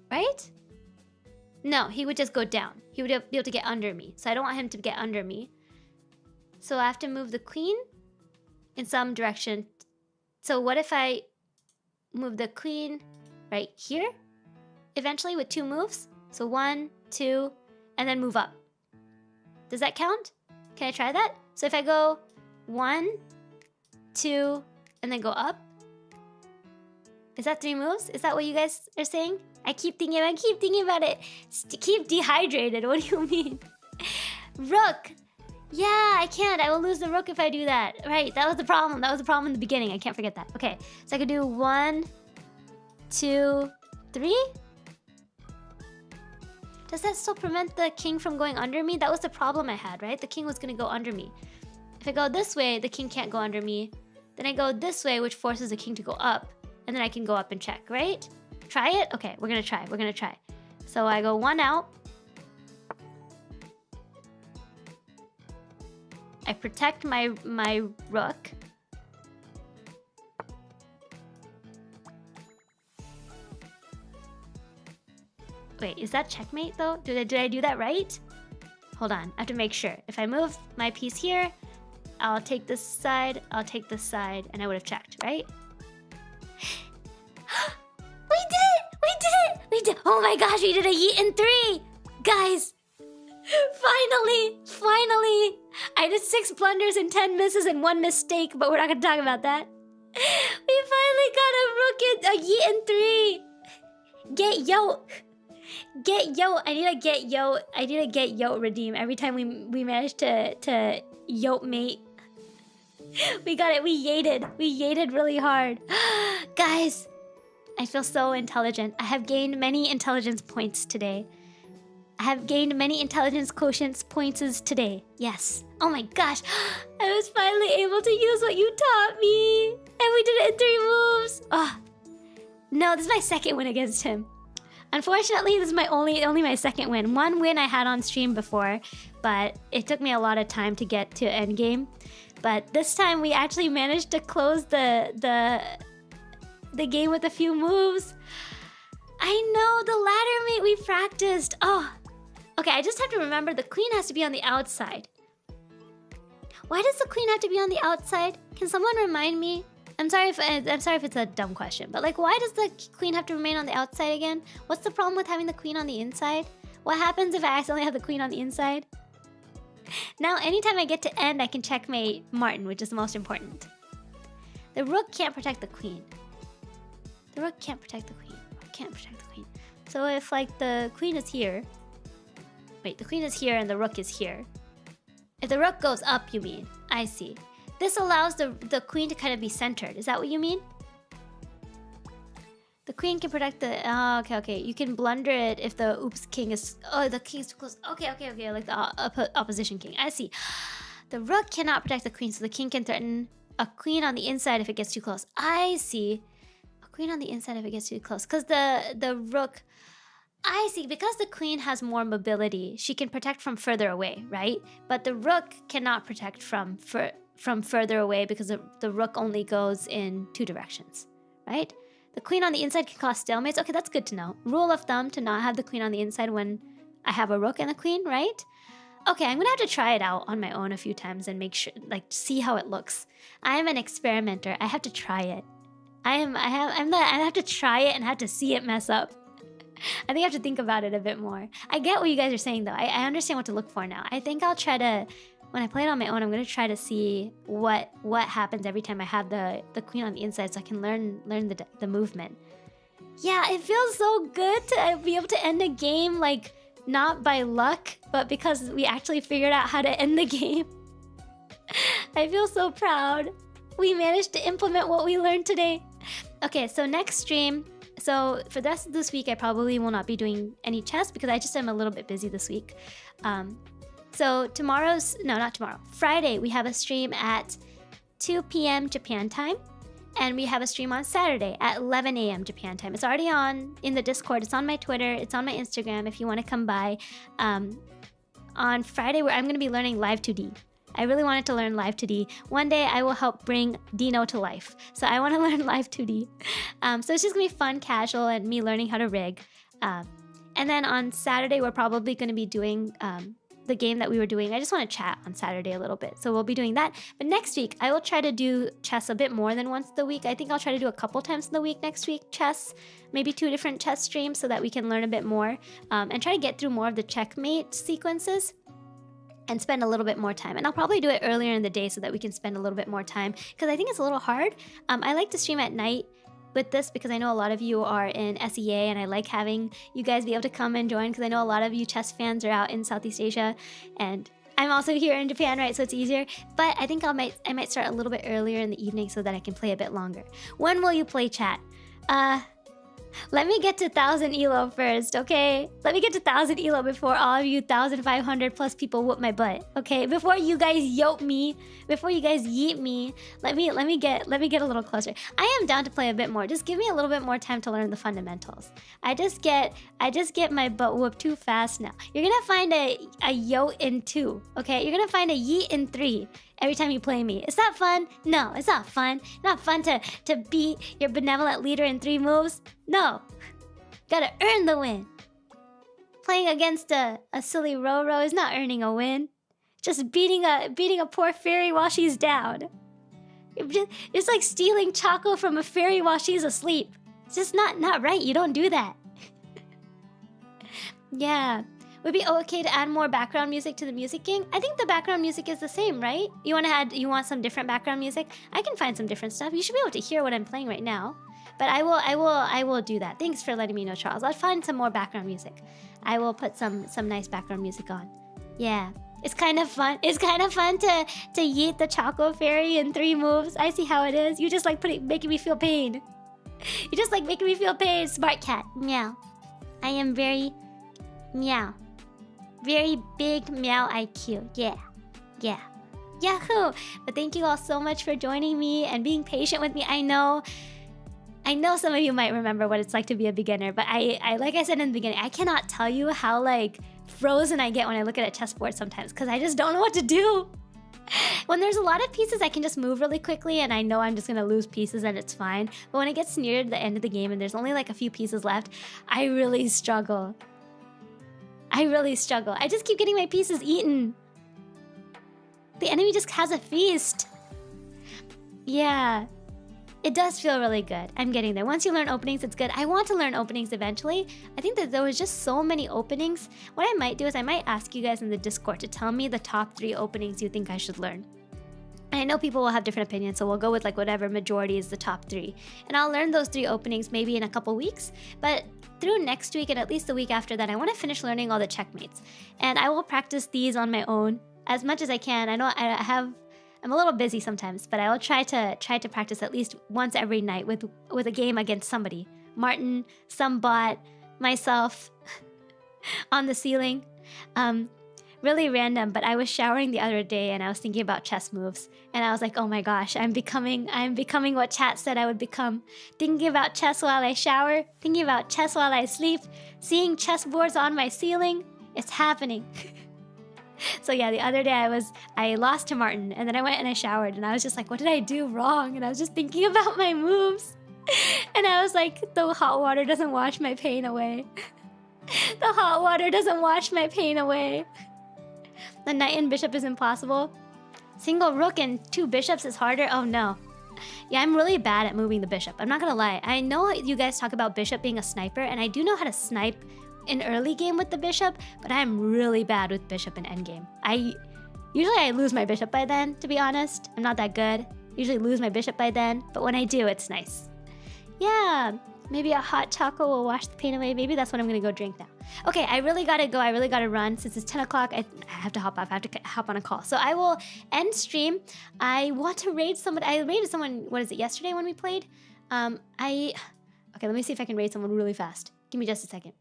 Speaker 1: Right? No, he would just go down. He would be able to get under me. So I don't want him to get under me. So I have to move the queen in some direction. So what if I move the queen right here? Eventually with 2 moves. So 1, 2, and then move up. Does that count? Can I try that? So if I go 1, 2, and then go up. Is that 3 moves? Is that what you guys are saying? I keep thinking about it. Keep dehydrated. What do you mean? Rook. Yeah, I can't. I will lose the rook if I do that. Right, that was the problem. That was the problem in the beginning. I can't forget that. Okay, so I could do 1, 2, 3. Does that still prevent the king from going under me? That was the problem I had, right? The king was gonna go under me. If I go this way, the king can't go under me. Then I go this way, which forces the king to go up. And then I can go up and check, right? Try it? Okay, we're gonna try. So I go 1 out. I protect my rook. Wait, is that checkmate though? Did I do that right? Hold on, I have to make sure. If I move my piece here, I'll take this side, and I would have checked, right? We did! Oh my gosh, we did a yeet in 3! Guys! Finally! I did 6 blunders and 10 misses and 1 mistake, but we're not gonna talk about that. We finally got a rook in a yeet in 3! Get yo! I need a get yo redeem every time we manage to yoke mate. We got it, we yeeted really hard. Guys, I feel so intelligent. I have gained many intelligence points today. I have gained many intelligence quotients points today. Yes. Oh my gosh. I was finally able to use what you taught me. And we did it in 3 moves. Oh. No, this is my second win against him. Unfortunately, this is my only my second win. 1 win I had on stream before, but it took me a lot of time to get to endgame. But this time we actually managed to close the game with a few moves. I know, the ladder mate we practiced. Oh. Okay, I just have to remember the queen has to be on the outside. Why does the queen have to be on the outside? Can someone remind me? I'm sorry if it's a dumb question, but like, why does the queen have to remain on the outside again? What's the problem with having the queen on the inside? What happens if I accidentally have the queen on the inside? Now, anytime I get to end, I can checkmate Martin, which is the most important. The rook can't protect the queen. The rook can't protect the queen. So if like the queen is here. Wait, the queen is here and the rook is here. If the rook goes up, you mean? I see. This allows the queen to kind of be centered. Is that what you mean? The The queen can protect the... Oh, okay. You can blunder it if the oops king is... Oh, the king is too close. Okay. Like the opposition king. I see. The rook cannot protect the queen, so the king can threaten a queen on the inside if it gets too close. I see. A queen on the inside if it gets too close. Because the rook... I see. Because the queen has more mobility, she can protect from further away, right? But the rook cannot protect from further away because the rook only goes in 2 directions, right? The queen on the inside can cause stalemates. Okay, that's good to know. Rule of thumb to not have the queen on the inside when I have a rook and a queen, right? Okay, I'm gonna have to try it out on my own a few times and make sure, like, see how it looks. I am an experimenter. I have to try it. I have to try it and have to see it mess up. I think I have to think about it a bit more. I get what you guys are saying, though. I understand what to look for now. I think I'll try to... When I play it on my own, I'm going to try to see what happens every time I have the queen on the inside so I can learn the movement. Yeah, it feels so good to be able to end a game, like, not by luck, but because we actually figured out how to end the game. I feel so proud. We managed to implement what we learned today. Okay, so next stream... So for the rest of this week, I probably will not be doing any chess because I just am a little bit busy this week. So Friday, we have a stream at 2 p.m. Japan time. And we have a stream on Saturday at 11 a.m. Japan time. It's already on in the Discord. It's on my Twitter. It's on my Instagram if you want to come by. On Friday, where I'm going to be learning Live 2D. I really wanted to learn Live 2D. One day, I will help bring Dino to life. So I want to learn Live 2D. So it's just going to be fun, casual, and me learning how to rig. And then on Saturday, we're probably going to be doing... the game that we were doing. I just want to chat on Saturday a little bit. So we'll be doing that. But next week, I will try to do chess a bit more than once a week. I think I'll try to do a couple times in the week next week, chess. Maybe 2 different chess streams so that we can learn a bit more. And try to get through more of the checkmate sequences. And spend a little bit more time. And I'll probably do it earlier in the day so that we can spend a little bit more time. Because I think it's a little hard. I like to stream at night with this because I know a lot of you are in SEA and I like having you guys be able to come and join because I know a lot of you chess fans are out in Southeast Asia and I'm also here in Japan, right? So it's easier. But I think I might start a little bit earlier in the evening so that I can play a bit longer. When will you play chat? Let me get to 1,000 ELO first, okay? Let me get to 1,000 ELO before all of you 1,500 plus people whoop my butt, okay? Before you guys yoke me, before you guys yeet me, let me get a little closer. I am down to play a bit more. Just give me a little bit more time to learn the fundamentals. I just get my butt whooped too fast now. You're gonna find a yo in 2, okay? You're gonna find a yeet in 3. Every time you play me. Is that fun? No, it's not fun. Not fun to beat your benevolent leader in 3 moves. No. Gotta earn the win. Playing against a silly Roro is not earning a win. Just beating a poor fairy while she's down. It's like stealing choco from a fairy while she's asleep. It's just not right. You don't do that. Yeah. Would it be okay to add more background music to the music game? I think the background music is the same, right? You want some different background music? I can find some different stuff. You should be able to hear what I'm playing right now. But I will do that. Thanks for letting me know, Charles. I'll find some more background music. I will put some nice background music on. Yeah. It's kind of fun. It's kind of fun to yeet the Choco Fairy in 3 moves. I see how it is. You just like making me feel pain. You just like making me feel pain. Smart cat. Meow. I am very meow. Very big meow IQ. Yeah. Yahoo! But thank you all so much for joining me and being patient with me. I know some of you might remember what it's like to be a beginner, but I like I said in the beginning, I cannot tell you how like frozen I get when I look at a chessboard sometimes because I just don't know what to do. When there's a lot of pieces, I can just move really quickly and I know I'm just gonna lose pieces and it's fine. But when it gets near the end of the game and there's only like a few pieces left, I really struggle. I just keep getting my pieces eaten. The enemy just has a feast. Yeah. It does feel really good. I'm getting there. Once you learn openings, it's good. I want to learn openings eventually. I think that there was just so many openings. What I might do is I might ask you guys in the Discord to tell me the top 3 openings you think I should learn. And I know people will have different opinions, so we'll go with like whatever majority is the top 3. And I'll learn those 3 openings maybe in a couple weeks. But through next week and at least the week after that, I want to finish learning all the checkmates. And I will practice these on my own as much as I can. I know I'm a little busy sometimes, but I will try to practice at least once every night with a game against somebody Martin, some bot, myself on the ceiling. Really random, but I was showering the other day and I was thinking about chess moves. And I was like, oh my gosh, I'm becoming what chat said I would become. Thinking about chess while I shower, thinking about chess while I sleep, seeing chessboards on my ceiling. It's happening. So yeah, the other day I lost to Martin and then I went and I showered and I was just like, what did I do wrong? And I was just thinking about my moves. And I was like, the hot water doesn't wash my pain away. The hot water doesn't wash my pain away. The knight and bishop is impossible. Single rook and 2 bishops is harder. Oh no. Yeah, I'm really bad at moving the bishop. I'm not gonna lie. I know you guys talk about bishop being a sniper, and I do know how to snipe in early game with the bishop, but I'm really bad with bishop in endgame. Usually I lose my bishop by then, to be honest. I'm not that good. Usually lose my bishop by then, but when I do, it's nice. Yeah, maybe a hot chocolate will wash the pain away. Maybe that's what I'm gonna go drink now. Okay, I really gotta go. I really gotta run. Since it's 10 o'clock, I have to hop off. I have to hop on a call. So I will end stream. I want to raid someone. I raided someone, what is it, yesterday when we played? Okay, let me see if I can raid someone really fast. Give me just a second.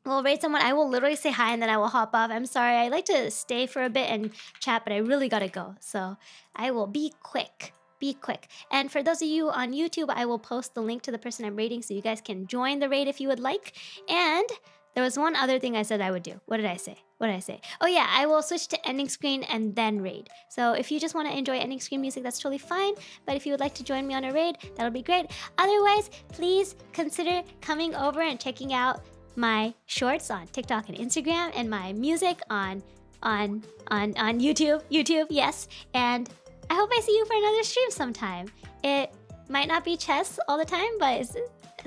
Speaker 1: We'll raid someone. I will literally say hi and then I will hop off. I'm sorry. I like to stay for a bit and chat, but I really gotta go. So I will be quick. Be quick. And for those of you on YouTube, I will post the link to the person I'm raiding so you guys can join the raid if you would like. And there was one other thing I said I would do. What did I say? What did I say? Oh yeah, I will switch to ending screen and then raid. So if you just want to enjoy ending screen music, that's totally fine. But if you would like to join me on a raid, that'll be great. Otherwise, please consider coming over and checking out my shorts on TikTok and Instagram and my music on YouTube. YouTube, yes. And I hope I see you for another stream sometime. It might not be chess all the time, but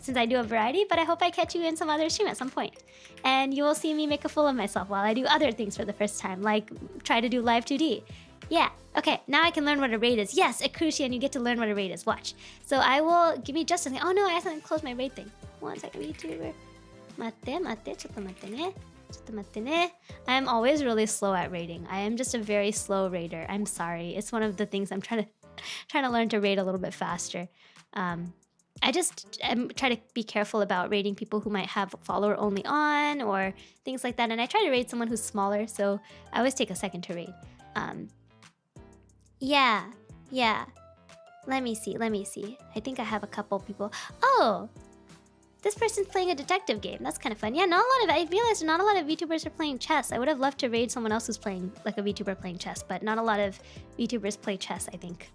Speaker 1: since I do a variety, but I hope I catch you in some other stream at some point. And you will see me make a fool of myself while I do other things for the first time, like try to do live 2D. Yeah, okay, now I can learn what a raid is. Yes, Accrucian, you get to learn what a raid is. Watch. So I will give me just a second. Oh no, I accidentally closed my raid thing. 1 second, VTuber. Matte,ちょっと待ってね. ちょっと待ってね. I'm always really slow at raiding. I am just a very slow raider. I'm sorry. It's one of the things I'm trying to learn to raid a little bit faster. I try to be careful about raiding people who might have follower only on or things like that. And I try to raid someone who's smaller, so I always take a second to raid. Yeah. Let me see. I think I have a couple people. Oh! This person's playing a detective game. That's kind of fun. Yeah, I realized not a lot of VTubers are playing chess. I would have loved to raid someone else who's playing, like a VTuber playing chess, but not a lot of VTubers play chess, I think,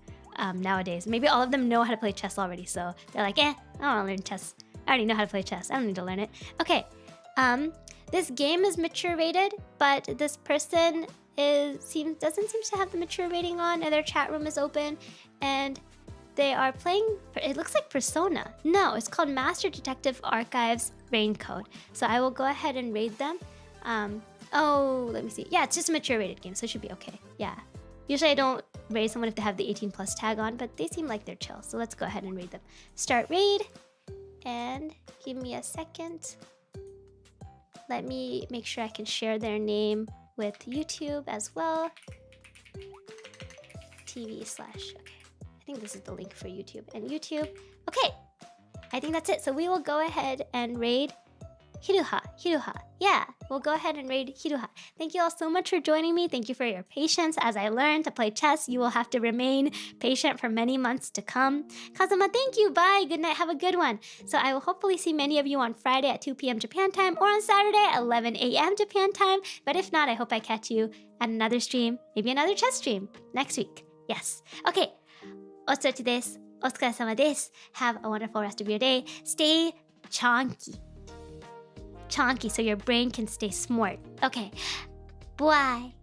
Speaker 1: nowadays. Maybe all of them know how to play chess already, so they're like, I don't want to learn chess. I already know how to play chess. I don't need to learn it. Okay, this game is mature rated, but this person doesn't seem to have the mature rating on, and their chat room is open, and they are playing, it looks like Persona. No, it's called Master Detective Archives Raincoat. So I will go ahead and raid them. Let me see. Yeah, it's just a mature rated game, so it should be okay. Yeah. Usually I don't raid someone if they have the 18+ tag on, but they seem like they're chill. So let's go ahead and raid them. Start raid. And give me a second. Let me make sure I can share their name with YouTube as well. TV/, okay. I think this is the link for YouTube and YouTube. Okay, I think that's it. So we will go ahead and raid Hiruha. Yeah, we'll go ahead and raid Hiruha. Thank you all so much for joining me. Thank you for your patience as I learn to play chess. You will have to remain patient for many months to come. Kazuma, thank you. Bye. Good night. Have a good one. So I will hopefully see many of you on Friday at 2 p.m. Japan time or on Saturday at 11 a.m. Japan time. But if not, I hope I catch you at another stream, maybe another chess stream next week. Yes. Okay. お疲れです。お疲れ様です。Have a wonderful rest of your day. Stay chonky. Chonky so your brain can stay smart. Okay. Bye.